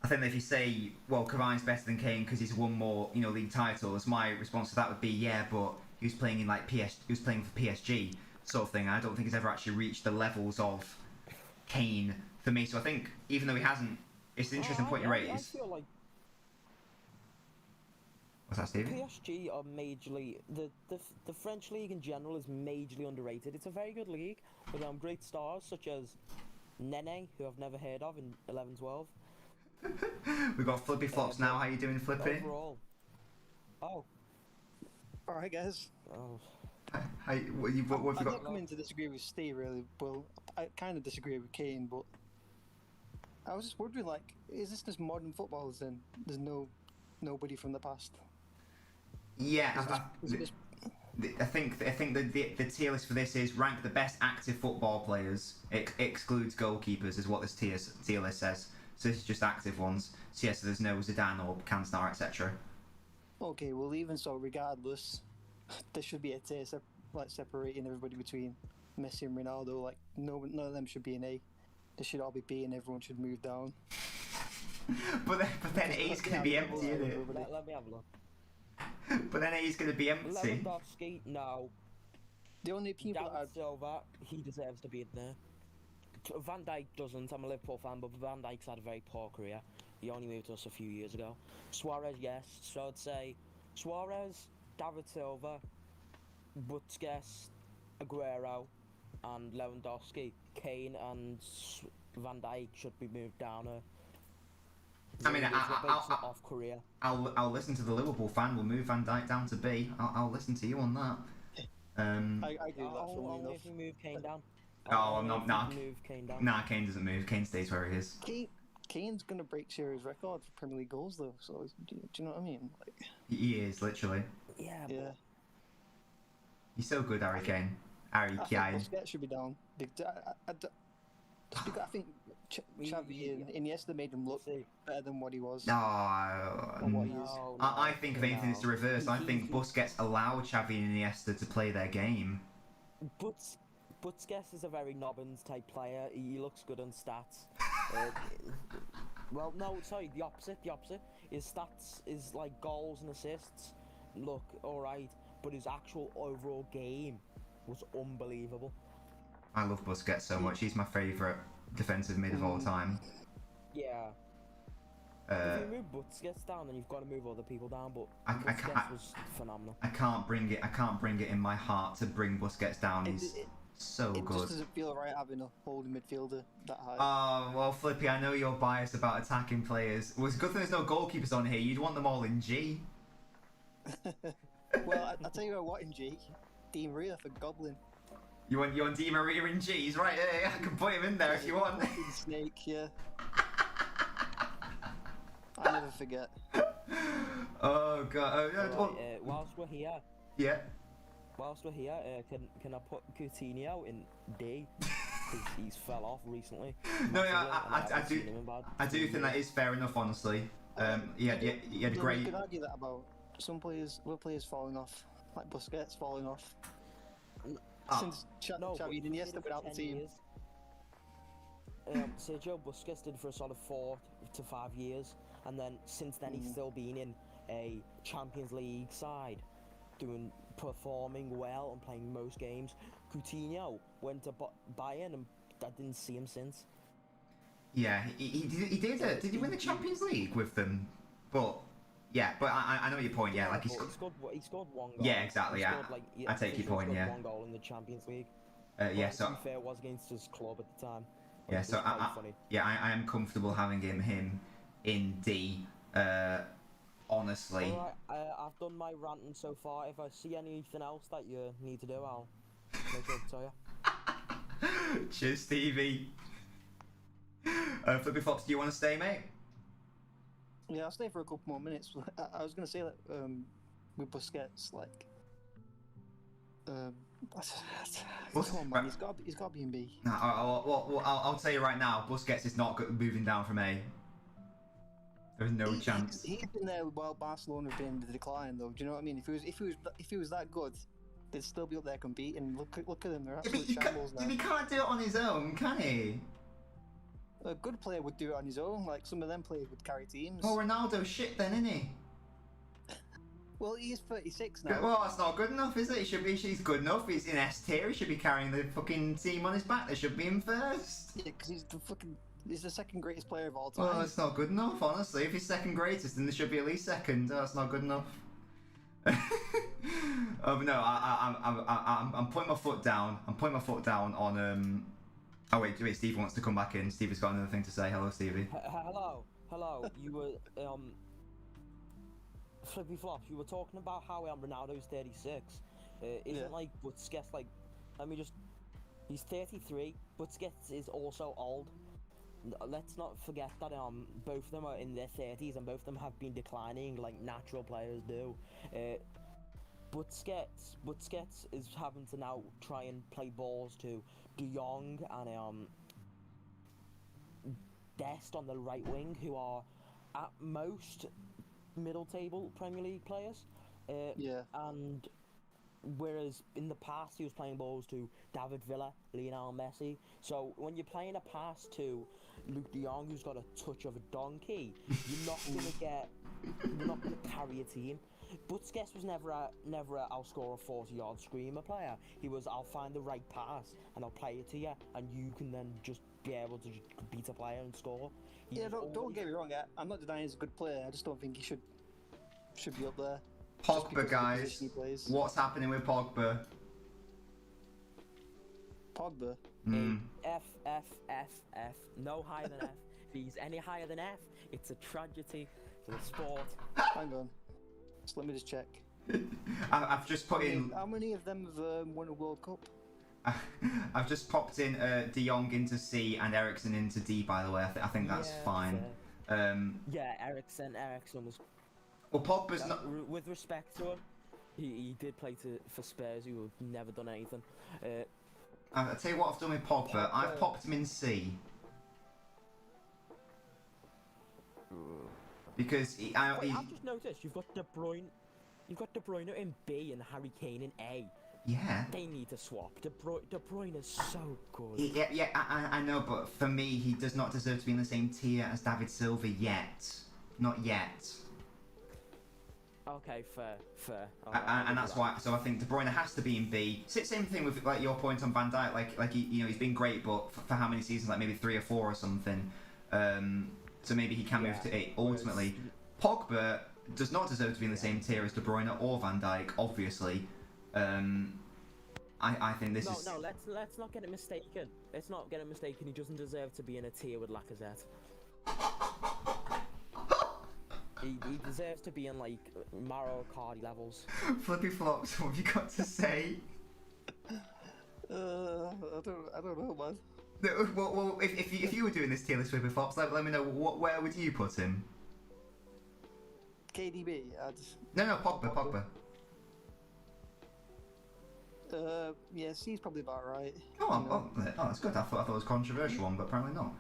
if you say, well, Cavani's better than Kane because he's won more, you know, league titles, my response to that would be, yeah, but he was playing in like he was playing for PSG sort of thing. I don't think he's ever actually reached the levels of Kane for me. So I think even though he hasn't, it's an interesting point you raised. I feel like what's that, Stevie? PSG are majorly the French league in general is majorly underrated. It's a very good league with great stars such as Nene, who I've never heard of in 11-12. We've got Flippy Flops now. How you doing, Flippy? Overall. Oh. Alright, guys. Oh. How, what have you I'm got? not coming to disagree with Steve, really. Well, I kind of disagree with Kane, but I was just wondering, like, is this just modern football? Then there's nobody from the past. Yeah, Is this- I think the tier list for this is rank the best active football players. It excludes goalkeepers, is what this tier list says. So this is just active ones. So yes, so there's no Zidane or Cantona, etc. Okay, well, even so, regardless, there should be a tier separating everybody between Messi and Ronaldo. Like, none of them should be an A. They should all be B, and everyone should move down. but then A's going to be empty, isn't it? Let me have a look. But then A's going to be empty. Lewandowski, no. The only people David Silva, he deserves to be in there. Van Dijk doesn't. I'm a Liverpool fan, but Van Dijk's had a very poor career. He only moved to us a few years ago. Suarez, yes. So I'd say Suarez, David Silva, Busquets, Aguero, and Lewandowski. Kane and Van Dijk should be moved down. I mean, off career. I'll listen to the Liverpool fan. We'll move Van Dijk down to B. I'll listen to you on that. I do that for Only enough. if you move Kane down. Oh, I'm not. Nah, Move Kane down. nah, Kane doesn't move. Kane stays where he is. Kane's gonna break Shearer's record for Premier League goals, though. So do you know what I mean? Like, He is literally. Yeah. yeah. He's so good, Harry Kane. Harry I think Kane. Busquets should be down. Just because I think Xavi and Iniesta made him look better than what he was. No, Or what he is. I think if anything, it's the reverse. I think Busquets allowed Xavi and Iniesta to play their game. Busquets is a very Nobbins type player. He looks good on stats. Well, no, sorry, the opposite. His stats is like goals and assists. Look, alright, but his actual overall game was unbelievable. I love Busquets so much. He's my favourite defensive mid of all time. Yeah. If you move Busquets down, then you've got to move other people down. But Busquets was phenomenal. I can't bring it in my heart to bring Busquets down. He's so It good. just doesn't feel right having a holding midfielder that high. Oh, well, Flippy, I know you're biased about attacking players. Well, it's good thing there's no goalkeepers on here. You'd want them all in G. Well, I'll tell you what in G. Di Maria for Goblin. You want Di Maria in G? He's right there. I can put him in there if you want. Fucking Snake, yeah. I never forget. Oh, God. Whilst we're here, Yeah. can I put Coutinho in D? Because he's fell off recently. No, massively, yeah, and haven't seen him in bad I do think that is fair enough, honestly. He had You great. could argue that about some players, other players falling off, like Busquets falling off. Since No, but Xavi and he did Iniesta it for without the 10 team. years. Sergio Busquets did for a sort of 4 to 5 years, and then since then he's still been in a Champions League side, performing well and playing most games. Coutinho went to Bayern, and I didn't see him since. Yeah, he did. Did he win the Champions League with them? But yeah, but I know your point. Yeah, like he scored one goal. Yeah, exactly. He Yeah, scored, I take your point. He scored Yeah. one goal in the Champions League. Yeah. To So be fair, it was against his club at the time. yeah. Which So was quite funny. I am comfortable having him in D. Honestly. Alright, I've done my ranting so far. If I see anything else that you need to do, I'll make sure to tell you. Cheers, Stevie. Flippy Flops, do you want to stay, mate? Yeah, I'll stay for a couple more minutes. I was gonna say that with Busquets, like, come on, man, he's got to be in B. No, I'll tell you right now, Busquets is not moving down from A. There's no chance. He's been there while Barcelona have been in the decline, though. Do you know what I mean? If he was that good, they'd still be up there competing. Look at them; they're absolute shambles now. He can't do it on his own, can he? A good player would do it on his own. Like some of them players would carry teams. Oh, Ronaldo's shit then, isn't he? Well, he is 36 now. Well, that's not good enough, is it? He's good enough. He's in S tier. He should be carrying the fucking team on his back. They should be in first. Yeah, because he's the second greatest player of all time. Well, it's not good enough, honestly. If he's second greatest, then there should be at least second. Oh, that's not good enough. But no, I'm putting my foot down. I'm putting my foot down Oh wait, Steve wants to come back in. Steve has got another thing to say. Hello, Stevie. Hello. You were Flippy Flops. You were talking about how Ronaldo's 36. Isn't like Busquets like? Let me just. He's 33. Busquets is also old. Let's not forget that both of them are in their 30s and both of them have been declining like natural players do. Busquets is having to now try and play balls to De Jong and Dest on the right wing, who are at most middle table Premier League players. And whereas in the past he was playing balls to David Villa, Lionel Messi. So when you're playing a pass to Luke De Jong, who's got a touch of a donkey, you're not gonna carry a team. Busquets was never a I'll score a 40-yard screamer player. He was I'll find the right pass and I'll play it to you, and you can then just be able to just beat a player and score. Don't get me wrong. I'm not denying he's a good player. I just don't think he should be up there. Pogba, guys. What's happening with Pogba? Pogba. F. No higher than F. If he's any higher than F, it's a tragedy for the sport. Hang on. So let me just check. I've just put in. How many of them have won a World Cup? I've just popped in De Jong into C and Eriksen into D. By the way, I think that's fine. Eriksen was. Well, Pogba's not. With respect to him, he did play for Spurs, who have never done anything. I'll tell you what I've done with Pogba. I've popped him in C. Because I've just noticed you've got De Bruyne in B and Harry Kane in A. Yeah. They need to swap. De Bruyne is so good. Yeah, I know, but for me, he does not deserve to be in the same tier as David Silva yet. Not yet. Okay, fair. And that's why. So I think De Bruyne has to be in B. Same thing with like your point on Van Dijk. Like he's been great, but for how many seasons? Like maybe 3 or 4 or something. So maybe he can move to A. Ultimately, Pogba does not deserve to be in the same tier as De Bruyne or Van Dijk. Obviously, I think this is. No, let's not get it mistaken. Let's not get it mistaken. He doesn't deserve to be in a tier with Lacazette. He deserves to be in like Mauro Icardi levels. Flippy Flops, what have you got to say? I don't know, man. Well, if you were doing this tier list, Flippy Flops, let me know where would you put him? KDB. No, Pogba. Yeah, C's probably about right. Oh, that's good. I thought it was a controversial one, but apparently not.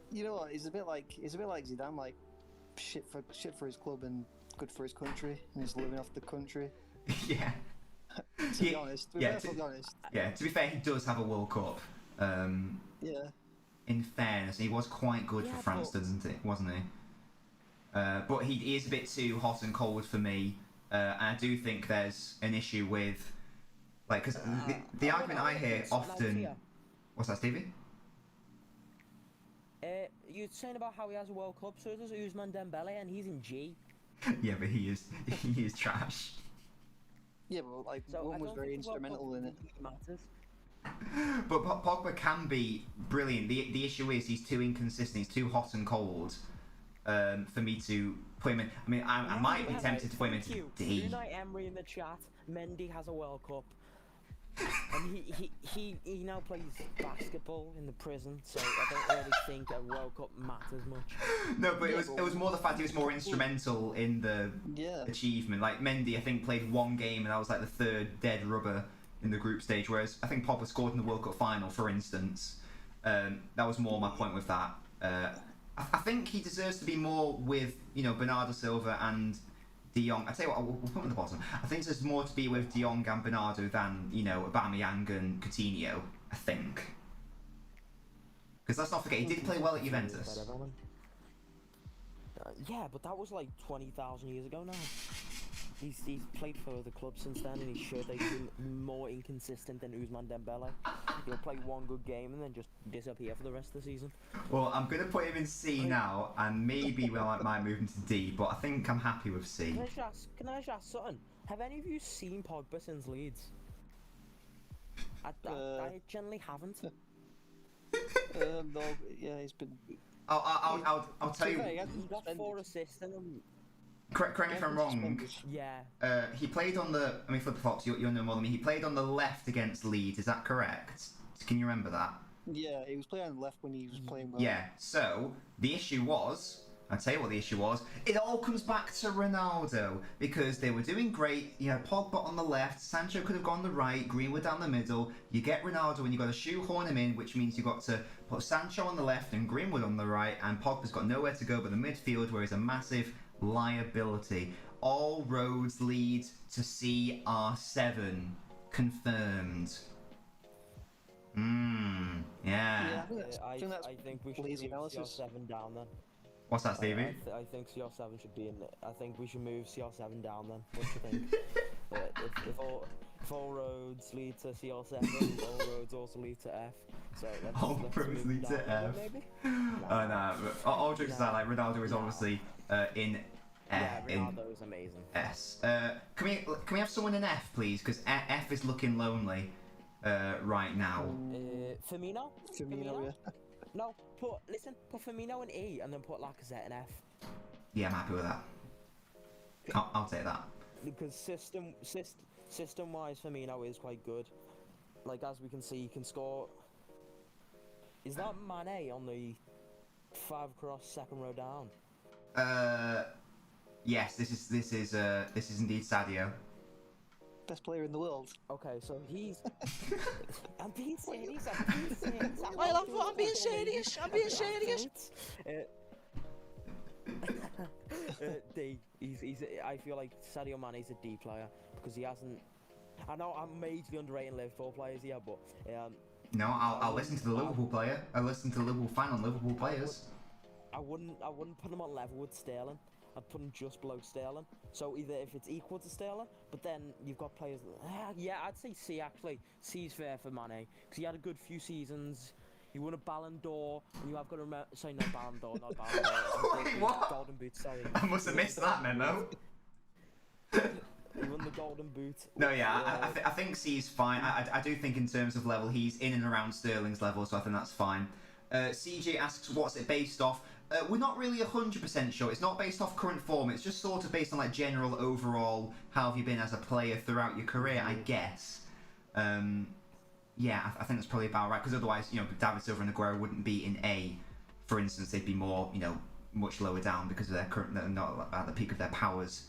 You know what? He's a bit like Zidane, like shit for his club and good for his country, and he's living off the country. Yeah. To be honest. Yeah, to be fair, he does have a World Cup. Yeah. In fairness, he was quite good for France, wasn't he? But he is a bit too hot and cold for me, and I do think there's an issue with, like, because the argument I hear often. What's that, Stevie? You're saying about how he has a World Cup, so does Ousmane Dembele, and he's in G. Yeah, but he is trash. Yeah, but like one was very instrumental in it. Matters. But Pogba can be brilliant. The issue is he's too inconsistent. He's too hot and cold for me to put him in. I mean, I might be tempted to put him into D. Unai Emery in the chat. Mendy has a World Cup. And he now plays basketball in the prison, so I don't really think a World Cup matters much. No, but it was more the fact he was more instrumental in the achievement. Like Mendy, I think played 1 game, and that was like the 3rd dead rubber in the group stage. Whereas I think Pogba scored in the World Cup final, for instance. That was more my point with that. I think he deserves to be more with Bernardo Silva and De Jong. I tell you what, we'll put him at the bottom. I think there's more to be with De Jong and Bernardo than Aubameyang and Coutinho. I think, because let's not forget he did play well at Juventus. Yeah, but that was like 20,000 years ago now. He's played for the club since then, and he showed that he's been more inconsistent than Ousmane Dembele. He'll play 1 good game and then just disappear for the rest of the season. Well, I'm going to put him in C now, and maybe we might move him to D, but I think I'm happy with C. Can I just ask something? Have any of you seen Pogba since Leeds? I generally haven't. No, yeah, he's been. I'll tell you. He hasn't He got suspended. 4 assists in them. Correct me if I'm wrong. Yeah. He played on the. I mean, Flipper Flops, you'll know more than me. He played on the left against Leeds. Is that correct? Can you remember that? Yeah, he was playing on the left when he was playing well. Yeah. So the issue was. I'll tell you what the issue was. It all comes back to Ronaldo because they were doing great. You had Pogba on the left, Sancho could have gone the right, Greenwood down the middle. You get Ronaldo and you got to shoehorn him in, which means you got to put Sancho on the left and Greenwood on the right, and Pogba's got nowhere to go but the midfield, where he's a massive liability. All roads lead to CR7. Confirmed. Yeah. I think we should lazy move analysis. CR7 down then. What's that, Stevie? I think CR7 should be in. I think we should move CR7 down then. What do you think? if all roads lead to CR7, all roads also lead to F. So let's Roads move lead to down F. Maybe? No. All jokes aside, like Ronaldo is obviously in Ronaldo is amazing. S. Can we have someone in F, please? Because F is looking lonely right now. Firmino? Firmino, yeah. No, put Firmino in E and then put Lacazette in F. Yeah, I'm happy with that. I'll take that. Because system-wise, Firmino is quite good. Like, as we can see, he can score. Is that Mane on the 5 across second row down? Yes, this is indeed Sadio. Best player in the world. Okay, so he's. I'm being serious. I love what I'm being serious. I'm being serious. D. He's. I feel like Sadio Mane's a D player because he hasn't. I know I'm majorly underrating Liverpool players here, but No, I'll listen to the Liverpool player. I'll listen to the Liverpool fan on Liverpool players. I wouldn't put him on level with Sterling. I'd put him just below Sterling. So either if it's equal to Sterling, but then you've got players. Yeah, I'd say C actually. C's fair for Mane because he had a good few seasons. He won a Ballon d'Or, and you have got to remember. Sorry, not Ballon d'Or, not Ballon d'Or. Wait, what? Golden Boot. Sorry. I must have missed that memo. He won the Golden Boot. No, yeah, I think C's fine. I do think in terms of level, he's in and around Sterling's level, so I think that's fine. CJ asks, what's it based off? We're not really 100% sure. It's not based off current form. It's just sort of based on like general overall, how have you been as a player throughout your career, I guess. Yeah, I think that's probably about right. Because otherwise, David Silva and Aguero wouldn't be in A, for instance. They'd be more, much lower down because of their current, they're not at the peak of their powers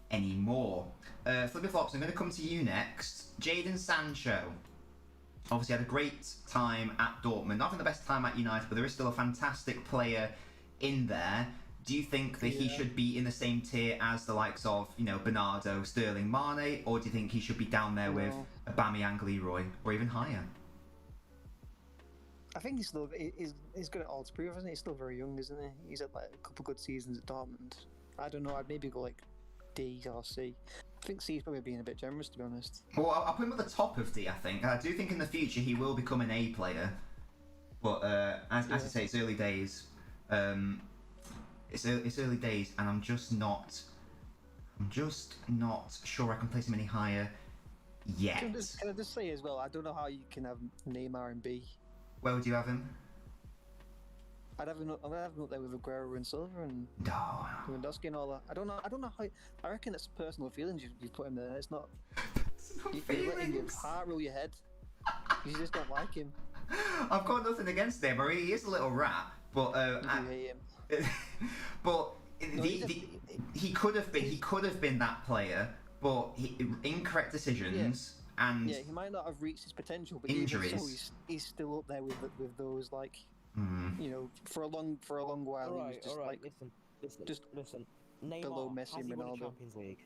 anymore. Flippy Flops, I'm going to come to you next. Jadon Sancho. Obviously had a great time at Dortmund. Not having the best time at United, but there is still a fantastic player in there. Do you think that he should be in the same tier as the likes of, Bernardo, Sterling, Mane, or do you think he should be down there with Aubameyang, Leroy, or even higher? I think he's good at all to prove, isn't he? He's still very young, isn't he? He's had like a couple good seasons at Dortmund. I don't know. I'd maybe go like D or C. I think C's probably being a bit generous, to be honest. Well, I'll put him at the top of D, I think. I do think in the future he will become an A player. But as I say, it's early days. It's early days, and I'm just not sure I can place him any higher yet. Can I just say as well, I don't know how you can have Neymar and B. Where would you have him? I'd have him up there with Aguero and Silva and No. Lewandowski and all that. I don't know how. I reckon it's personal feelings you put him there. It's not. You're letting your heart rule your head. You just don't like him. I've got nothing against him, but he is a little rat. But You hate him. but No, he could have been that player, but incorrect decisions and yeah, he might not have reached his potential, but injuries. even so, he's still up there with those like for a long while. All he right, was just all right. like Listen. Neymar below Messi has and he won a Ronaldo. Champions League?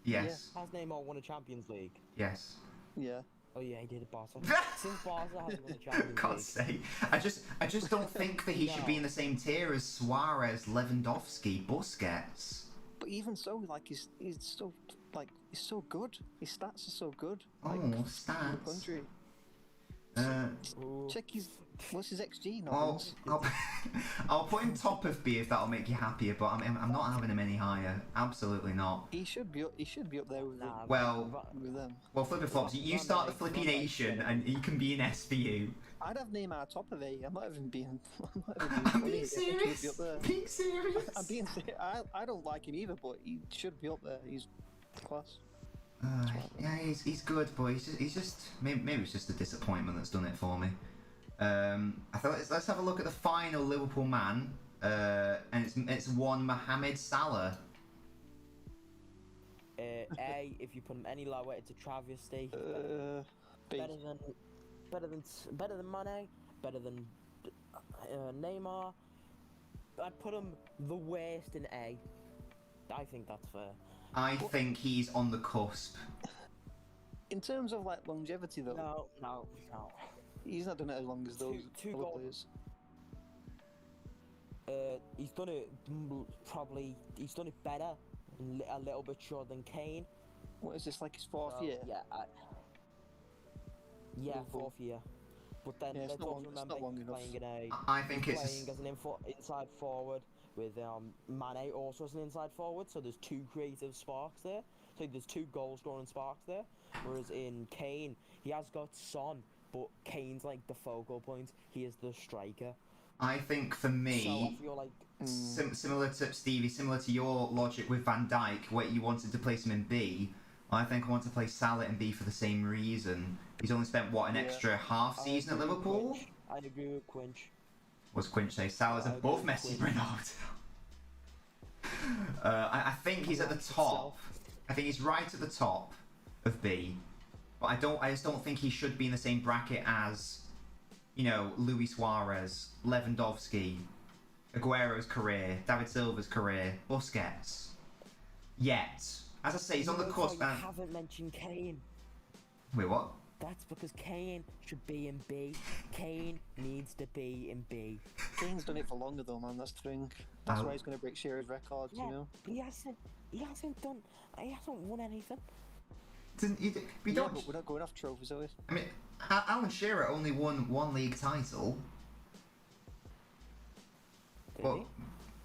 yes, Has Neymar won a Champions League? yes. yeah. Oh yeah, he did at Barca. Since Barca hasn't won a Champions God's League. sake, I just don't think that he should be in the same tier as Suarez, Lewandowski, Busquets. But even so, like he's so good. His stats are so good. Oh, Like, stats. Country. Ooh. Check his What's his XG? Well, Nobbins? I'll put him top of B if that'll make you happier, but I'm not having him any higher. Absolutely not. He should be. He should be up there with, Nah, with them. Well, Flippy Flops, you start the Flippy Nation and he can be an S for you. I'd have Neymar top of A. I'm not even being. I'm being serious. Be up there. Being serious. I'm being serious. I don't like him either, but he should be up there. He's class. Yeah, he's good, but he's just maybe it's just a disappointment that's done it for me. I thought let's have a look at the final Liverpool man, and it's one Mohamed Salah. A, if you put him any lower, it's a travesty. B. Better than Mane, better than Neymar. I'd put him the worst in A. I think that's fair. I think he's on the cusp. In terms of like longevity, though, No. he's not done it as long as those Two other goals. players. He's done it He's done it better, a little bit shorter than Kane. What is this, like his fourth So, year? Yeah, Liverpool. fourth year. But then Yeah, it's let's not also long- it's remember not long he's enough. playing in a I think it's playing as an inside forward with Mane also as an inside forward, so there's two creative sparks there. So there's two goal scoring sparks there. Whereas in Kane, he has got Son, but Kane's like the focal point. He is the striker. I think for So me, I feel like similar to Stevie, similar to your logic with Van Dijk, where you wanted to place him in B. I think I want to play Salah in B for the same reason. He's only spent an extra half season at Liverpool. I agree with Quinch. What's Quinch say? Salah's I above agree with Messi, Quinch. Ronaldo. I think he's at the top. I think he's right at the top of B, but I just don't think he should be in the same bracket as, Luis Suarez, Lewandowski, Aguero's career, David Silva's career, Busquets. Yet, as I say, he's on the cusp. You haven't mentioned Kane. Wait, what? That's because Kane should be in B. Kane needs to be in B. Kane's done it for longer though, man. That's the thing. That's why he's going to break Shearer's records, Yeah, you know. but he hasn't won anything. We Yeah, don't. but we're not going off trophies, are we? I mean, Alan Shearer only won one league title. Did But he?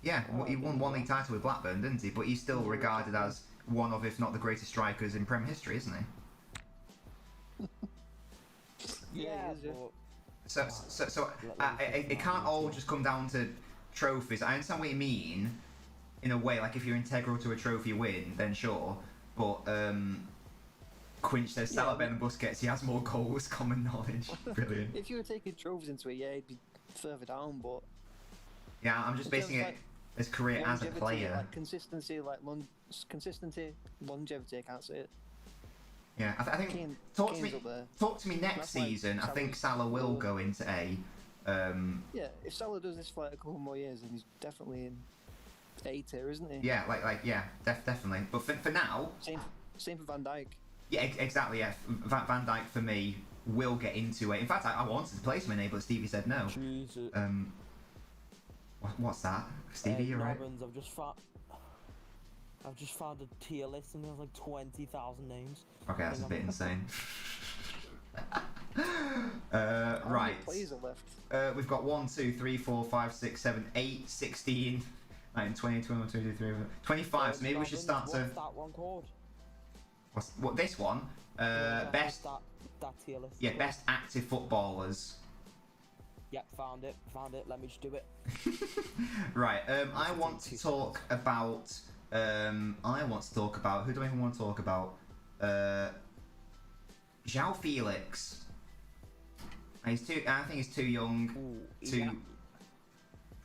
yeah, Oh, he I won didn't one know. league title with Blackburn, didn't he? But he's still regarded as one of, if not the greatest strikers in Prem history, isn't he? Yeah, he is, yeah. So it can't all just come down to trophies. I understand what you mean, in a way. Like if you're integral to a trophy win, then sure. But Quinch says Salah, Ben, and Busquets. He has more goals. Common knowledge. Brilliant. If you were taking trophies into it, yeah, he'd be further down, but Yeah, I'm just in terms basing of, it his career as a longevity, player. like consistency, longevity, I can't say it. Yeah, I think Kane- talk Kane's to up there. me next That's why season. I think Salah's Salah will lower. go into A. Yeah, if Salah does this for like a couple more years, then he's definitely in A tier, isn't he? Yeah, definitely. But for now, Same for Van Dijk. yeah, exactly. Yeah, Van Dijk for me will get into it. In fact, I wanted to place him in A, but Stevie said no. Jesus. What's that, Stevie? You're right. LNobbins, I've just found a tier list and there's like 20,000 names. Okay, that's a bit insane. How many Right. players are left? We've got 1, 2, 3, 4, 5, 6, 7, 8, 16, 19, 20, 21, 22, 23, 25. So maybe we should start to. What's that one called? What this one? Best. That tier list. Yeah, best active footballers. Yep, found it. Let me just do it. Right. I want to talk about. Who do I even want to talk about? João Felix. I think he's too young Ooh, to yeah.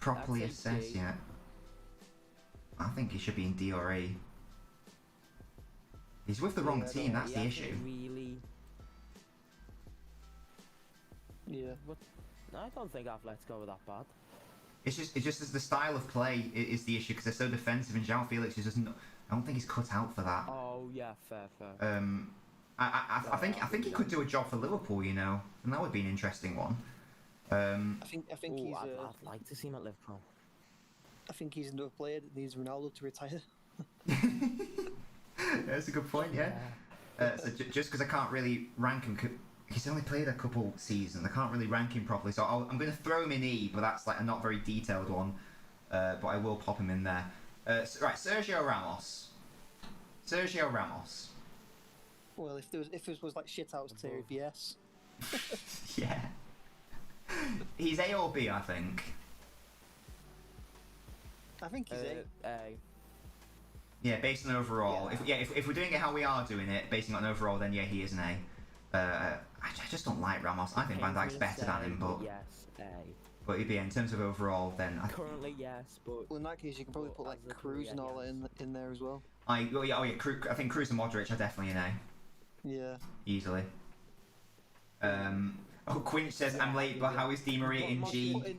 properly I'd say assess D. yet. I think he should be in D or E. He's with the wrong Yeah, team. That's He the hasn't issue. Really. Yeah. No, I don't think Atletico were that bad. It's just as the style of play is the issue because they're so defensive, and João Felix is just not. I don't think he's cut out for that. Oh yeah, fair. I think he could do a job for Liverpool, and that would be an interesting one. I think Ooh, he's. I'd like to see him at Liverpool. I think he's another player that needs Ronaldo to retire. That's a good point, yeah. So just because I can't really rank him, He's only played a couple seasons. I can't really rank him properly, so I'm going to throw him in E, but that's like a not very detailed one. But I will pop him in there. Right, Sergio Ramos. Sergio Ramos. Well, if it was like shit house tier, it'd be S. Yeah. He's A or B, I think. I think he's A. Yeah, based on overall. Yeah. If we're doing it how we are doing it, basing on overall, then yeah, he is an A. I just don't like Ramos. I think Van Dijk's better than him, but yes, A. But yeah, in terms of overall, then Currently, yes, but Well, in that case, you can probably put like Cruz and all that in there as well. I think Cruz and Modric are definitely an A. Yeah. Easily. Quinch says I'm late, but how is Di Maria in G?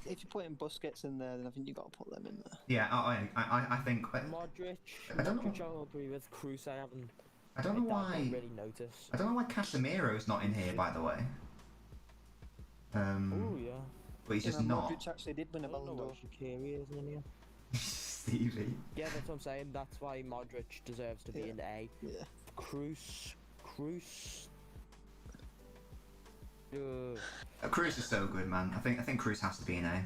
If you put in Busquets in there, then I think you got to put them in there. Yeah, I think. Modric. I don't know. Modric, I'll agree with. Cruz, I haven't. I don't know why. Really notice. I don't know why Casemiro's not in here, by the way. Oh yeah. But he's just not. Modric actually did win a Ballon d'Or. Shaqiri isn't in here. Stevie. Yeah, that's what I'm saying. That's why Modric deserves to be in A. Yeah. Cruz. Cruz is so good, man. I think Cruz has to be an A.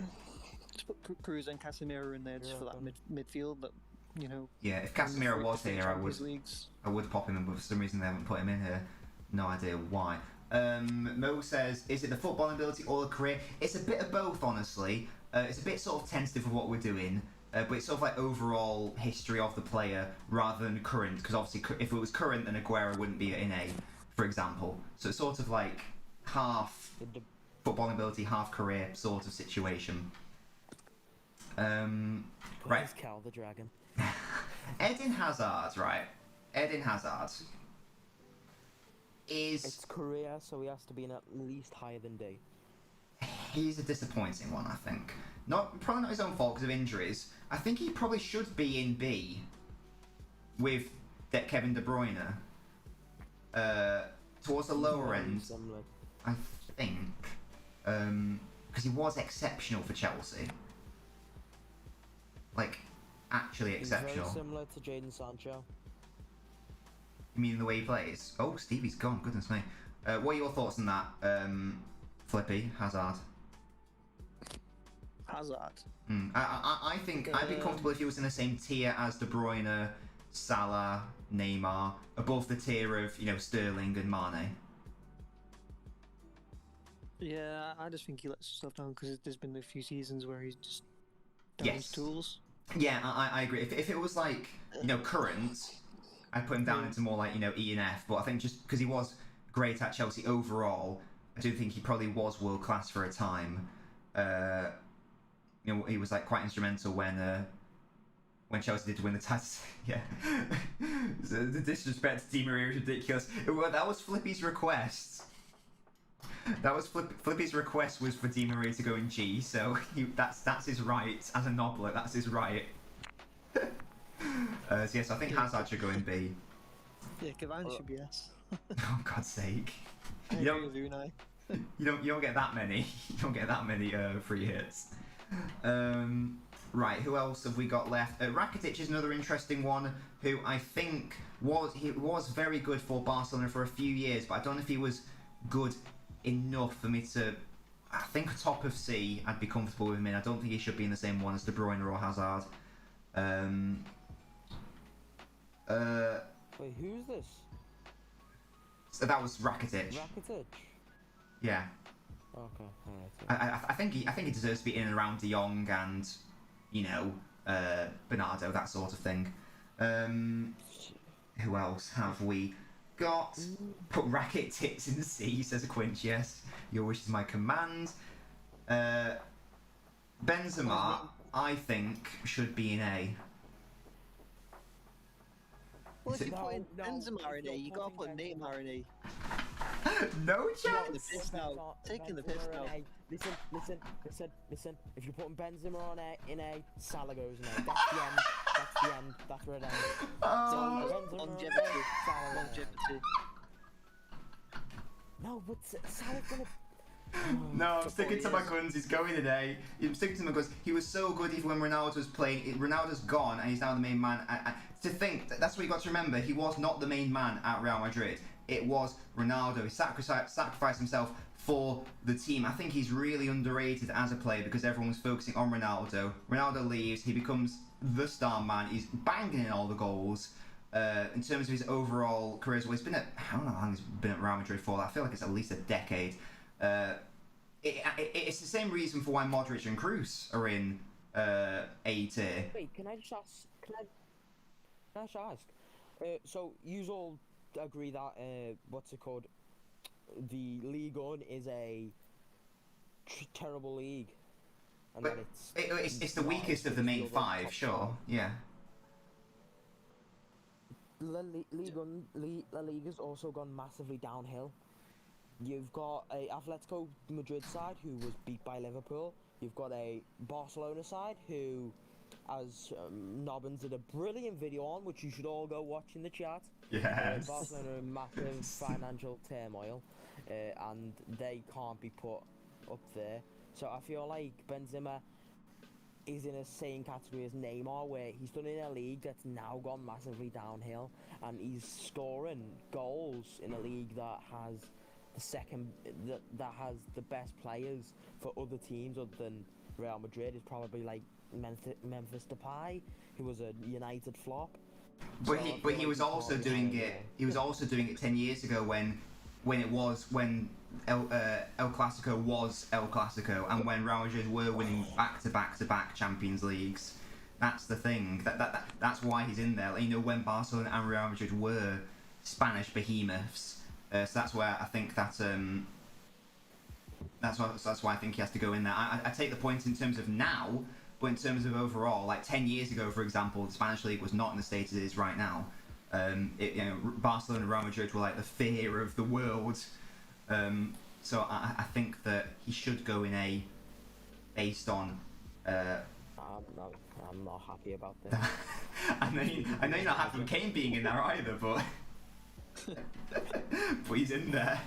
Just put Cruz and Casemiro in there just for that midfield, but you know. Yeah, if Casemiro was here, Leagues. I would pop him in, but for some reason they haven't put him in here. No idea why. Mo says, is it the footballing ability or the career? It's a bit of both, honestly. It's a bit sort of tentative of what we're doing, but it's sort of like overall history of the player rather than current, because obviously if it was current, then Aguero wouldn't be in A, for example. So it's sort of like half footballing ability, half career sort of situation. Right. Cal the Dragon. Eden Hazard, right? Eden Hazard is... It's career, so he has to be in at least higher than D. He's a disappointing one, I think. Probably not his own fault because of injuries. I think he probably should be in B with Kevin De Bruyne. Towards the lower end, Similar. I think. Because he was exceptional for Chelsea. Like, actually exceptional. He's very similar to Jadon Sancho. You mean the way he plays? Oh, Stevie's gone, goodness me. What are your thoughts on that, Flippy, Hazard? Hazard. I think I'd be comfortable if he was in the same tier as De Bruyne, Salah, Neymar, above the tier of, Sterling and Mane. Yeah, I just think he lets himself down because there's been a few seasons where he's just down his tools. Yeah, I agree. If it was like, current, I'd put him down into more like, E and F, but I think just because he was great at Chelsea overall, I do think he probably was world class for a time. He was like quite instrumental when Chelsea did win the title. Yeah, so the disrespect to Di Maria is ridiculous. That was Flippy's request. That was Flippy's request was for Di Maria to go in G, so that's his right as a nobbler. That's his right. So yes, I think Hazard should go in B. Yeah, Cavani should be S. Oh God's sake! I You agree with Unai. you don't get that many. You don't get that many free hits. Right, who else have we got left? Rakitic is another interesting one. Who I think was very good for Barcelona for a few years, but I don't know if he was good enough for me to. I think top of C, I'd be comfortable with him in. I don't think he should be in the same one as De Bruyne or Hazard. Wait, who's this? So that was Rakitic. Rakitic? Yeah. Okay, alright. I think he deserves to be in and around De Jong and, Bernardo, that sort of thing. Who else have we got? Put Rakitic in the C, says a Quinch, yes. Your wish is my command. Benzema, I think, should be in A. Well, if you put in Benzema in A, you gotta put Neymar in A. No Taking the chance! piss now. Taking the piss now. Listen. If you put Benzema in A, Salah goes in A. That's the end. That's the end. That's where it ends. Oh. Longevity. Salah in A. Longevity. No, but Salah's gonna. No, I'm sticking to my guns. He's going today. I'm sticking to my guns. He was so good even when Ronaldo was playing. Ronaldo's gone and he's now the main man. To think that's what you got to remember. He was not the main man at Real Madrid. it was Ronaldo. He sacrificed himself for the team. I think he's really underrated as a player because everyone was focusing on Ronaldo. Ronaldo leaves, he becomes the star man. He's banging in all the goals. In terms of his overall career, well, he's been at, I don't know how long he's been at Real Madrid for. I feel like it's at least a decade. It's the same reason for why Modric and Kroos are in A tier. Wait, can I just ask? So you all agree that what's it called? The League One is a terrible league, and But that it's the weakest of the main five, sure, yeah. La Liga's also gone massively downhill. You've got a Atletico Madrid side who was beat by Liverpool. You've got a Barcelona side who, as LNobbins did a brilliant video on, which you should all go watch in the chat. Yes. Barcelona are in massive financial turmoil, and they can't be put up there. So I feel like Benzema is in the same category as Neymar, where he's done in a league that's now gone massively downhill, and he's scoring goals in a league that has that has the best players for other teams other than Real Madrid. Is probably like Memphis Depay, who was a United flop. But he was also doing it. He was also doing it 10 years ago when El Clasico was El Clasico, and when Real Madrid were winning back-to-back Champions Leagues. That's the thing. That's why he's in there. You know, when Barcelona and Real Madrid were Spanish behemoths. So that's where I think that's why I think he has to go in there. I take the point in terms of now, but in terms of overall, like 10 years ago, for example, the Spanish league was not in the state it is right now. Barcelona and Real Madrid were like the fear of the world. So I think that he should go in A, based on. I'm not happy about this. I know you're not happy with Kane being in there either, but but he's in there.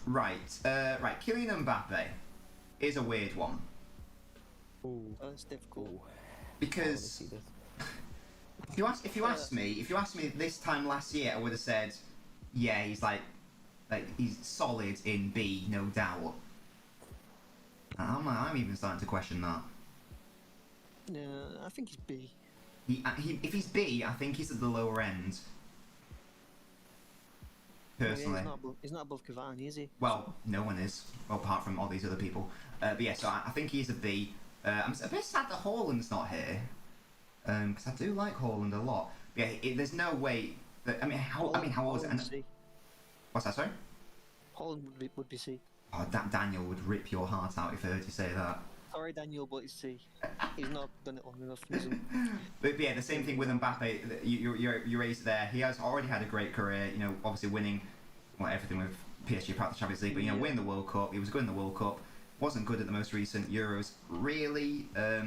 Right. Kylian Mbappe is a weird one. Ooh. That's difficult. Because if you asked me this time last year, I would have said, yeah, he's like he's solid in B, no doubt. I'm even starting to question that. Yeah, I think he's B. If he's B, I think he's at the lower end. Personally. Yeah, he's not above Cavani, is he? Well, no one is, well, apart from all these other people. But yeah, so I think he's a B. I'm a bit sad that Haaland's not here, because I do like Haaland a lot. But yeah, there's no way that how old is it? What's that? Sorry. Haaland would be C. Oh, Daniel would rip your heart out if I heard you say that. Sorry, Daniel, but he's C. He's not done it long enough. But yeah, the same thing with Mbappe. You raised there. He has already had a great career. You know, obviously winning everything with PSG, part of the Champions League. But winning the World Cup. He was good in the World Cup. Wasn't good at the most recent Euros. Really, I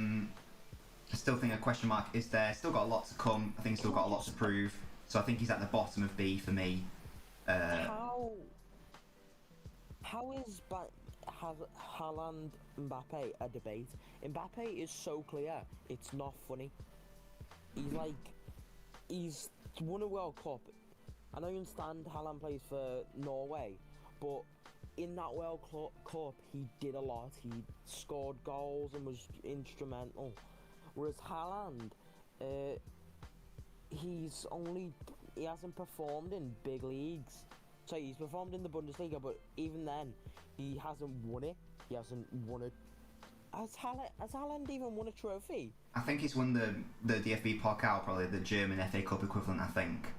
still think a question mark is there. Still got a lot to come. I think still got a lot to prove. So I think he's at the bottom of B for me. How is Haaland Mbappe a debate? Mbappe is so clear, it's not funny. He's won a World Cup. I know you understand Haaland plays for Norway, but in that World Cup he did a lot. He scored goals and was instrumental. Whereas Haaland, he hasn't performed in big leagues. So he's performed in the Bundesliga, but even then, he hasn't won it. He hasn't won it. Has Haaland even won a trophy? I think he's won the DFB Pokal, probably the German FA Cup equivalent. I think.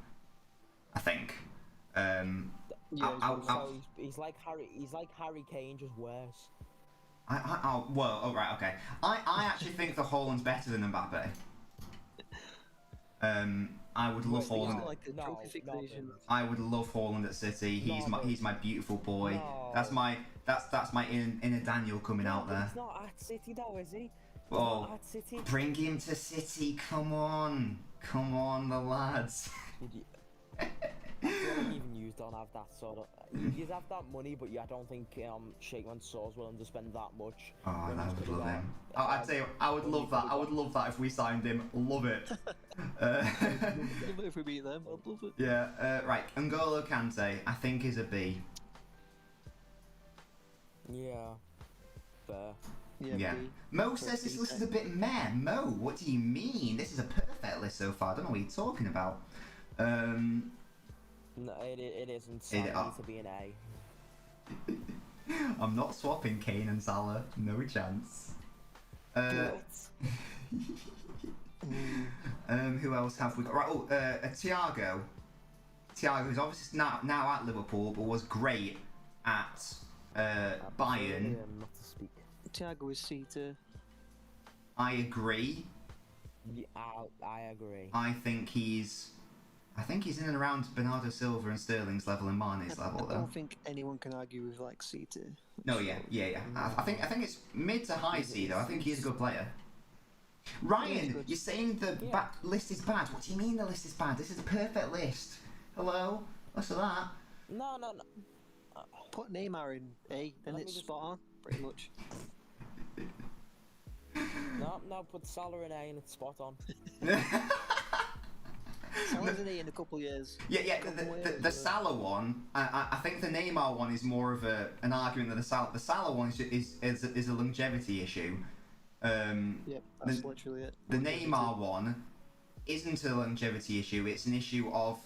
He's like Harry Kane, just worse. Right, okay. I actually think the Haaland's better than Mbappe. I would love Haaland. I would love Haaland at City. He's my beautiful boy. No. That's my inner Daniel coming out there. He's not at City though, is he? Well, Not at City. bring him to City. Come on, the lads. I feel like even you just don't have that sort of. You'd have that money, but I don't think Shakeman Saw's willing to spend that much. Oh, I would love him. I'd say I would love that. I would love that if we signed him. Love it. If we beat them, I'd love it. Yeah. Right. N'Golo Kante, I think is a B. Yeah. Fair. Yeah. B. Mo says this list is a bit meh. Mo, what do you mean? This is a perfect list so far. I don't know what you're talking about. No, it isn't. Salah needs to be an A. I'm not swapping Kane and Salah. No chance. Who else have we got? Right. Oh, Thiago. Thiago, who's obviously now at Liverpool, but was great at Bayern. Not to speak. Thiago is C tier. I agree. Yeah, I agree. I think he's in and around Bernardo Silva and Sterling's level and Mane's level, I though. don't think anyone can argue with like C tier. No, yeah. I think it's mid to high C though. I think he's a good player. Ryan, you're saying the list is bad. What do you mean the list is bad? This is a perfect list. Hello? What's that? No. Put Neymar in A, and it's spot on, pretty much. No, put Salah in A and it's spot on. Salah's in A in a couple of years. Yeah. The Salah one, I think the Neymar one is more of an argument than the Salah one is a longevity issue. Yep, that's literally it. The Neymar one isn't a longevity issue. It's an issue of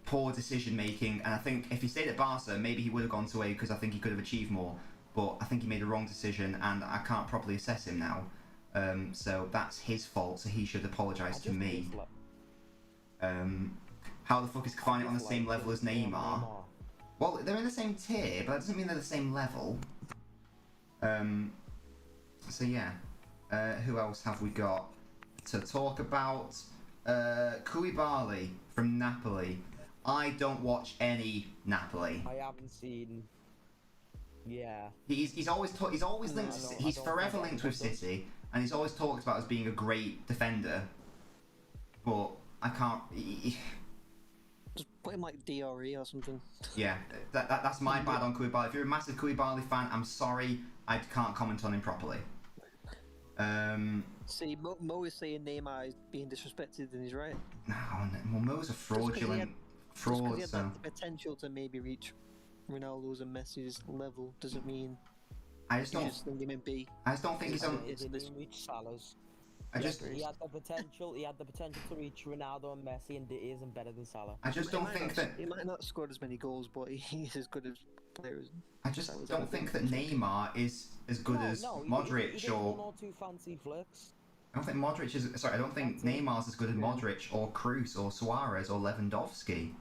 poor decision making, and I think if he stayed at Barca, maybe he would have gone to A because I think he could have achieved more. But I think he made a wrong decision, and I can't properly assess him now. So that's his fault. So he should apologise to me. How the fuck is Cavani on the same level as Neymar? Well, they're in the same tier, but that doesn't mean they're the same level. So yeah. Who else have we got to talk about? Koulibaly from Napoli. I don't watch any Napoli. I haven't seen. Yeah. He's always linked. He's forever linked with City, and he's always talked about as being a great defender. But I can't. Just put him like DRE or something. Yeah, that's my bad on Koulibaly. If you're a massive Koulibaly fan, I'm sorry, I can't comment on him properly. See, Mo is saying Neymar is being disrespected, and he's right. No, well, Mo's a fraudulent fraud. Because he had So that potential to maybe reach Ronaldo's and Messi's level doesn't mean I just you don't. just think him in B. I just don't think he's on. He didn't reach Salah's. I just. He had the potential. He had the potential to reach Ronaldo and Messi, and it isn't better than Salah. I just don't think that. He might not have scored as many goals, but he's as good as players. I just don't think that Neymar is as good as Modric he did or. one or two fancy flicks. I don't think Modric is. Sorry, I don't think Neymar's as good as Modric or Kroos or Suarez or Lewandowski.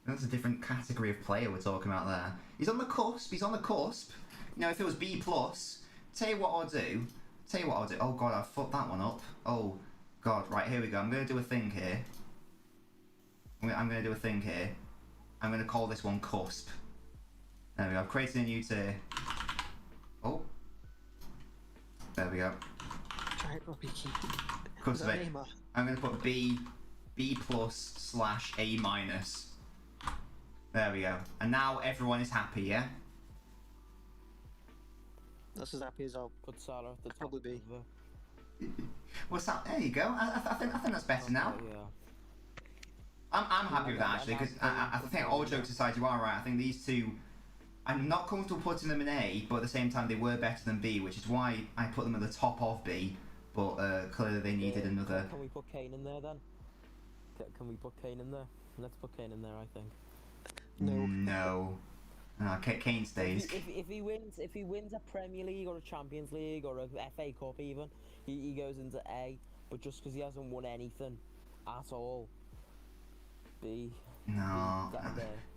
That's a different category of player we're talking about there. He's on the cusp. He's on the cusp. You know, if it was B plus, tell you what I'll do. Oh god, I've fucked that one up. Oh god, right, here we go. I'm gonna do a thing here. I'm gonna do a thing here. I'm gonna call this one cusp. There we go. I've created a new tier. Oh. There we go. Try it, Robbie. Cusp of it. I'm gonna put B plus / A minus. There we go. And now everyone is happy, yeah? That's as happy as I'll Put Salah at the top. probably be. What's that? There you go. I think that's better now. Yeah. I'm happy with that actually, because I think all jokes aside, you are right. I think these two, I'm not comfortable putting them in A, but at the same time they were better than B, which is why I put them at the top of B. But clearly they needed another. Can we put Kane in there then? Can we put Kane in there? Let's put Kane in there, I think. No. Kane stays. If he wins a Premier League or a Champions League or a FA Cup even, he goes into A. But just because he hasn't won anything at all, B. No,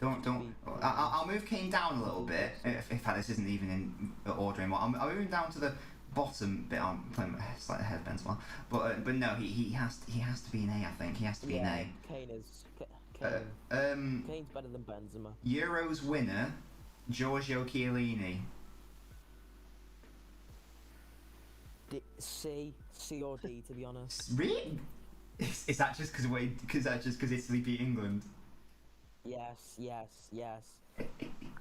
don't. I'll move Kane down a little bit. In fact, this isn't even in order anymore. I'm moving down to the bottom bit. I'm playing slightly ahead of Ben Small. But no, he has to be an A. I think he has to be an A. Kane is. Kane's better than Benzema. Euros winner, Giorgio Chiellini. C or D, to be honest. Really? Is that just because Italy beat England? Yes.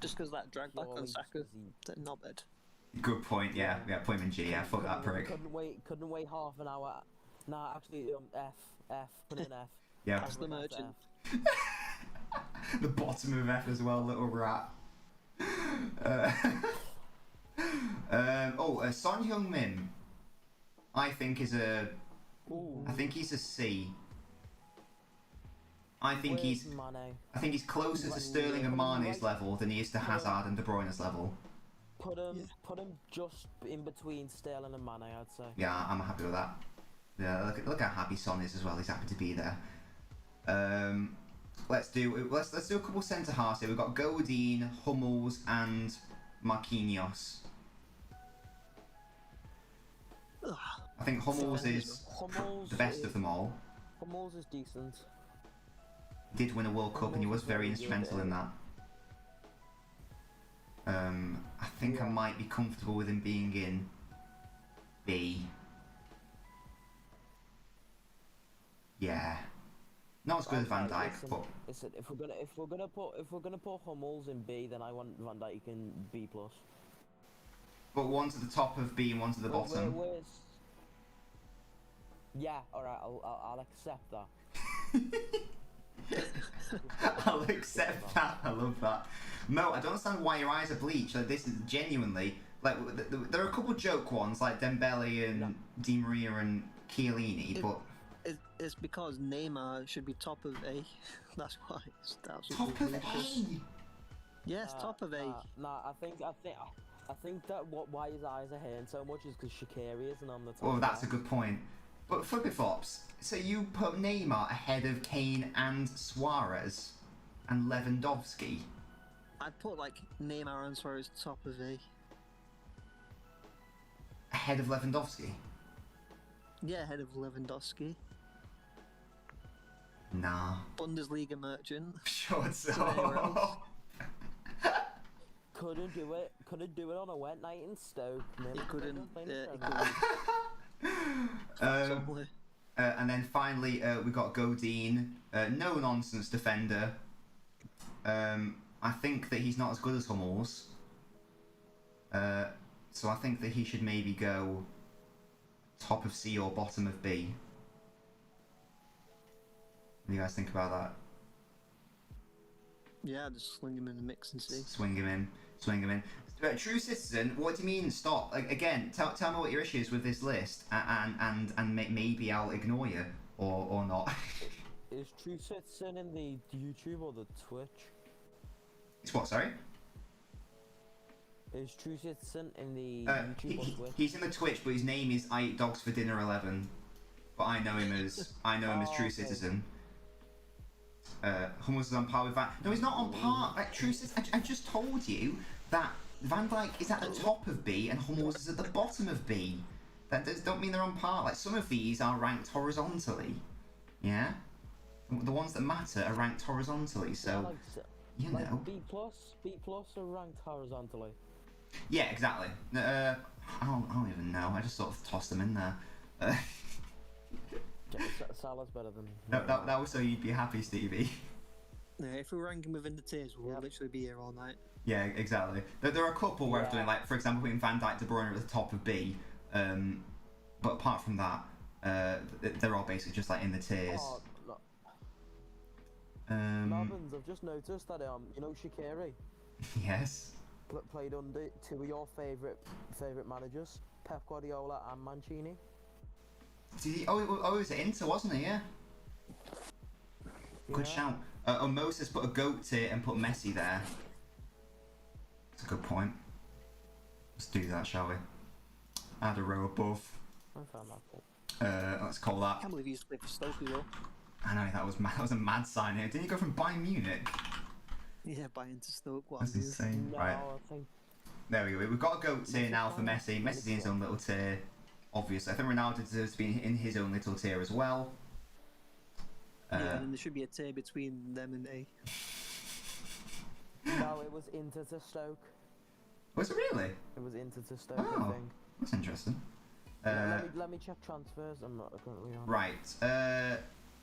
Just because that drag back on Purely just Saka, 'cause he they're knobhead. Good point. Yeah, put him in G. Yeah, fuck that prick. couldn't wait half an hour. Nah, actually, F, put in F. Yeah. That's the merchant. The bottom of F as well, little rat. Son Heung-min, I think is a. I think he's a C. I think he's closer to Sterling and Mane's level than he is to Hazard and De Bruyne's level. Put him just in between Sterling and Mane, I'd say. Yeah, I'm happy with that. Yeah, look how happy Son is as well. He's happy to be there. Let's do a couple centre halves here. We've got Godin, Hummels, and Marquinhos. I think Hummels is the best of them all. Hummels is decent. He did win a World Cup and he was very instrumental in that. I think I might be comfortable with him being in B. Yeah. Not as good as Van Dijk, but Listen, if we're gonna put Hummels in B, then I want Van Dijk in B plus. But one to the top of B and one to the bottom. Yeah, alright, I'll accept that. I'll accept that. I love that. Mo, I don't understand why your eyes are bleached. Like, this is genuinely like there are a couple of joke ones like Dembele and Di Maria and Chiellini, but it's because Neymar should be top of A. That's why. That's top of A. Yes, top of A. Nah, I think that why his eyes are hurting so much is because Shaqiri isn't on the top. Well, that's a good point. But Flippy Flops, so you put Neymar ahead of Kane and Suarez and Lewandowski? I'd put like Neymar and Suarez top of A. Ahead of Lewandowski? Yeah, ahead of Lewandowski. Nah. Bundesliga merchant. Sure, so. Couldn't do it on a wet night in Stoke. He couldn't. And then finally, we got Godin, no nonsense defender. I think that he's not as good as Hummels. So I think that he should maybe go top of C or bottom of B. What do you guys think about that? Yeah, just swing him in the mix and see. Swing him in. True Citizen, what do you mean stop? Like, again, tell me what your issue is with this list, and maybe I'll ignore you, or not. Is True Citizen in the YouTube or the Twitch? It's what, sorry? Is True Citizen in the YouTube or Twitch? He's in the Twitch, but his name is I Eat Dogs for Dinner 11. But I know him as True Citizen. Hummels is on par with Van. No, he's not on par. Like True Citizen, I just told you that Van Dijk is at the top of B and Hummels is at the bottom of B. Don't mean they're on par. Like, some of these are ranked horizontally. Yeah, the ones that matter are ranked horizontally. So you know. B plus are ranked horizontally. Yeah, exactly. I don't even know. I just sort of tossed them in there. Salah's better than. That was so you'd be happy, Stevie. Yeah, if we rank him within the tiers, we'll literally be here all night. Yeah, exactly. There are a couple where I've done, like, for example, putting Van Dijk, De Bruyne at the top of B. But apart from that, they're all basically just like in the tiers. LNobbins, I've just noticed that you know Shaqiri. Yes. Played under two of your favourite managers, Pep Guardiola and Mancini. Did he? Oh, it was at Inter, wasn't he? Yeah. Good shout. Moses put a GOAT tier and put Messi there. That's a good point. Let's do that, shall we? Add a row above. I found that cool. Let's call that. I can't believe he used to play for Stoke as well. I know, that was a mad sign here. Didn't he go from Bayern Munich? Yeah, Bayern to Stoke. What That's insane. No, right. I think There we go. We've got a GOAT tier now for Messi. Messi's in his own little tier. Obviously, I think Ronaldo deserves to be in his own little tier as well. Yeah, and there should be a tier between them and A. no, it was Inter to Stoke. Was it really? It was Inter to Stoke, Oh, I think. that's interesting. Let me check transfers. I'm not currently on. Right.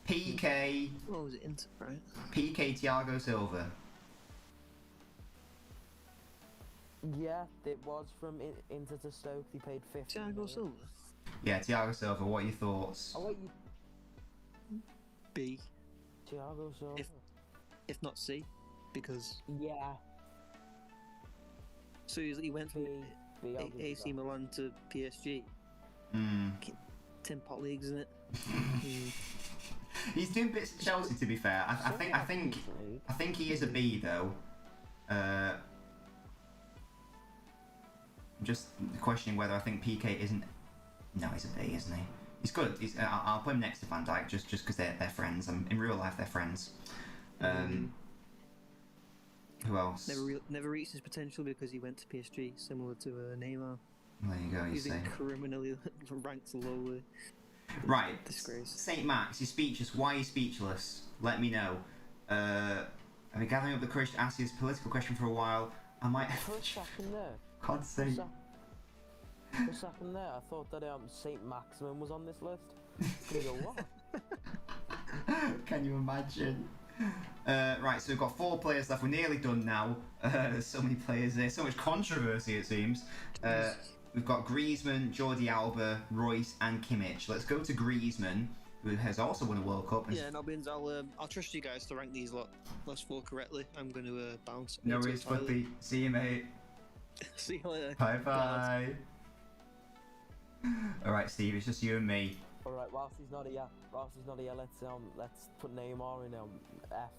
PK, What was it? Inter, right? PK Thiago Silva. Yeah, it was from Inter to Stoke. They paid 50 Thiago million. Silva. Yeah, Thiago Silva. What are your thoughts? Oh wait, you... B, Thiago Silva. if not C, because Yeah, so he went from B. I'll give you AC that. Milan to PSG. Hmm. Tin pot leagues, isn't it? He's doing bits at Chelsea, to be fair. I think he is a B though. I'm just questioning whether I think PK isn't. No, he's a B, isn't he? He's good. I'll put him next to Van Dijk just because they're friends. In real life, they're friends. Who else? Never reached his potential because he went to PSG, similar to Neymar. There you go. You He's see. criminally ranked lowly. Right. Disgrace. Saint Max, you're speechless. Why are you speechless? Let me know. I've been gathering up the courage to ask you this political question for a while. I might. For a second there. God's sake. For a second there, I thought that Saint Maximin was on this list. I was gonna go, what? Can you imagine? Right, so we've got 4 players left. We're nearly done now. There's so many players there. So much controversy, it seems. We've got Griezmann, Jordi Alba, Royce, and Kimmich. Let's go to Griezmann, who has also won a World Cup. And Yeah, Nobbins, I'll trust you guys to rank these last 4 correctly. I'm going to bounce. no into worries, a toilet. Flippy. See you, mate. See you later. Bye bye. Alright, Steve, it's just you and me. Alright, whilst he's not here, let's put Neymar in F.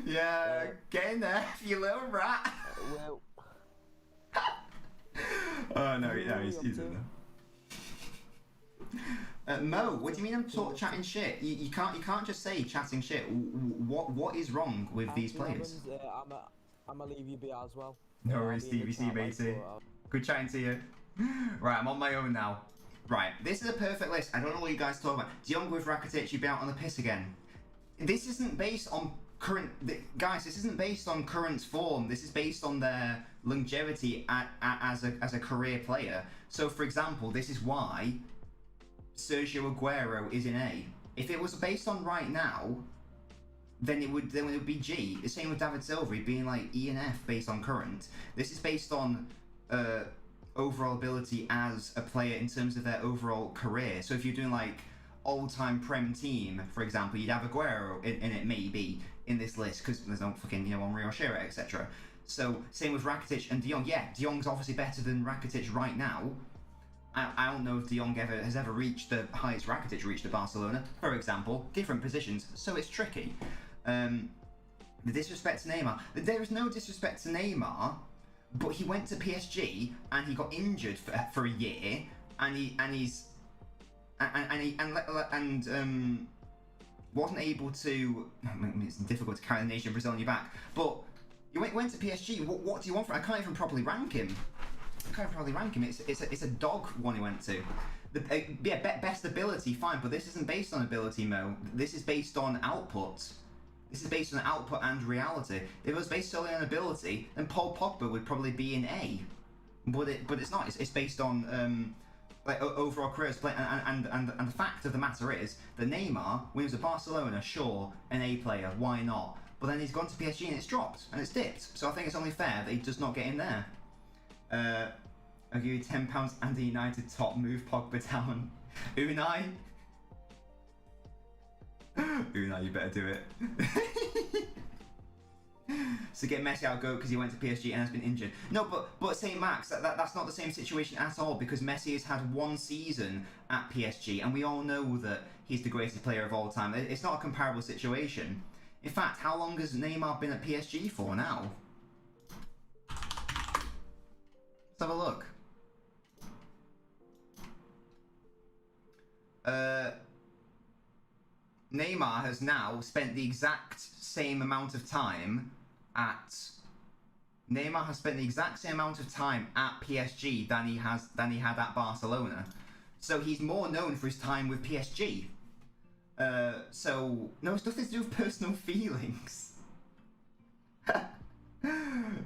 Yeah, get in there, you little rat. Well, Oh no, he's in there. Mo, what do you mean I'm chatting shit? You can't just say chatting shit. What is wrong with these players? I'm gonna leave you be as well. No I'll worries, be in the Stevie C, chat, matey. but, Good chatting to you. Right, I'm on my own now. Right, this is a perfect list. I don't know what you guys talk about. De Jong with Rakitic, you'd be out on the piss again. This isn't based on current... Guys, this isn't based on current form. This is based on their longevity as a career player. So, for example, this is why Sergio Aguero is in A. If it was based on right now, then it would be G. The same with David Silva being like E and F based on current. This is based on overall ability as a player in terms of their overall career. So if you're doing like all-time Prem team, for example, you'd have Aguero in it maybe in this list because there's no fucking Henry or Shearer, etc. So same with Rakitic and De Jong. Yeah, De Jong's obviously better than Rakitic right now. I don't know if De Jong has ever reached the heights Rakitic reached at Barcelona, for example. Different positions, so it's tricky. The disrespect to Neymar. There is no disrespect to Neymar, but he went to PSG and he got injured for a year, and wasn't able to. I mean, it's difficult to carry the nation of Brazil on your back, but he went to PSG. What do you want from? I can't even properly rank him. It's a dog one he went to. Best ability, fine, but this isn't based on ability, Mo. This is based on output. This is based on output and reality. If it was based solely on ability, then Paul Pogba would probably be in A. But it's not. It's based on overall career play. And the fact of the matter is that Neymar, when he was at Barcelona, sure, an A player, why not? But then he's gone to PSG and it's dropped and it's dipped. So I think it's only fair that he does not get in there. I'll give you £10 and a United top, move Pogba down. Unai? Unai, you better do it. So get Messi out, go because he went to PSG and has been injured. No, but St. Max, that's not the same situation at all because Messi has had 1 season at PSG and we all know that he's the greatest player of all time. It's not a comparable situation. In fact, how long has Neymar been at PSG for now? Let's have a look. Neymar has now spent the exact same amount of time at PSG than he had at Barcelona. So he's more known for his time with PSG. So no, it's nothing to do with personal feelings.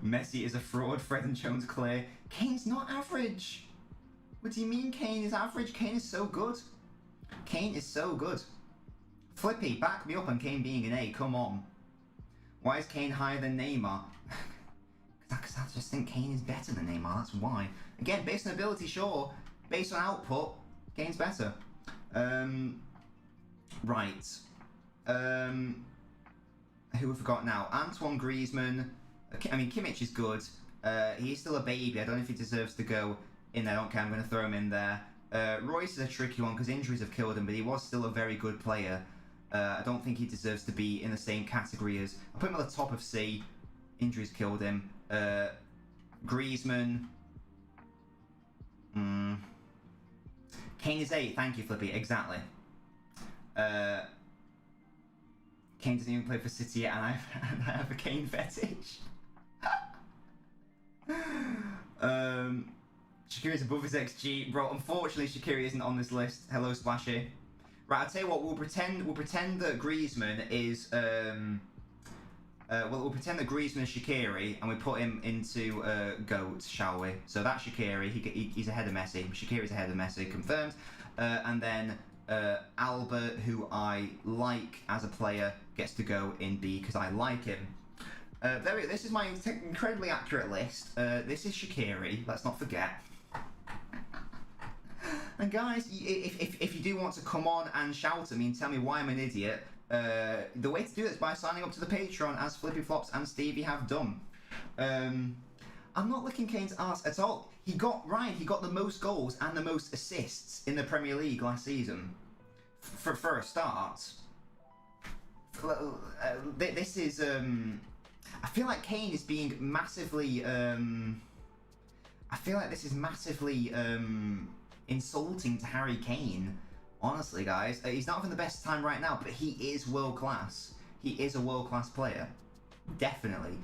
Messi is a fraud. Fred and Jones clear. Kane's not average. What do you mean Kane is average? Kane is so good. Kane is so good. Flippy, back me up on Kane being an A, come on. Why is Kane higher than Neymar? Because I just think Kane is better than Neymar, that's why. Again, based on ability, sure. Based on output, Kane's better. Right. Who have we got now? Antoine Griezmann. I mean, Kimmich is good. He's still a baby. I don't know if he deserves to go in there. I don't care. I'm going to throw him in there. Royce is a tricky one because injuries have killed him, but he was still a very good player. I don't think he deserves to be in the same category as... I'll put him at the top of C. Injuries killed him. Griezmann. Kane is 8. Thank you, Flippy. Exactly. Kane doesn't even play for City yet, and I have a Kane fetish. Shaqiri's above his XG, bro. Unfortunately, Shaqiri isn't on this list. Hello, Splashy. Right, I'll tell you what. We'll pretend that Griezmann is we'll pretend that Griezmann is Shaqiri, and we put him into GOAT, shall we? So that's Shaqiri. He's ahead of Messi. Shaqiri's ahead of Messi, confirmed. And then Albert, who I like as a player, gets to go in B because I like him. This is my incredibly accurate list. This is Shaqiri. Let's not forget. And guys, if you do want to come on and shout at me and tell me why I'm an idiot, the way to do it is by signing up to the Patreon, as Flippy Flops and Stevie have done. I'm not licking Kane's arse at all. He got the most goals and the most assists in the Premier League last season. For a start. This is I feel like Kane is being massively I feel like this is massively insulting to Harry Kane. Honestly, guys, he's not having the best time right now, but he is world class. He is a world class player. Definitely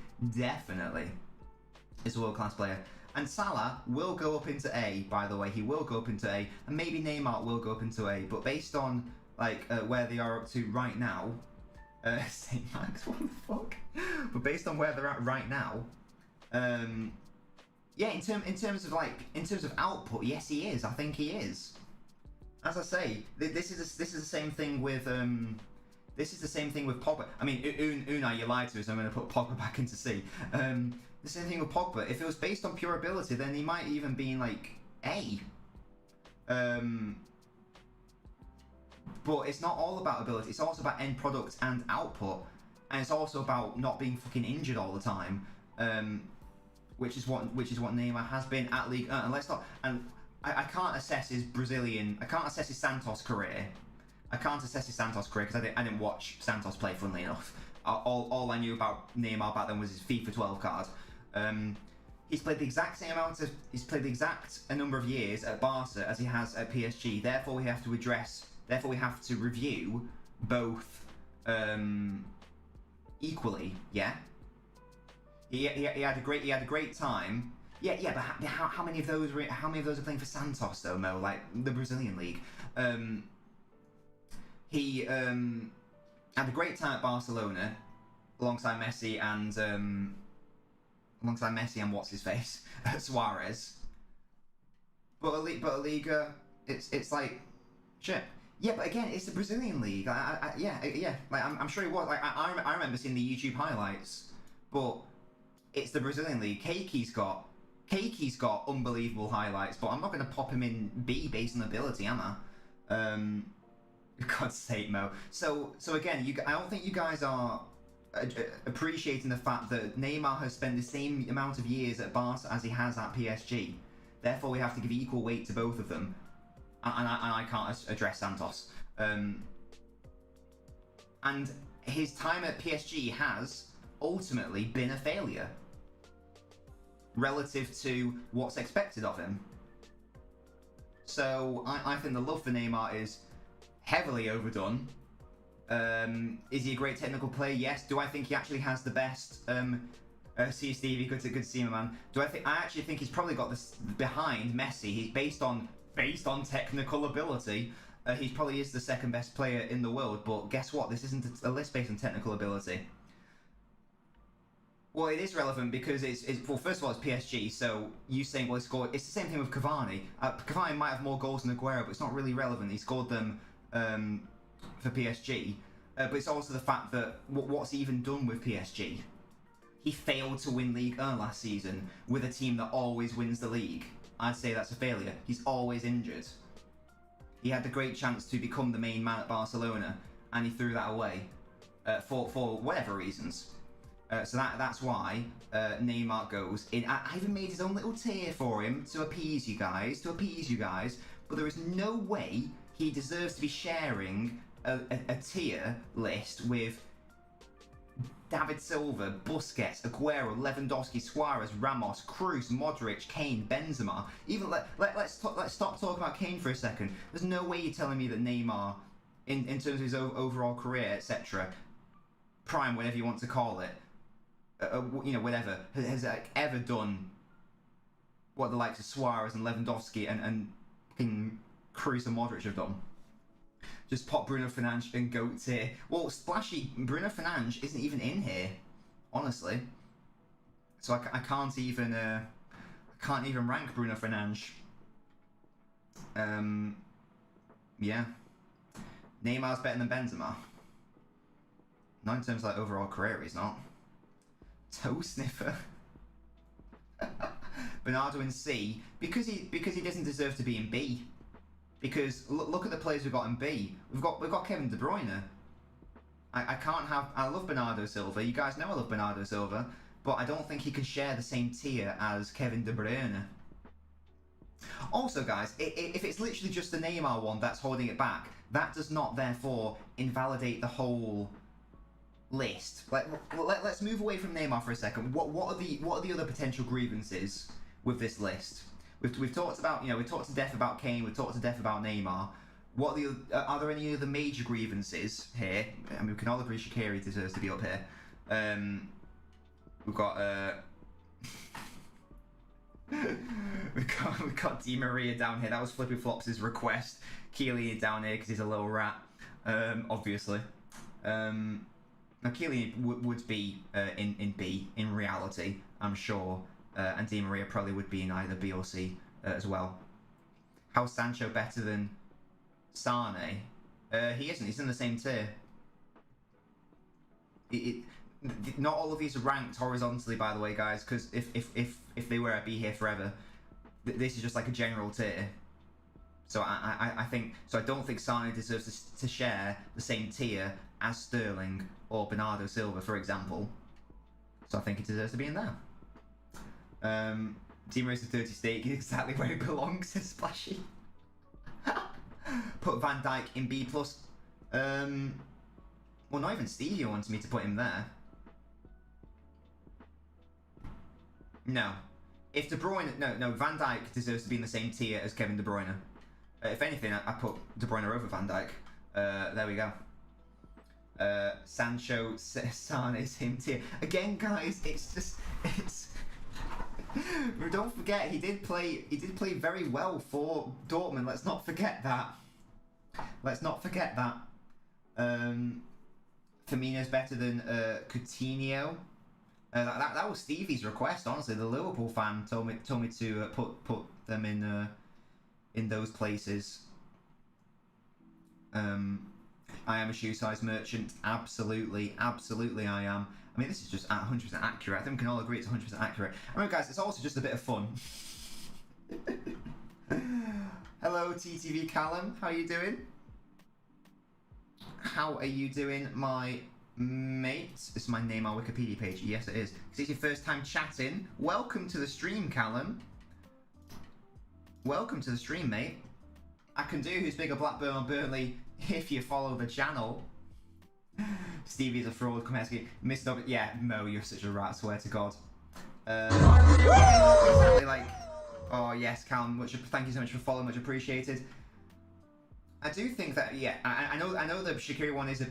is a world class player. And Salah will go up into A, by the way. He will go up into A, and maybe Neymar will go up into A. But based on like where they are up to right now, St. Max, what the fuck? But based on where they're at right now, yeah, in terms of output, yes, he is. I think he is. As I say, this is the same thing with Pogba. I mean, Unai, you lied to us. I'm going to put Pogba back into C. The same thing with Pogba. If it was based on pure ability, then he might even be in like A. But it's not all about ability. It's also about end product and output, and it's also about not being fucking injured all the time. Which is what Neymar has been at league. And let's not. And I can't assess his Brazilian. I can't assess his Santos career. I can't assess his Santos career because I didn't watch Santos play. Funnily enough, all I knew about Neymar back then was his FIFA 12 card. He's played the exact same amount of. He's played the exact number of years at Barca as he has at PSG. Therefore, we have to address. Therefore, we have to review both equally. Yeah. He had a great time. Yeah, but how many of those are playing for Santos though, Mo? Like the Brazilian league. He had a great time at Barcelona alongside Messi and what's his face Suarez. But a Liga, it's like shit. Yeah, but again, it's the Brazilian league. Yeah. Like I'm sure it was. Like I remember seeing the YouTube highlights, but it's the Brazilian league. Keike's got unbelievable highlights, but I'm not going to pop him in B based on ability, am I? God's sake, Mo. So again, I don't think you guys are appreciating the fact that Neymar has spent the same amount of years at Barca as he has at PSG. Therefore, we have to give equal weight to both of them. And I can't address Santos. And his time at PSG has ultimately been a failure relative to what's expected of him. So I think the love for Neymar is heavily overdone. Is he a great technical player? Yes. Do I think he actually has the best? See you, Stevie. Good to see you, man. I actually think he's probably got this behind Messi. He's based on technical ability. He probably is the second best player in the world. But guess what? This isn't a list based on technical ability. Well, it is relevant because it's well, first of all, it's PSG. So you saying, well, he scored. It's the same thing with Cavani. Cavani might have more goals than Aguero, but it's not really relevant. He scored them for PSG. But it's also the fact that what's he even done with PSG? He failed to win League 1 last season with a team that always wins the league. I'd say that's a failure. He's always injured. He had the great chance to become the main man at Barcelona, and he threw that away for whatever reasons. So that's why Neymar goes in. I even made his own little tier for him to appease you guys. But there is no way he deserves to be sharing a tier list with David Silva, Busquets, Aguero, Lewandowski, Suarez, Ramos, Kroos, Modric, Kane, Benzema. Even let's stop talking about Kane for a second. There's no way you're telling me that Neymar, in terms of his overall career, etc., prime, whatever you want to call it, whatever, has ever done what the likes of Suarez and Lewandowski and Kroos and Modric have done. Just pop Bruno Fernandes and GOAT tier. Well, Splashy, Bruno Fernandes isn't even in here, honestly. So I can't even rank Bruno Fernandes. Yeah. Neymar's better than Benzema. Not in terms of like overall career, he's not. Toe sniffer. Bernardo in C because he doesn't deserve to be in B. Because look at the players we've got in B. We've got Kevin De Bruyne. I love Bernardo Silva. You guys know I love Bernardo Silva, but I don't think he can share the same tier as Kevin De Bruyne. Also, guys, if it's literally just the Neymar one that's holding it back, that does not therefore invalidate the whole list. Let's move away from Neymar for a second. What are the other potential grievances with this list? We've talked about, we've talked to death about Kane, we've talked to death about Neymar. Are there any other major grievances here? I mean, we can all agree Shaqiri deserves to be up here. We've got we've got Di Maria down here. That was Flippy Flops' request. Keely down here because he's a little rat, obviously. Now Keely would be in B in reality, I'm sure. And Di Maria probably would be in either B or C as well. How's Sancho better than Sane? He isn't. He's in the same tier. Not all of these are ranked horizontally, by the way, guys. Because if they were, I'd be here forever. This is just like a general tier. So I think so. I don't think Sane deserves to share the same tier as Sterling or Bernardo Silva, for example. So I think he deserves to be in there. Di Maria's a dirty steak, is exactly where he belongs, says Splashy. Put Van Dijk in B+. Well, not even Stevie wants me to put him there. No. If De Bruyne... No, Van Dijk deserves to be in the same tier as Kevin De Bruyne. If anything, I put De Bruyne over Van Dijk. There we go. Sancho, Sane, same tier. Again, guys, it's... Don't forget, he did play very well for Dortmund. Let's not forget that. Firmino's better than Coutinho. That was Stevie's request. Honestly, the Liverpool fan told me to put them in those places. I am a shoe size merchant. Absolutely, I am. I mean, this is just 100% accurate. I think we can all agree it's 100% accurate. I mean, guys, it's also just a bit of fun. Hello, TTV Callum. How are you doing? How are you doing, my mate? This is my name on Wikipedia page. Yes, it is. Because it's your first time chatting. Welcome to the stream, Callum. Welcome to the stream, mate. I can do who's bigger, Blackburn or Burnley, if you follow the channel. Stevie's a fraud, Komeski. Mr. Dobbins, yeah, Mo, you're such a rat, swear to God. Exactly like, oh yes, Callum, thank you so much for following, much appreciated. I do think that, yeah, I know the Shaqiri one is a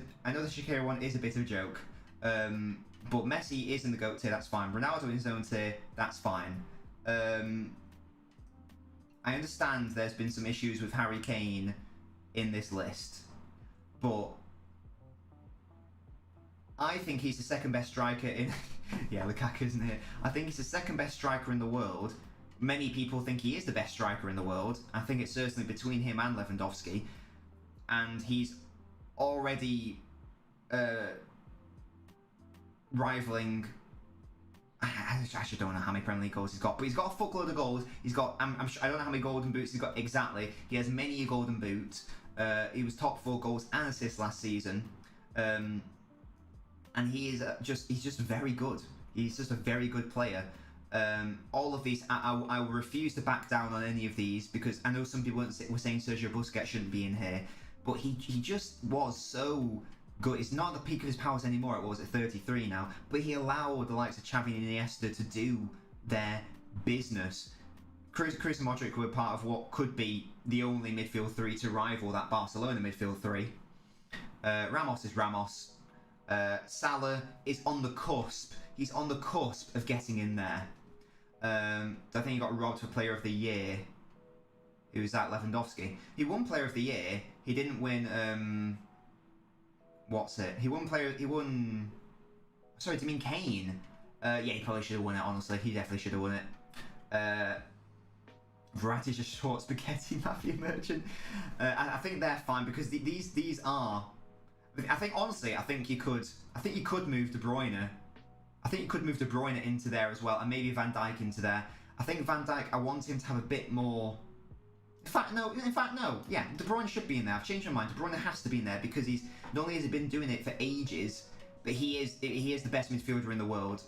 bit of a joke. But Messi is in the GOAT tier, that's fine. Ronaldo in his own tier, that's fine. I understand there's been some issues with Harry Kane in this list, but I think he's the second best striker in. Yeah, Lukaku isn't here. I think he's the second best striker in the world. Many people think he is the best striker in the world. I think it's certainly between him and Lewandowski, and he's already rivaling. I actually don't know how many Premier League goals he's got, but he's got a fuckload of goals. He's got, I'm sure, I don't know how many golden boots he's got exactly. He has many golden boots. He was top 4 goals and assists last season, and he is he's just very good. He's just a very good player. All of these, I will refuse to back down on any of these because I know some people were saying Sergio Busquets shouldn't be in here, but he just was so good. It's not the peak of his powers anymore. It was at 33 now, but he allowed the likes of Xavi and Iniesta to do their business. Kroos and Modric were part of what could be the only midfield 3 to rival that Barcelona midfield 3. Ramos is Ramos. Salah is on the cusp. He's on the cusp of getting in there. I think he got robbed for Player of the Year. Who was that? Lewandowski. He won Player of the Year. He didn't win. What's it? He won. Sorry, do you mean Kane? Yeah, he probably should have won it. Honestly, he definitely should have won it. Verratti's just short spaghetti, Matthew Merchant. I think they're fine because these are. I think honestly, I think you could move De Bruyne. I think you could move De Bruyne into there as well, and maybe Van Dijk into there. I think Van Dijk, I want him to have a bit more. In fact, no. Yeah, De Bruyne should be in there. I've changed my mind. De Bruyne has to be in there because he's not only has he been doing it for ages, but he is the best midfielder in the world.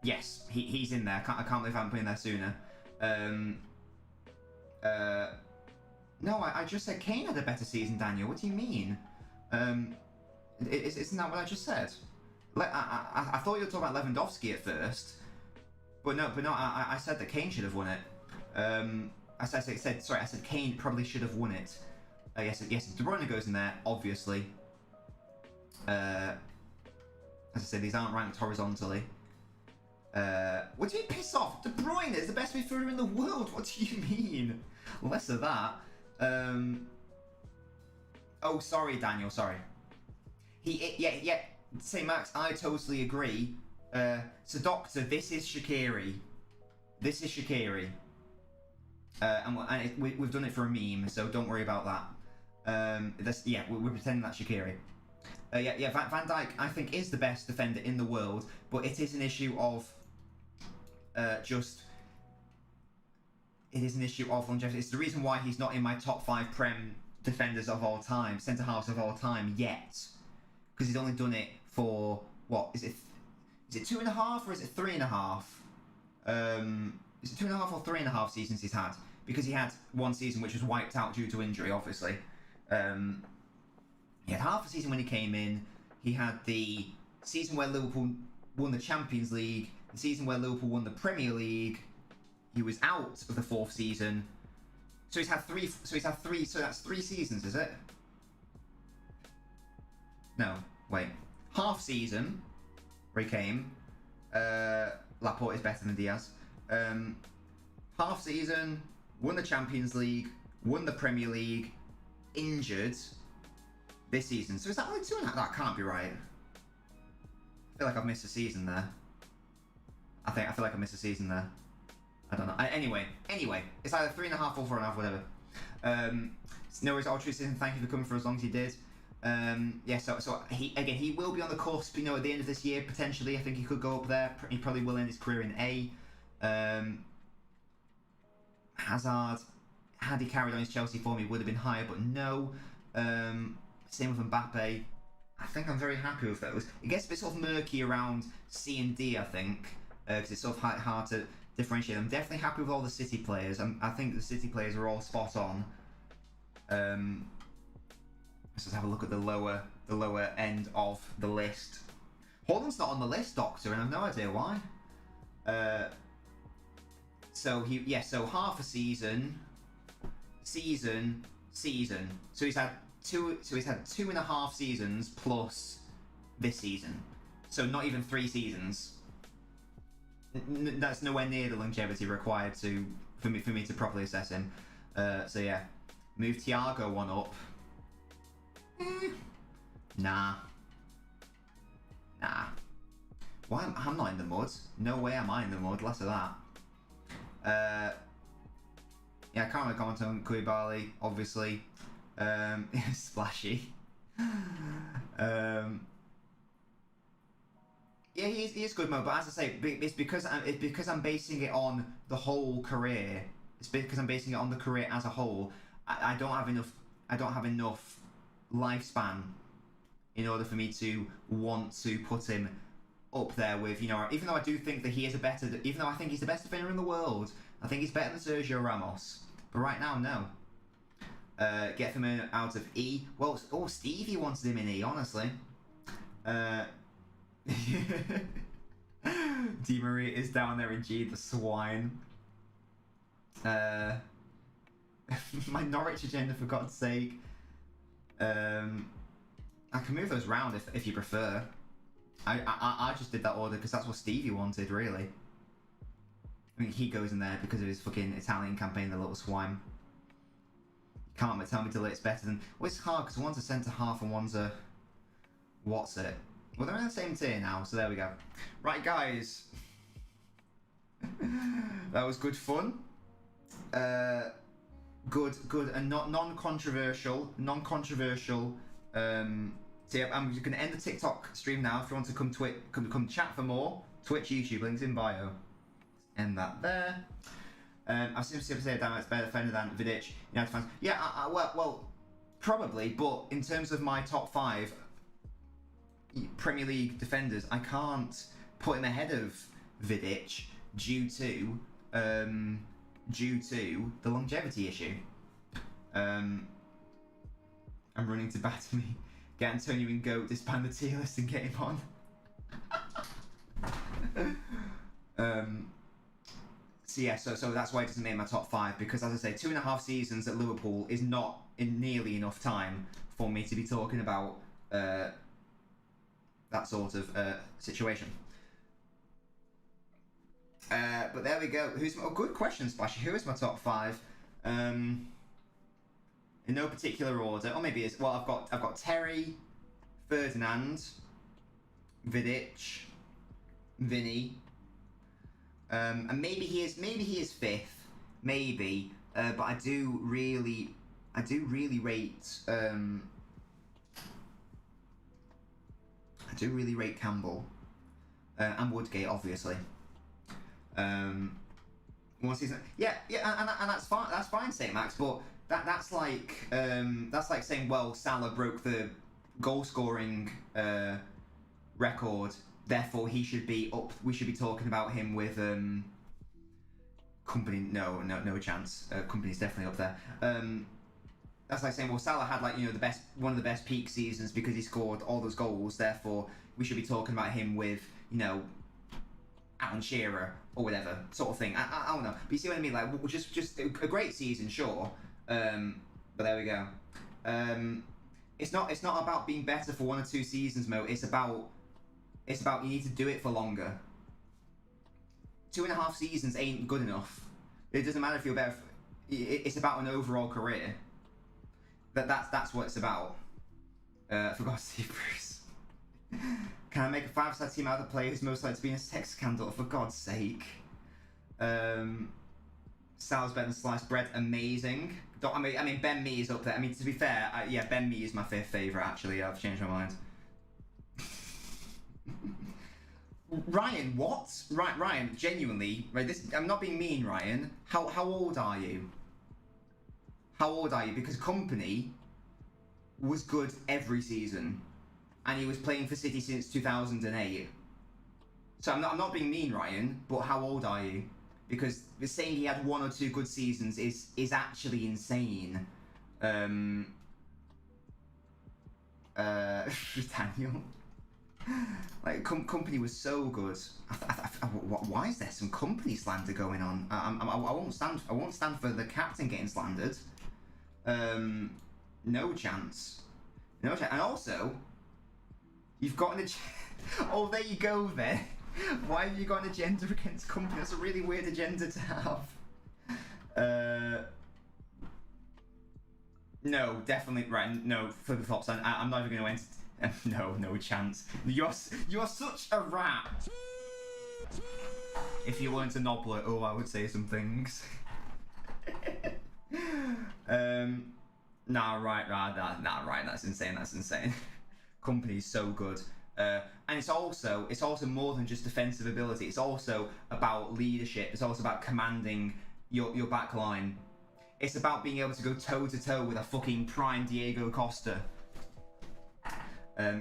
Yes, he's in there. I can't believe I haven't put him there sooner. No, I just said Kane had a better season, Daniel. What do you mean? Isn't that what I just said? I thought you were talking about Lewandowski at first, but no. I said that Kane should have won it. I said Kane probably should have won it. Yes. De Bruyne goes in there, obviously. As I said, these aren't ranked horizontally. What do you piss off? De Bruyne is the best midfielder in the world. What do you mean? Less of that. Oh, sorry, Daniel. Sorry. Yeah. St. Max, I totally agree. So, Doctor, this is Shaqiri. And we've done it for a meme, so don't worry about that. We're pretending that's Shaqiri. Van Dijk, I think, is the best defender in the world, but it is an issue of longevity. It's the reason why he's not in my top 5 Prem defenders of all time, centre halves of all time yet, because he's only done it for what is it 2.5 or is it 3.5? Is it 2.5 or 3.5 seasons he's had? Because he had one season which was wiped out due to injury, obviously. He had half a season when he came in. He had the season where Liverpool won the Champions League, the season where Liverpool won the Premier League. He was out of the 4th season. So he's had 3. So that's 3 seasons, is it? No, wait. Half season where he came. Laporte is better than Diaz. Half season, won the Champions League, won the Premier League, injured this season. So is that only 2.5? That can't be right. I feel like I've missed a season there. I feel like I missed a season there. I don't know. Anyway, it's either 3.5 or 4.5, whatever. No worries, altruism. Thank you for coming for as long as you did. So he will be on the cusp. You know, at the end of this year, potentially, I think he could go up there. He probably will end his career in A. Hazard, had he carried on his Chelsea form, he would have been higher, but no. Same with Mbappe. I think I'm very happy with those. It gets a bit sort of murky around C and D, I think, because it's sort of hard to differentiate. I'm definitely happy with all the City players. I think the City players are all spot on. Let's just have a look at the lower end of the list. Haaland's not on the list, Doctor, and I've no idea why. So half a season. So he's had 2.5 seasons plus this season. So not even 3 seasons. That's nowhere near the longevity required for me to properly assess him. So yeah, move Thiago one up. Nah. Nah. Why I'm not in the mud. No way am I in the mud, less of that. Yeah, I can't really comment on Koulibaly, obviously. Splashy. Yeah, he is good, Mo. But as I say, it's because I'm basing it on the whole career. It's because I'm basing it on the career as a whole. I don't have enough. I don't have enough lifespan in order for me to want to put him up there with, you know, even though I do think that he is even though I think he's the best defender in the world, I think he's better than Sergio Ramos. But right now, no. Get him out of E. Well, Stevie wanted him in E, honestly. Di Maria is down there in G, the swine. My Norwich agenda, for God's sake. I can move those round if you prefer. I just did that order because that's what Stevie wanted, really. I mean, he goes in there because of his fucking Italian campaign, the little swine. Can't tell me Delit's better than... Well, it's hard because one's a centre-half and one's a... What's it? Well, they're in the same tier now, so there we go. Right, guys. That was good fun. Good and not non-controversial. So yeah, I'm just going to end the TikTok stream now. If you want to come chat for more, Twitch, YouTube, links in bio. End that there. I've seen people say that it's better defender than Vidic. United fans. Yeah, well, probably. But in terms of my top 5 Premier League defenders, I can't put him ahead of Vidic due to the longevity issue. I'm running to batter me. Get Antonio and GOAT, disband the tier list and get him on. So yeah, so that's why it doesn't make my top 5, because as I say, 2.5 seasons at Liverpool is not in nearly enough time for me to be talking about that sort of situation. But there we go. Good question, Splashy. Who is my top 5? In no particular order, or maybe it's I've got Terry, Ferdinand, Vidic, Vinny, and maybe he is 5th, maybe. But I do really rate Campbell and Woodgate, obviously. One season, yeah, and that's fine. That's fine, Saint Max, but. That's like saying, well, Salah broke the goal scoring record, therefore he should be up. We should be talking about him with Company. No chance. Company's definitely up there. That's like saying, well, Salah had one of the best peak seasons because he scored all those goals, therefore we should be talking about him with Alan Shearer or whatever sort of thing. I don't know, but you see what I mean? Like just a great season, sure. But there we go. It's not about being better for 1 or 2 seasons, Mo. It's about you need to do it for longer. 2.5 seasons ain't good enough. It doesn't matter if you're better. It's about an overall career. That's what it's about. I forgot to see Bruce. Can I make a 5-star team out of the player who's most likely to be in a sex scandal? For God's sake. Sal's better than sliced bread. Amazing. I mean, Ben Mee is up there. I mean, to be fair, yeah, Ben Mee is my 5th favourite, actually. I've changed my mind. Ryan, what? Right, Ryan, genuinely, right, I'm not being mean, Ryan. How old are you? How old are you? Because Company was good every season. And he was playing for City since 2008. So I'm not being mean, Ryan, but how old are you? Because saying he had 1 or 2 good seasons is actually insane. Daniel. Like, Company was so good. Why is there some Company slander going on? I won't stand for the captain getting slandered. No chance. No chance. And also, you've got an oh, there you go then. Why have you got an agenda against Company? That's a really weird agenda to have. No, definitely right. No, flip-flops. I'm not even going to No chance. You're such a rat. If you weren't a nobbler, I would say some things. Right. That's insane. Company's so good. And it's also more than just defensive ability. It's also about leadership. It's also about commanding your back line. It's about being able to go toe to toe with a fucking prime Diego Costa.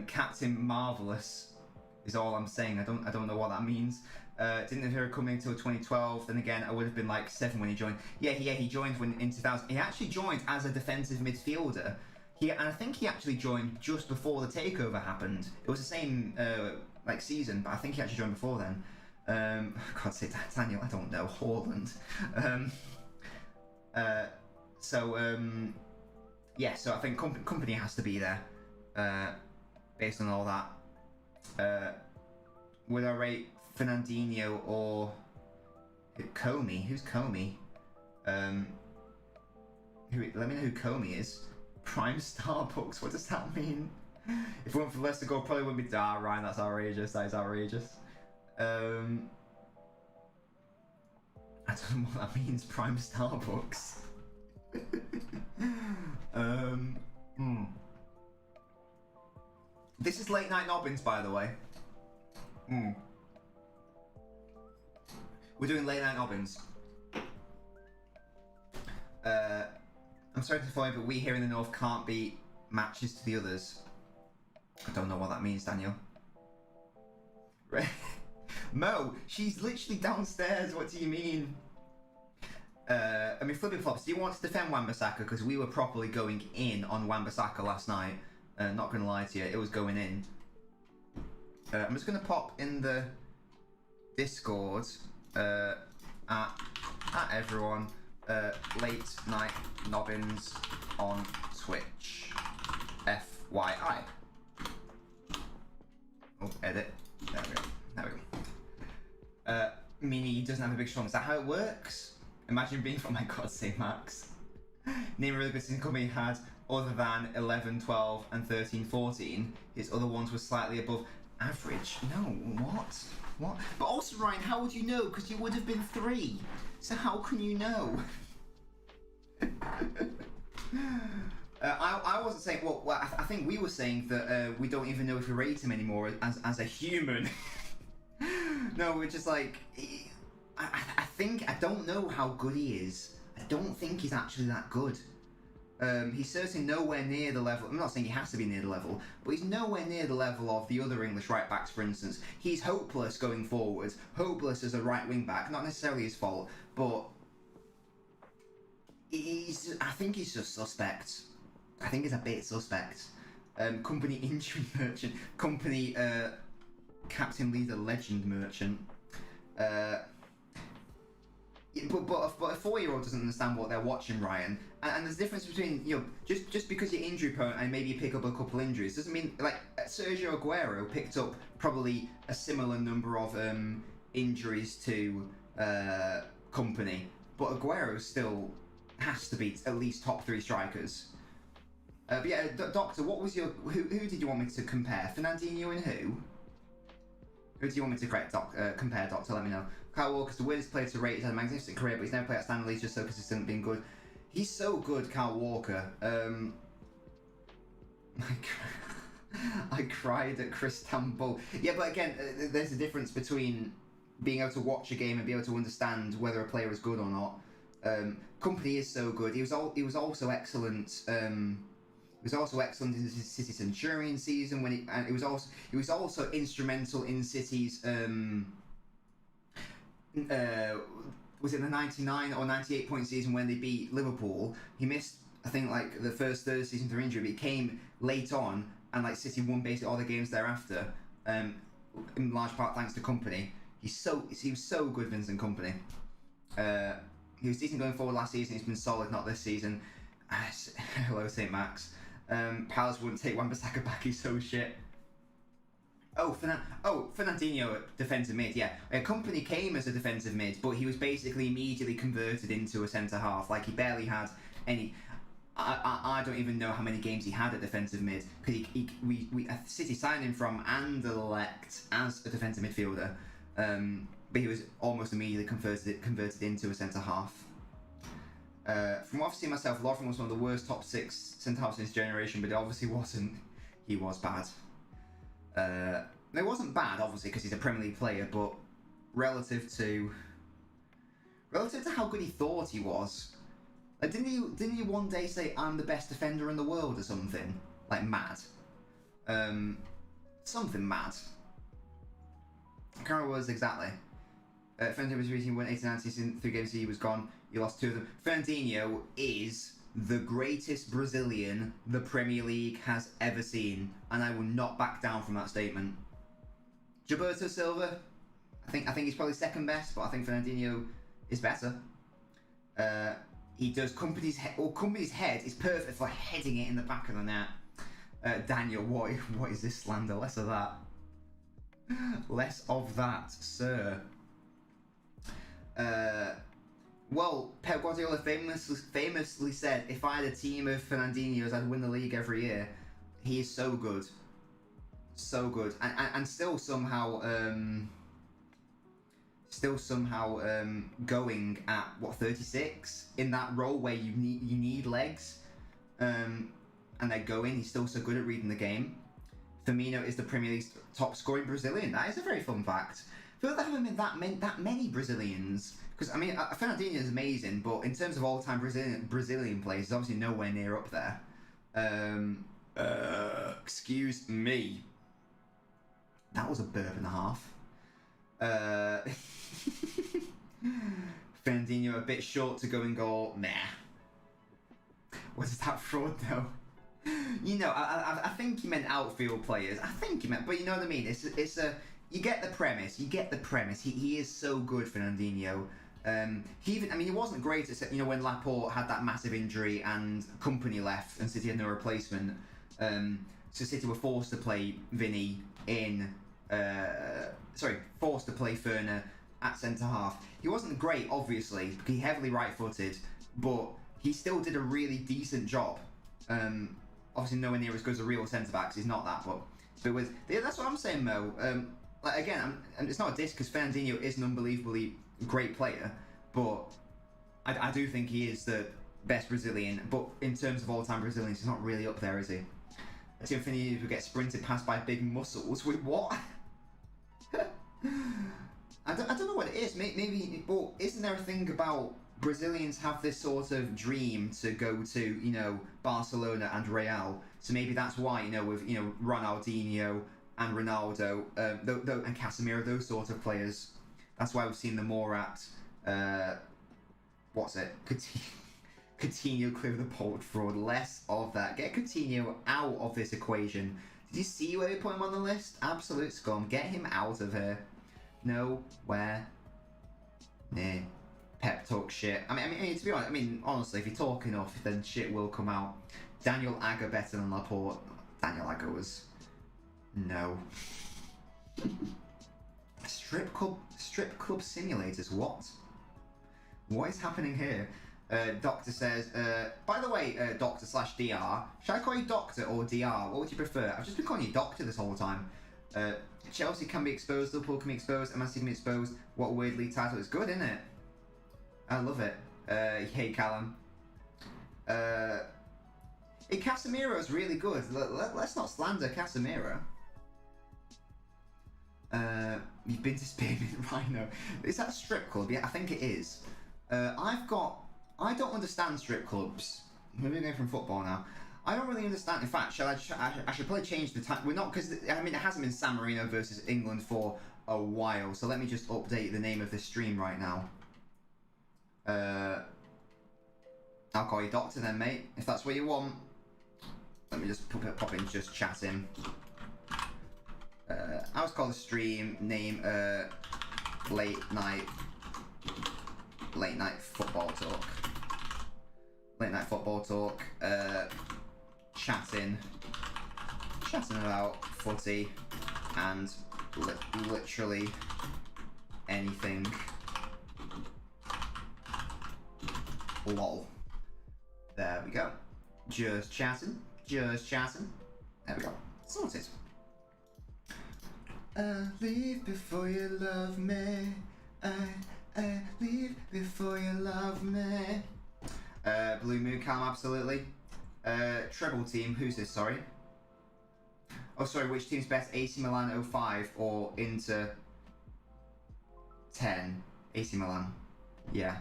Captain Marvelous is all I'm saying. I don't know what that means. Didn't know he was coming until 2012. Then again, I would have been like 7 when he joined. He joined in 2000. He actually joined as a defensive midfielder. And I think he actually joined just before the takeover happened. It was the same season, but I think he actually joined before then. God say that, Daniel. I don't know. Haaland. So I think company has to be there, based on all that. Would I rate Fernandinho or Comey? Who's Comey? Let me know who Comey is. Prime Starbucks. What does that mean? If it weren't for Leicester goal, probably wouldn't be. Ryan, that's outrageous. That is outrageous. I don't know what that means. Prime Starbucks. This is late night Nobbins, by the way. We're doing late night Nobbins. I'm sorry to inform you, but we here in the north can't beat matches to the others. I don't know what that means, Daniel. Mo, she's literally downstairs. What do you mean? Flipping flops, do you want to defend Wan-Bissaka? Because we were properly going in on Wan-Bissaka last night. Not going to lie to you, it was going in. I'm just going to pop in the Discord at everyone. Late night Nobbins on Twitch. FYI. Oh, edit. There we go. Meaning he doesn't have a big strong. Is that how it works? Imagine being, oh my god, say Max. Name a really good season company had other than 11, 12 and 13, 14. His other ones were slightly above average. No, what? But also, Ryan, how would you know? Because you would have been 3. So how can you know? I wasn't saying. Well, I think we were saying that we don't even know if we rate him anymore as a human. No, we're just like. I don't know how good he is. I don't think he's actually that good. He's certainly nowhere near the level. I'm not saying he has to be near the level, but he's nowhere near the level of the other English right backs, for instance. He's hopeless going forward, hopeless as a right wing back. Not necessarily his fault, but I think he's just suspect. I think he's a bit suspect. Company injury merchant, company captain leader legend merchant. But a 4-year-old doesn't understand what they're watching, Ryan. And there's a difference between, just because you're injury prone and maybe you pick up a couple injuries doesn't mean, Sergio Aguero picked up probably a similar number of injuries to company, but Aguero still has to be at least top 3 strikers. But yeah, Doctor, what was your, who did you want me to compare? Fernandinho and who? Who do you want me to compare, Doctor? Let me know. Kyle Walker's the weirdest player to rate. He's had a magnificent career, but he's never played outstandingly. He's just so consistent, being good. He's so good, Kyle Walker. I cried at Chris Tambo. Yeah, but again, there's a difference between being able to watch a game and be able to understand whether a player is good or not. Company is so good. He was also excellent. He was also excellent in the City Centurion season and he was also instrumental in City's. Was it the 99 or 98 point season when they beat Liverpool? He missed, I think, the first third season through injury, but he came late on, and City won basically all the games thereafter. In large part thanks to Company. He was so good, Vincent Company. He was decent going forward last season. He's been solid, not this season. Hello, St. Max. Palace wouldn't take Wan-Bissaka back. He's so shit. Fernandinho, defensive mid, yeah. Company came as a defensive mid, but he was basically immediately converted into a centre half. He barely had any. I don't even know how many games he had at defensive mid, because City signed him from Anderlecht as a defensive midfielder, but he was almost immediately converted into a centre half. From what I've seen myself, Lovren was one of the worst top 6 centre halves in his generation, but it obviously wasn't. He was bad. It wasn't bad, obviously, because he's a Premier League player, but relative to how good he thought he was. Like, didn't he one day say, "I'm the best defender in the world" or something? Like, mad. Something mad. I can't remember what it was exactly. Fernandinho was reaching 189 season, 3 games he was gone. You lost 2 of them. Fernandinho is the greatest Brazilian the Premier League has ever seen, and I will not back down from that statement. Gilberto Silva, I think he's probably second best, but I think Fernandinho is better. He does Company's head is perfect for heading it in the back of the net. Daniel, what is this slander? Less of that. Less of that, sir. Well, Pep Guardiola famously said, "If I had a team of Fernandinhos, I'd win the league every year." He is so good, and still somehow going at what, 36 in that role where you need legs, and they're going. He's still so good at reading the game. Firmino is the Premier League's top scoring Brazilian. That is a very fun fact. I feel like there haven't been that many Brazilians. Because, I mean, Fernandinho is amazing, but in terms of all-time Brazilian players, he's obviously nowhere near up there. Excuse me. That was a burp and a half. Fernandinho a bit short to go in goal. Nah. What is that fraud, though? You know, I think he meant outfield players. I think he meant, but you know what I mean? It's a... You get the premise. He is so good, Fernandinho. He wasn't great at, when Laporte had that massive injury and Company left and City had no replacement. So City were forced to play forced to play Ferner at centre half. He wasn't great, obviously, because he's heavily right-footed, but he still did a really decent job. Obviously, nowhere near as good as a real centre back. He's not that, but that's what I'm saying, Mo. It's not a diss because Fernandinho is an unbelievably great player, but I do think he is the best Brazilian. But in terms of all-time Brazilians, he's not really up there, is he? Tim Finney would get sprinted past by big muscles. Wait, what? I don't know what it is. Maybe, but isn't there a thing about Brazilians have this sort of dream to go to, Barcelona and Real? So maybe that's why, with Ronaldinho and Ronaldo, and Casemiro, those sort of players. That's why we've seen them more at, Coutinho clear the bold fraud. Less of that. Get Coutinho out of this equation. Did you see where they put him on the list? Absolute scum. Get him out of here. Nowhere near. Pep talk shit. I mean, to be honest, honestly, if you talk enough, then shit will come out. Daniel Agger better than Laporte. Daniel Agger was... No. Strip club simulators, what? What is happening here? Doctor says, by the way, Doctor/DR, should I call you Doctor or DR? What would you prefer? I've just been calling you Doctor this whole time. Chelsea can be exposed, Liverpool can be exposed, Man City can be exposed. What a weird league title. It's good, isn't it? I love it. Hey, Callum. Casemiro's really good. Let's not slander Casemiro. You've been to Spearmint Rhino. Is that a strip club? Yeah, I think it is. I don't understand strip clubs. We're moving from football now. I don't really understand. In fact, I should probably change the time. We're not, because it hasn't been San Marino versus England for a while. So let me just update the name of the stream right now. I'll call you Doctor then, mate, if that's what you want. Let me just pop in, just chatting. I was called the stream name late night football talk. Late night football talk. Chatting about footy and literally anything. Lol. There we go. Just chatting. Just chatting. There we go. Sorted. Leave before you love me. Leave before you love me. Blue Moon Calm, absolutely. Treble team, who's this, sorry? Oh, sorry, which team's best? AC Milan 05 or Inter 10? AC Milan. Yeah.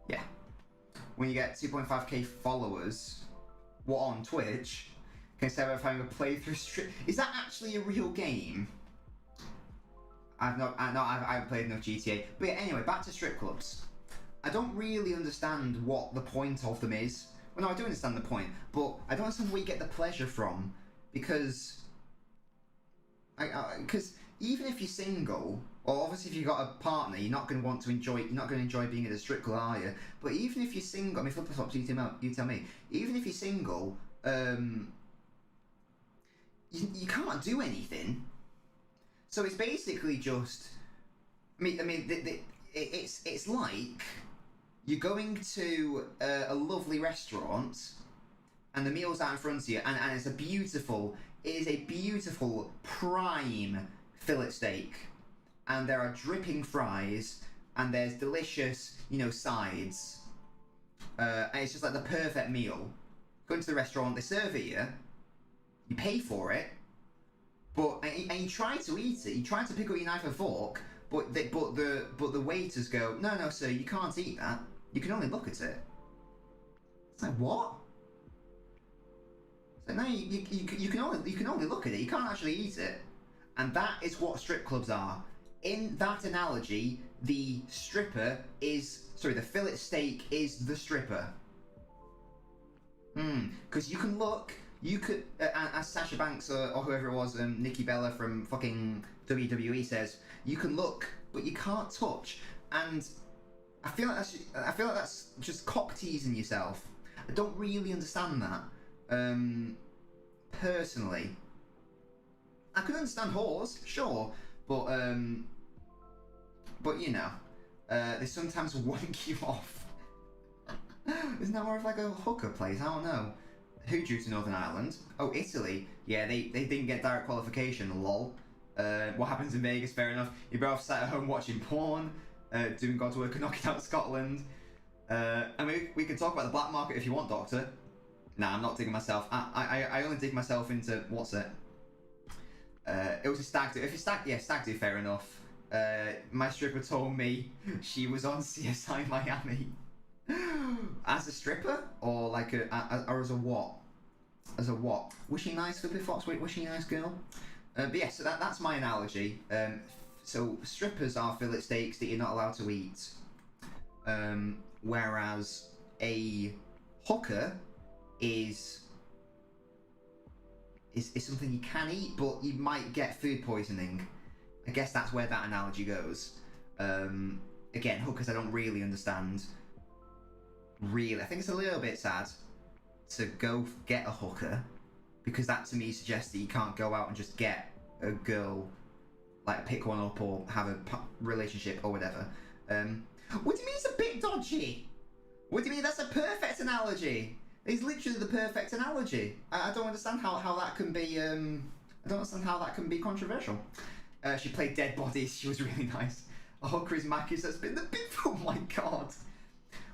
Yeah. When you get 2.5k followers, what, on Twitch? Instead of having a playthrough strip. Is that actually a real game? I haven't played enough GTA. But yeah, anyway, back to strip clubs. I don't really understand what the point of them is. Well, no, I do understand the point, but I don't understand where you get the pleasure from, because even if you're single, or obviously if you've got a partner, you're not going to want to enjoy. You're not going to enjoy being at a strip club, are you? But even if you're single, I mean, flip flop, you tell me. Even if you're single, you can't do anything. So it's basically just. It's like you're going to a lovely restaurant, and the meal's out in front of you, and it is a beautiful prime fillet steak, and there are dripping fries, and there's delicious, sides, and it's just like the perfect meal. Go into the restaurant, they serve it you pay for it, and you try to eat it, you try to pick up your knife and fork, but the waiters go, no sir, you can't eat that. You can only look at it. It's like, what? It's like, no, you can only look at it. You can't actually eat it. And that is what strip clubs are. In that analogy, the fillet steak is the stripper. Because you can look. You could, as Sasha Banks or whoever it was, Nikki Bella from fucking WWE says, you can look, but you can't touch. And I feel like that's just cock teasing yourself. I don't really understand that. Personally, I could understand whores, sure, but they sometimes wank you off. Isn't that more of like a hooker place? I don't know. Who drew to Northern Ireland? Oh, Italy. Yeah, they didn't get direct qualification, lol. What happens in Vegas, fair enough. You're both sat at home watching porn, doing God's work and knocking out Scotland. I mean, we can talk about the black market if you want, Doctor. Nah, I'm not digging myself. I only dig myself into, what's it? It was a stag do. If it's stag do, fair enough. My stripper told me she was on CSI Miami. As a stripper, or like or as a what? As a what? Was she nice, Flippy Fox? Was she a nice girl? But yeah, so that's my analogy. So strippers are fillet steaks that you're not allowed to eat, whereas a hooker is something you can eat, but you might get food poisoning. I guess that's where that analogy goes. Again, hookers I don't really understand. Really, I think it's a little bit sad to go get a hooker, because that to me suggests that you can't go out and just get a girl, like pick one up or have a relationship or whatever. What do you mean it's a bit dodgy? What do you mean that's a perfect analogy? It's literally the perfect analogy. I don't understand how that can be. I don't understand how that can be controversial. She played Dead Bodies. She was really nice. A hooker is Mackies. That's been the big. Oh my god.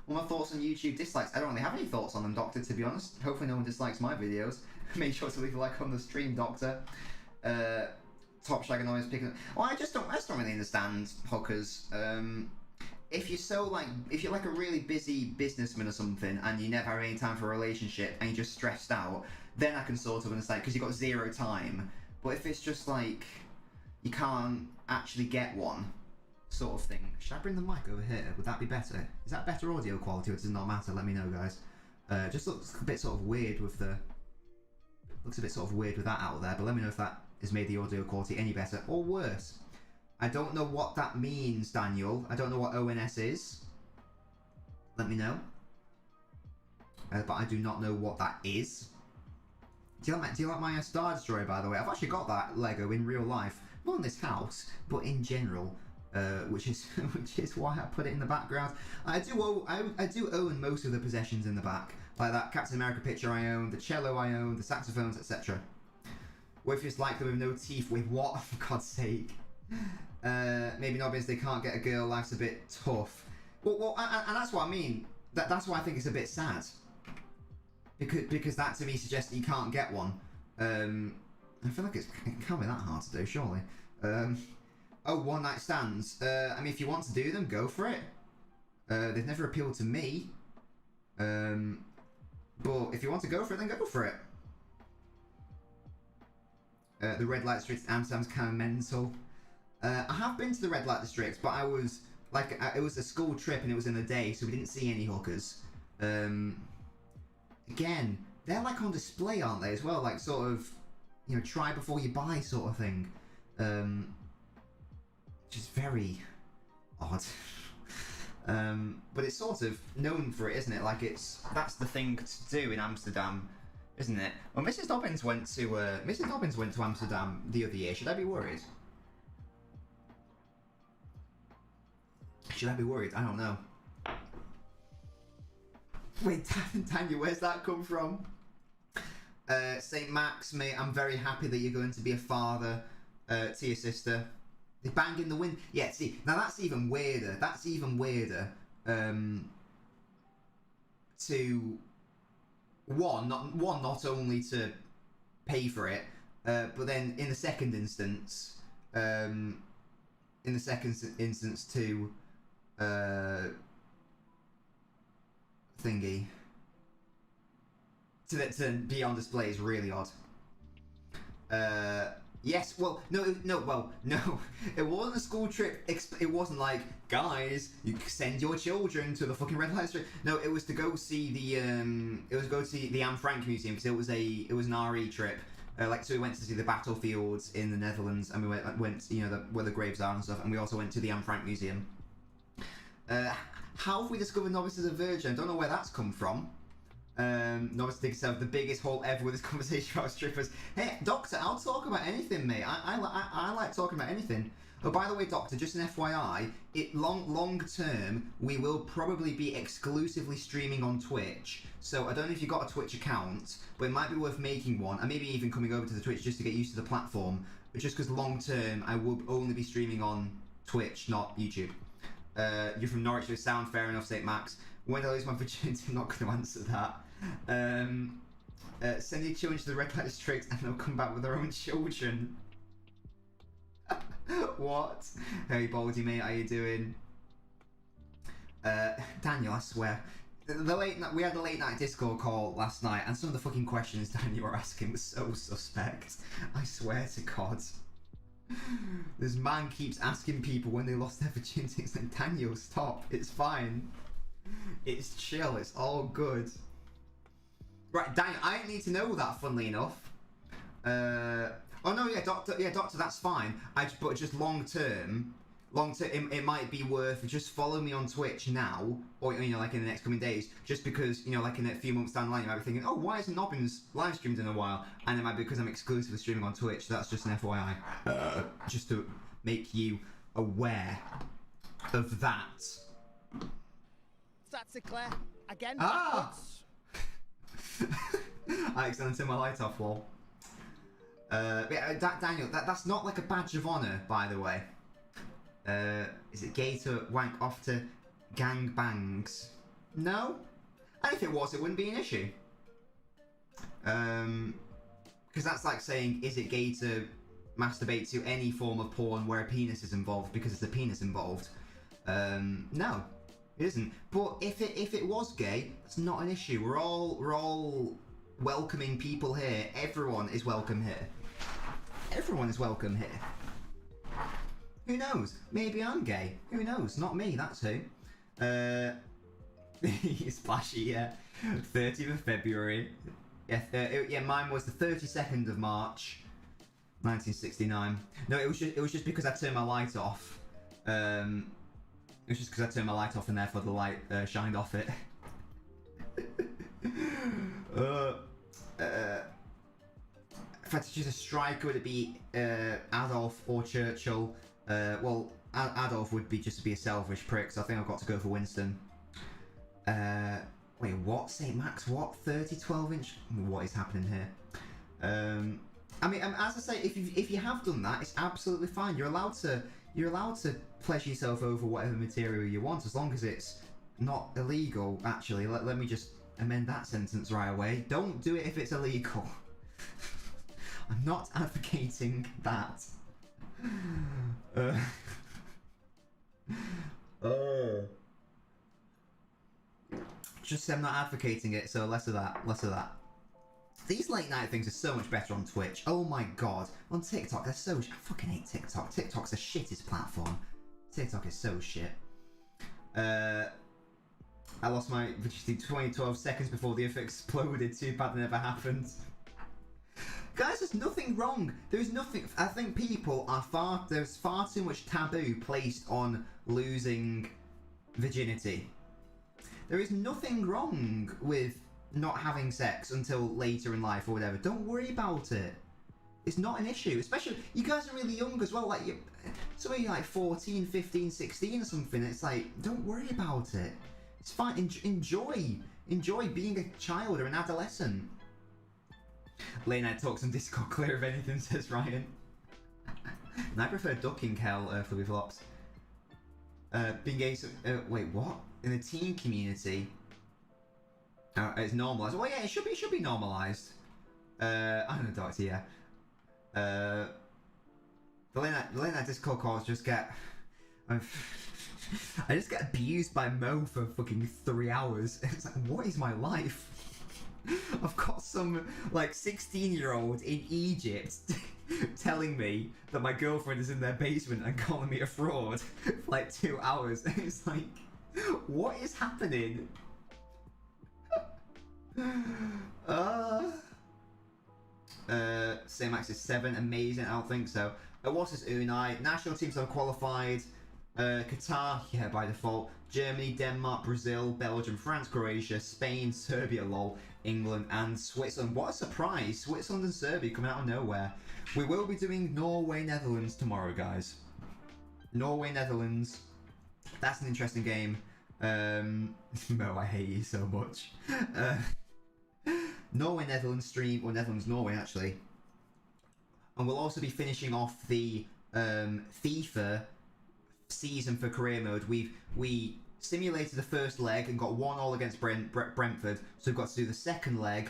All my thoughts on YouTube dislikes. I don't really have any thoughts on them, Doctor, to be honest. Hopefully no one dislikes my videos. Make sure to leave a like on the stream, Doctor. Top Shag annoyance picking. Well, I just don't really understand hookers. If you're like a really busy businessman or something, and you never have any time for a relationship, and you're just stressed out, then I can sort of understand, because you've got zero time. But if it's just like you can't actually get one, sort of thing. Should I bring the mic over here? Would that be better? Is that better audio quality, or does it not matter? Let me know, guys. Just looks a bit sort of weird with the. Looks a bit sort of weird with that out there, but let me know if that has made the audio quality any better or worse. I don't know what that means, Daniel. I don't know what ONS is. Let me know. But I do not know what that is. Do you like my Star Destroyer, by the way? I've actually got that Lego in real life. Not in this house, but in general. Which is why I put it in the background. I do own most of the possessions in the back. like that Captain America picture I own, the cello I own, the saxophones, etc. What if it's like them with no teeth? With what? For God's sake. Maybe Nobbins, they can't get a girl. Life's a bit tough. Well, and that's what I mean. That's why I think it's a bit sad. Because that to me suggests that you can't get one. I feel like it can't be that hard to do, surely. Oh, one night stands. I mean, if you want to do them, go for it. They've never appealed to me. But if you want to go for it, then go for it. The red light district in Amsterdam's kind of mental. I have been to the red light district, but I was like, it was a school trip and it was in the day, so we didn't see any hookers. Again, they're like on display, aren't they, as well? Like sort of, you know, try before you buy sort of thing. Which is very odd. But it's sort of known for it, isn't it? Like that's the thing to do in Amsterdam, isn't it? Well, Mrs. Dobbins went to Amsterdam the other year. Should I be worried? Should I be worried? I don't know. Wait, Daniel, where's that come from? St. Max, mate, I'm very happy that you're going to be a father to your sister. They bang in the wind. Yeah, see, now that's even weirder. That's even weirder. To not only to pay for it, but then in the second instance, to thingy. To be on display is really odd. Yes, well, no. It wasn't a school trip. It wasn't like, guys, you send your children to the fucking red light district. No, it was to go see the Anne Frank Museum, because it was an RE trip. So we went to see the battlefields in the Netherlands, and we went you know, where the graves are and stuff, and we also went to the Anne Frank Museum. How have we discovered Novice as a virgin? I don't know where that's come from. Novice thinks himself the biggest hole ever with this conversation about strippers. Hey, Doctor, I'll talk about anything, mate. I like talking about anything. Oh, by the way, Doctor, just an FYI, long term, we will probably be exclusively streaming on Twitch. So I don't know if you've got a Twitch account, but it might be worth making one, and maybe even coming over to the Twitch just to get used to the platform. But just because long term, I will only be streaming on Twitch, not YouTube. You're from Norwich, so sound fair enough, St. Max. When did I lose my virginity? I'm not going to answer that. Send your children to the red light district and they'll come back with their own children. What? Hey, Baldy, mate, how you doing? Daniel, I swear. We had a late night Discord call last night, and some of the fucking questions Daniel were asking was so suspect. I swear to God. This man keeps asking people when they lost their virginity. It's like, Daniel, stop. It's fine. It's chill. It's all good. Right, Daniel, I didn't need to know that, funnily enough. Oh no, yeah, Doctor, that's fine. But just long term, it might be worth just follow me on Twitch now, or you know, like in the next coming days, just because you know, like in a few months down the line, you might be thinking, oh, why isn't Nobbins live streamed in a while? And it might be because I'm exclusively streaming on Twitch. So that's just an FYI, just to make you aware of that. That's it, Claire. Again, backwards. I accidentally turned my light off, lol. Daniel, that's not like a badge of honour, by the way. Is it gay to wank off to gang bangs? No? And if it was, it wouldn't be an issue. Because that's like saying, is it gay to masturbate to any form of porn where a penis is involved because it's a penis involved? No, it isn't. But if it was gay, that's not an issue. We're all welcoming people here. Everyone is welcome here. Everyone is welcome here. Who knows? Maybe I'm gay. Who knows? Not me, that's who. Splashy, yeah. 30th of February. Yeah, mine was the 32nd of March, 1969. No, it was just because I turned my light off. It was just because I turned my light off and therefore the light shined off it. If I had to choose a striker, would it be Adolf or Churchill? Well, Adolf would be just to be a selfish prick, so I think I've got to go for Winston. Wait, what? St. Max, what? 30, 12-inch? What is happening here? I mean, as I say, if you have done that, it's absolutely fine. You're allowed to pleasure yourself over whatever material you want, as long as it's not illegal. Actually, let me just amend that sentence right away. Don't do it if it's illegal. I'm not advocating that. Just say I'm not advocating it, so less of that, less of that. These late night things are so much better on Twitch. Oh my god. On TikTok, they're so I fucking hate TikTok. TikTok's the shittest platform. TikTok is so shit. I lost my virginity 2012 seconds before the earth exploded. Too bad it never happened. Guys, there's nothing wrong. There's nothing. I think people are there's far too much taboo placed on losing virginity. There is nothing wrong with not having sex until later in life or whatever. Don't worry about it. It's not an issue. Especially, you guys are really young as well. Like, some of you like 14, 15, 16 or something. It's like, don't worry about it. It's fine. Enjoy being a child or an adolescent. Late night talks on Discord, clear of anything, says Ryan. And I prefer ducking hell, Fluffy Flops. Being gay, wait, what? In the teen community, it's normalised. Well, yeah, it should be normalised. I don't know, Doctor, yeah. The late night Discord calls just get... I just get abused by Mo for fucking 3 hours. It's like, what is my life? I've got some, like, 16-year-old in Egypt telling me that my girlfriend is in their basement and calling me a fraud for, like, 2 hours. It's like, what is happening? St. Max is 7, amazing, I don't think so. What's this Unai? National teams have qualified. Qatar, yeah, by default. Germany, Denmark, Brazil, Belgium, France, Croatia, Spain, Serbia, lol, England, and Switzerland. What a surprise! Switzerland and Serbia coming out of nowhere. We will be doing Norway, Netherlands tomorrow, guys. Norway, Netherlands. That's an interesting game. Mo, I hate you so much. Norway, Netherlands stream, or Netherlands, Norway, actually. And we'll also be finishing off the FIFA season for career mode. We simulated the first leg and got 1-1 against Brentford, so we've got to do the second leg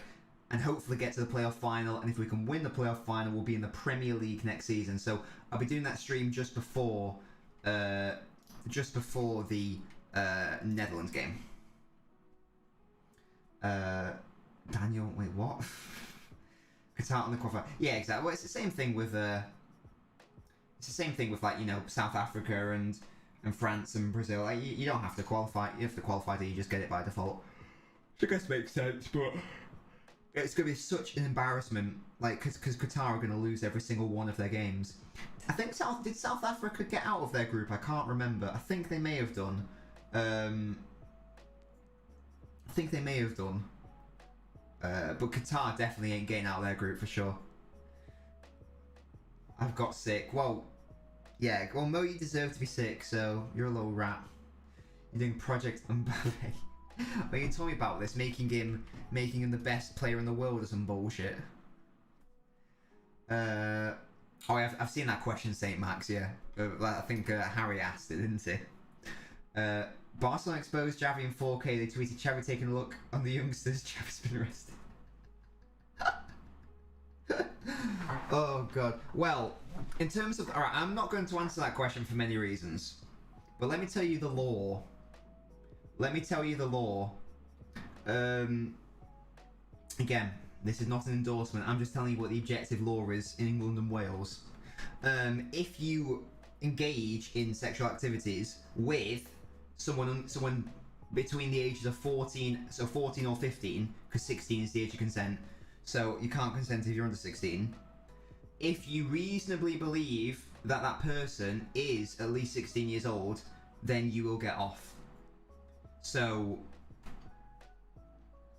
and hopefully get to the playoff final, and if we can win the playoff final, we'll be in the Premier League next season. So I'll be doing that stream just before the Netherlands game. Daniel, wait, what? Qatar on the qualifier. Yeah, exactly. Well, it's the same thing with like, you know, South Africa and France and Brazil. Like, you don't have to qualify. You have to qualify till you just get it by default. Which I guess makes sense, but it's going to be such an embarrassment. Like, because Qatar are going to lose every single one of their games. I think did South Africa get out of their group? I can't remember. I think they may have done. But Qatar definitely ain't getting out of their group for sure. I've got sick. Well, yeah. Well, Mo, you deserve to be sick, so you're a little rat. You're doing Project Mbappe. Well, you told me about this, making him the best player in the world or some bullshit. Oh, I've seen that question, St. Max. Yeah, I think Harry asked it, didn't he? Barcelona exposed Javi in 4K. They tweeted Xavi taking a look on the youngsters. Xavi's been arrested. Oh god. Well, in terms of, alright, I'm not going to answer that question for many reasons, but let me tell you the law. Again, this is not an endorsement. I'm just telling you what the objective law is in England and Wales. If you engage in sexual activities with someone between the ages of 14, so 14 or 15, because 16 is the age of consent, so you can't consent if you're under 16. If you reasonably believe that that person is at least 16 years old, then you will get off. So,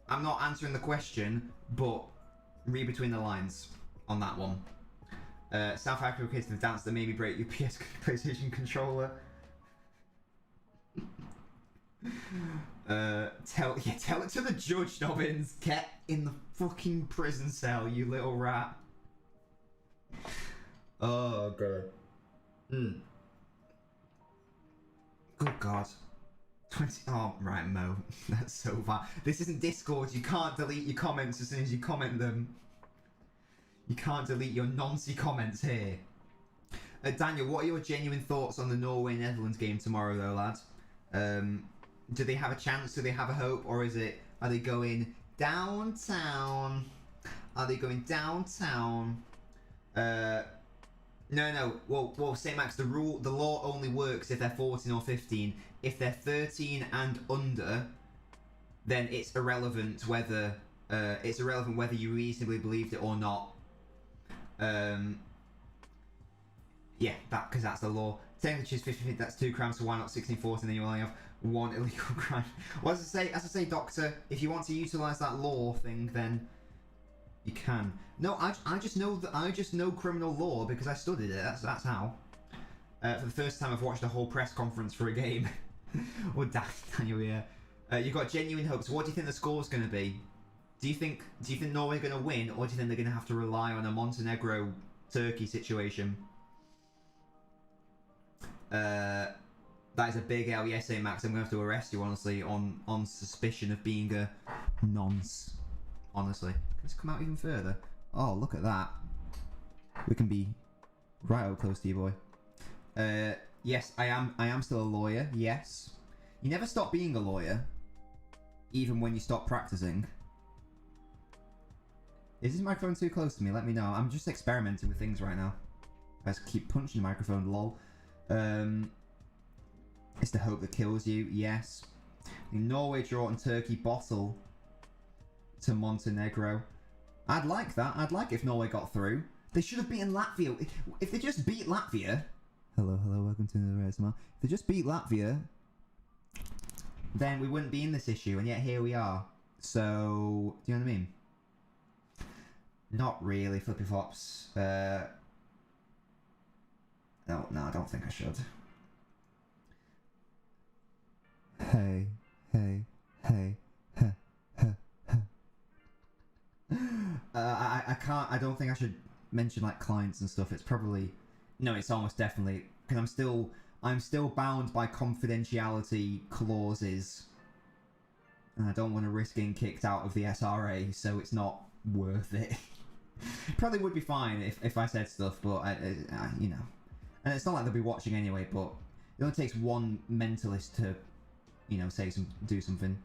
I'm not answering the question, but read between the lines on that one. South Africa kids to the dance that made me break your PlayStation controller. Tell it to the judge, Nobbins. Get in the fucking prison cell, you little rat. Oh god. Good god. 20. Oh right, Mo. That's so bad. This isn't Discord. You can't delete your comments as soon as you comment them. You can't delete your noncy comments here. Daniel, what are your genuine thoughts on the Norway-Netherlands game tomorrow, though, lads? Do they have a chance? Do they have a hope? Or are they going downtown? Are they going downtown? No. Well, St. Max, the law only works if they're 14 or 15. If they're 13 and under, then it's irrelevant whether you reasonably believed it or not. Yeah, because that's the law. Technically, it's 50, that's 2 crimes, so why not 16, 14, then you only have 1 illegal crime. Well, as I say, Doctor, if you want to utilise that law thing, then you can. No, I just know criminal law because I studied it. That's how. For the first time, I've watched a whole press conference for a game. Well, Daniel, yeah. You've got genuine hopes. What do you think the score's going to be? Do you think Norway are going to win, or do you think they're going to have to rely on a Montenegro-Turkey situation? That is a big L. Yes, Max. I'm going to have to arrest you, honestly, on suspicion of being a nonce. Honestly. Let's come out even further. Oh, look at that. We can be right up close to you, boy. Yes, I am still a lawyer. Yes. You never stop being a lawyer, even when you stop practicing. Is this microphone too close to me? Let me know. I'm just experimenting with things right now. I just keep punching the microphone, lol. It's the hope that kills you. Yes. Norway draw and Turkey bottle to Montenegro. I'd like that. I'd like if Norway got through. They should have beaten Latvia. If they just beat Latvia... Hello, welcome to the ASMR. If they just beat Latvia, then we wouldn't be in this issue, and yet here we are. So, do you know what I mean? Not really, flippy flops. No, I don't think I should. Hey. I don't think I should mention like clients and stuff. It's probably, no, it's almost definitely, because I'm still bound by confidentiality clauses, and I don't want to risk getting kicked out of the SRA, so it's not worth it. Probably would be fine if I said stuff, but you know, and it's not like they'll be watching anyway. But it only takes one mentalist to, you know, do something.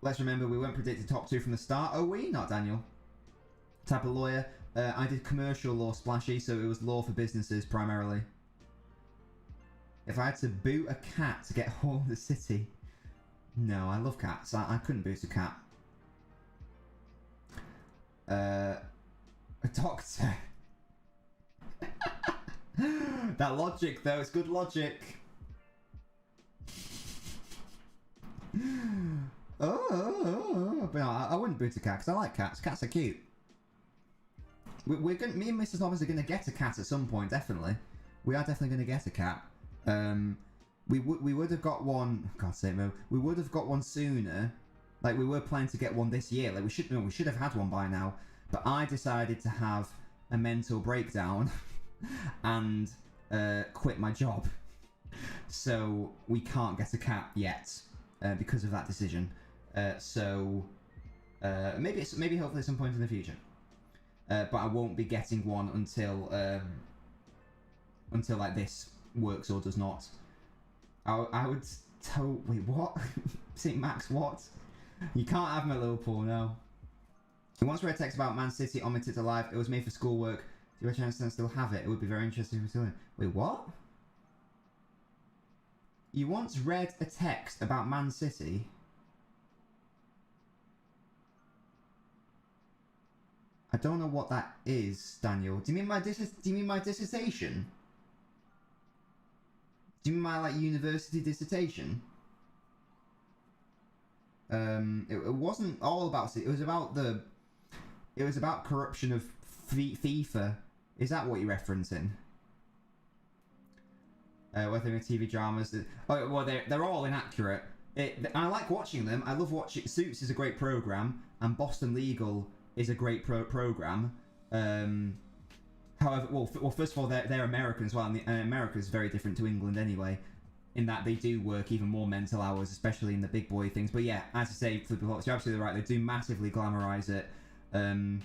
Let's remember we weren't predicted top 2 from the start. Oh, we? Not Daniel. Type of lawyer. I did commercial law, splashy, so it was law for businesses primarily. If I had to boot a cat to get hold of the city, no, I love cats. I couldn't boot a cat. A doctor. That logic, though, it's good logic. But no, I wouldn't boot a cat because I like cats. Cats are cute. Me and Mrs. Nobbins are going to get a cat at some point, definitely. We are definitely going to get a cat. We would have got one. God's sake, Mo. We would have got one sooner. Like, we were planning to get one this year. Like, we should have had one by now. But I decided to have a mental breakdown and quit my job. So we can't get a cat yet because of that decision. Maybe hopefully at some point in the future. But I won't be getting one until like this works or does not. I would tell. Wait, what? St. Max, what? You can't have him at Liverpool, no. I once read a text about Man City on my Twitter Live. It was made for schoolwork. Do you have a chance to still have it? It would be very interesting if we still. Wait, what? You once read a text about Man City? I don't know what that is, Daniel. Do you mean my dissertation? Do you mean my like university dissertation? It wasn't all about it. It was about corruption of FIFA. Is that what you're referencing? whether they're TV dramas. Oh, well, they're all inaccurate. I like watching them. I love watching. Suits is a great program, and Boston Legal is a great program. However, well, first of all, they're American as well, and America is very different to England anyway, in that they do work even more mental hours, especially in the big boy things. But yeah, as I say, Flippy Flops, you're absolutely right. They do massively glamorize it, and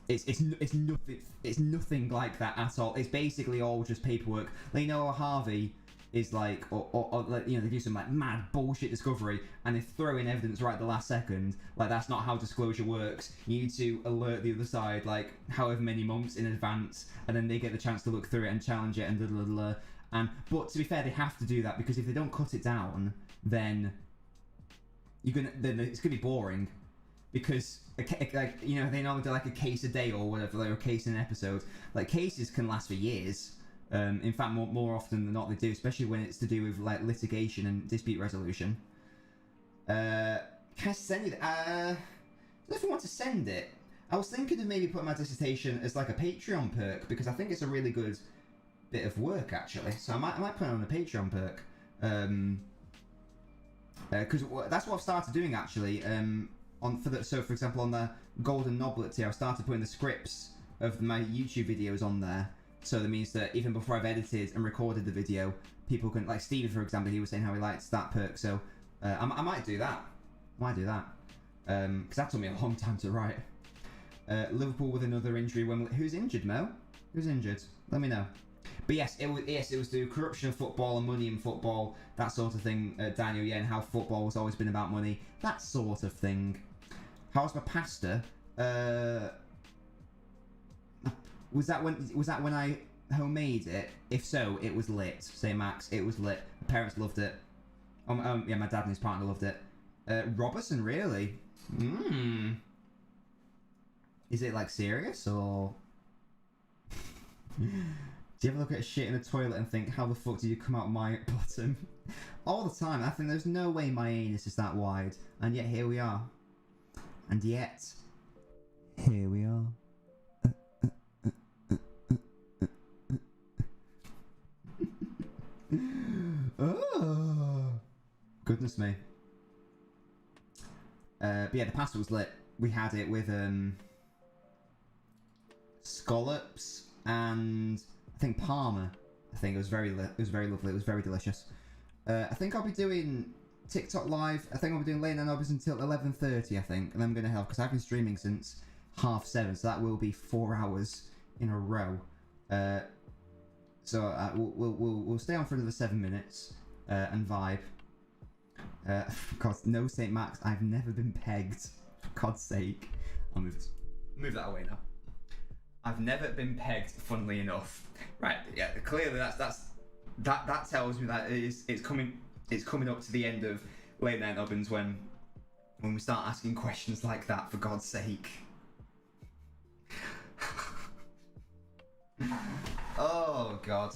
it's nothing like that at all. It's basically all just paperwork. Like, you know, Harvey is like, or you know, they do some like mad bullshit discovery and they throw in evidence right at the last second. Like, that's not how disclosure works. You need to alert the other side like however many months in advance, and then they get the chance to look through it and challenge it and blah, blah, blah. But to be fair, they have to do that, because if they don't cut it down, then it's gonna be boring. Because like, you know, they normally do like a case a day or whatever, like a case in an episode. Like, cases can last for years. In fact, more often than not they do, especially when it's to do with like litigation and dispute resolution. Can I send it? I don't know if I want to send it. I was thinking of maybe putting my dissertation as like a Patreon perk, because I think it's a really good bit of work actually. So I might put it on a Patreon perk. Because that's what I've started doing actually. For example, on the Golden Noblet tier, I've started putting the scripts of my YouTube videos on there. So that means that even before I've edited and recorded the video, people can, like Stevie for example, he was saying how he likes that perk. So I might do that. Because that took me a long time to write. Liverpool with another injury. Who's injured, Mo? Who's injured? Let me know. But yes, it was the corruption of football and money in football, that sort of thing, Daniel. Yeah, and how football has always been about money, that sort of thing. How's my pasta? Was that when I homemade it? If so, it was lit. Say Max, it was lit. My parents loved it. Yeah, my dad and his partner loved it. Robertson, really? Is it like serious or? Do you ever look at a shit in a toilet and think, how the fuck did you come out my bottom? All the time. I think there's no way my anus is that wide. And yet here we are. And yet here we are. Oh, goodness me. But yeah, the pasta was lit. We had it with scallops and I think Parma. I think it was very lovely. It was very delicious. I think I'll be doing TikTok live. I think I'll be doing LNobbins until 11:30. I think, and then I'm gonna help because I've been streaming since 7:30, so that will be 4 hours in a row. So we'll stay on for another 7 minutes and vibe. God, no St. Max. I've never been pegged. For God's sake, I'll move that away now. I've never been pegged. Funnily enough, right? Yeah, clearly that tells me that it's coming up to the end of LNobbins when we start asking questions like that. For God's sake. Oh God.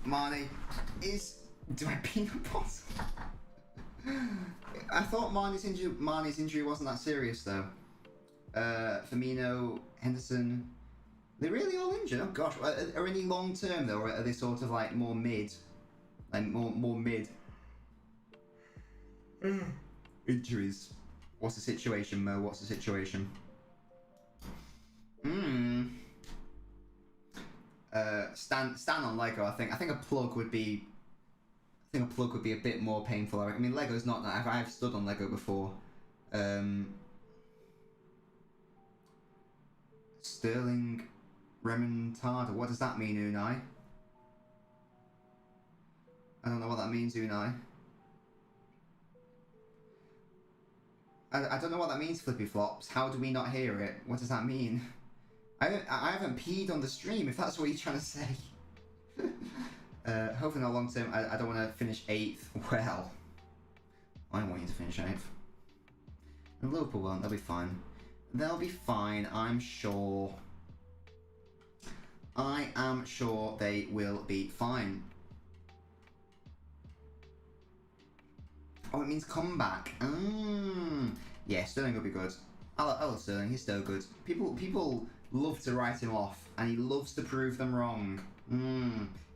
Marnie, do I peanut butter? I thought Marnie's injury wasn't that serious though. Firmino, Henderson, they're really all injured. Oh gosh, are any long term though, or are they sort of like more mid, more mid injuries? What's the situation, Mo? What's the situation? Stand on Lego. I think a plug would be. I think a plug would be a bit more painful. I mean, Lego's not that. I've stood on Lego before. Sterling Remontada. What does that mean, Unai? I don't know what that means, Unai. I don't know what that means, Flippy Flops. How do we not hear it? What does that mean? I haven't peed on the stream, if that's what you're trying to say. Hopefully not long term. I don't want to finish 8th. Well, I want you to finish 8th. And Liverpool won't. They'll be fine. They'll be fine, I'm sure. I am sure they will be fine. Oh, it means comeback. Yeah, Sterling will be good. I love Sterling. He's so good. People love to write him off, and he loves to prove them wrong.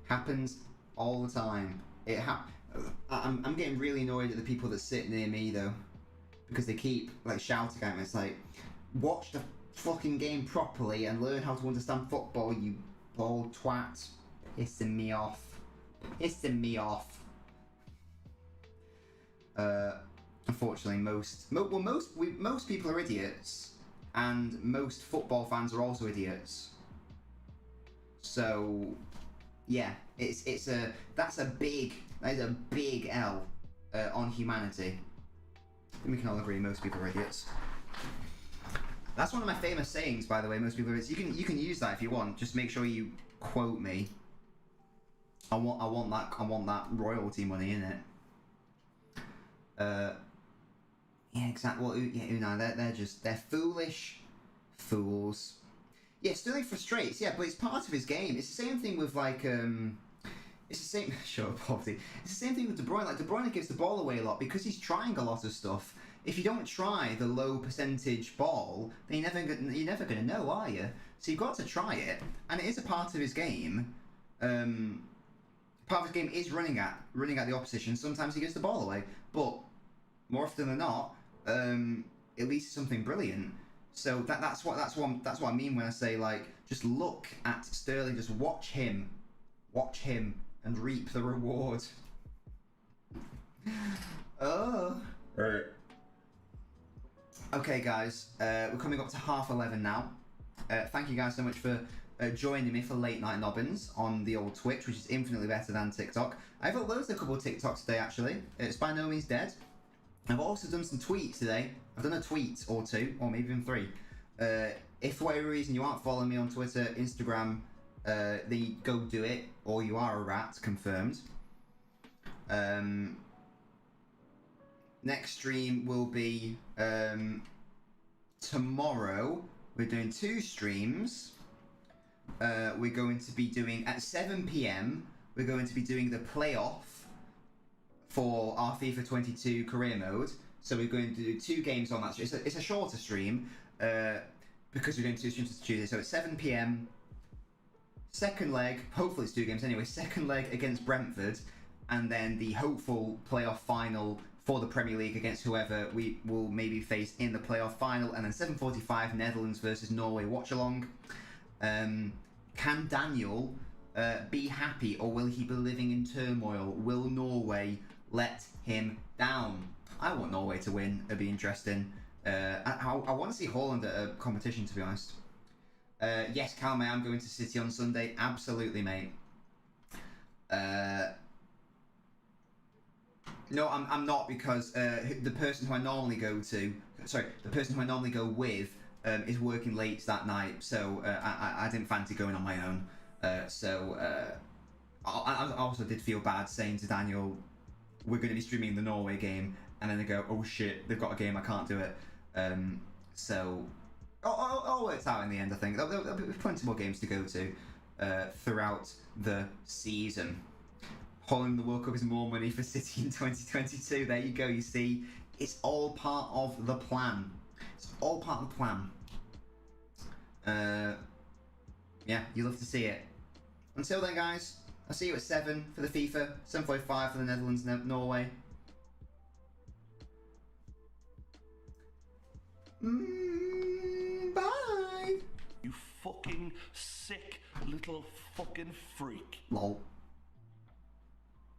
Happens all the time. I'm getting really annoyed at the people that sit near me though, because they keep like shouting at me. It's like, watch the fucking game properly and learn how to understand football, you bald twat. Pissing me off. Pissing me off. Unfortunately, most people are idiots, and most football fans are also idiots. So, yeah, that's a big L on humanity. We can all agree most people are idiots. That's one of my famous sayings, by the way. Most people are idiots. You can use that if you want. Just make sure you quote me. I want that royalty money in it. Yeah, exactly. Well, yeah, Unai, they're foolish fools. Yeah, Sterling frustrates. Yeah, but it's part of his game. It's the same thing with like it's the same. Shut up, poverty. It's the same thing with De Bruyne. Like De Bruyne gives the ball away a lot because he's trying a lot of stuff. If you don't try the low percentage ball, then you're never gonna know, are you? So you've got to try it, and it is a part of his game. Part of his game is running at the opposition. Sometimes he gives the ball away, but more often than not, it leads to something brilliant. So that's what I mean when I say like just look at Sterling, just watch him, and reap the reward. Oh. Right. Okay, guys, we're coming up to 11:30 now. Thank you guys so much for joining me for Late Night Nobbins on the old Twitch, which is infinitely better than TikTok. I've uploaded a couple of TikToks today, actually. It's by no means dead. I've also done some tweets today. I've done a tweet or two, or maybe even three. If for whatever reason you aren't following me on Twitter, Instagram, then go do it, or you are a rat, confirmed. Next stream will be tomorrow. We're doing 2 streams. We're going to be doing at 7 PM. We're going to be doing the playoff for our FIFA 22 career mode. So we're going to do 2 games on that. It's a shorter stream because we're doing 2 streams on Tuesday. So at 7 PM, second leg. Hopefully it's 2 games anyway. Second leg against Brentford, and then the hopeful playoff final for the Premier League against whoever we will maybe face in the playoff final. And then 7:45 Netherlands versus Norway Watchalong. Can Daniel be happy, or will he be living in turmoil? Will Norway let him down? I want Norway to win. It'd be interesting. I want to see Haaland at a competition, to be honest. Yes, Calme, I'm going to City on Sunday. Absolutely, mate. No, I'm not, because the person who I normally go with is working late that night, so I didn't fancy going on my own. I also did feel bad saying to Daniel, we're going to be streaming the Norway game, and then they go, oh shit, they've got a game, I can't do it. So all works out in the end, I think. There'll be plenty more games to go to throughout the season. Holland the World Cup is more money for City in 2022. There you go, you see. It's all part of the plan. It's all part of the plan. Yeah, you love to see it. Until then, guys, I'll see you at 7 for the FIFA, 7:45 for the Netherlands, Norway. Bye! You fucking sick little fucking freak. Lol.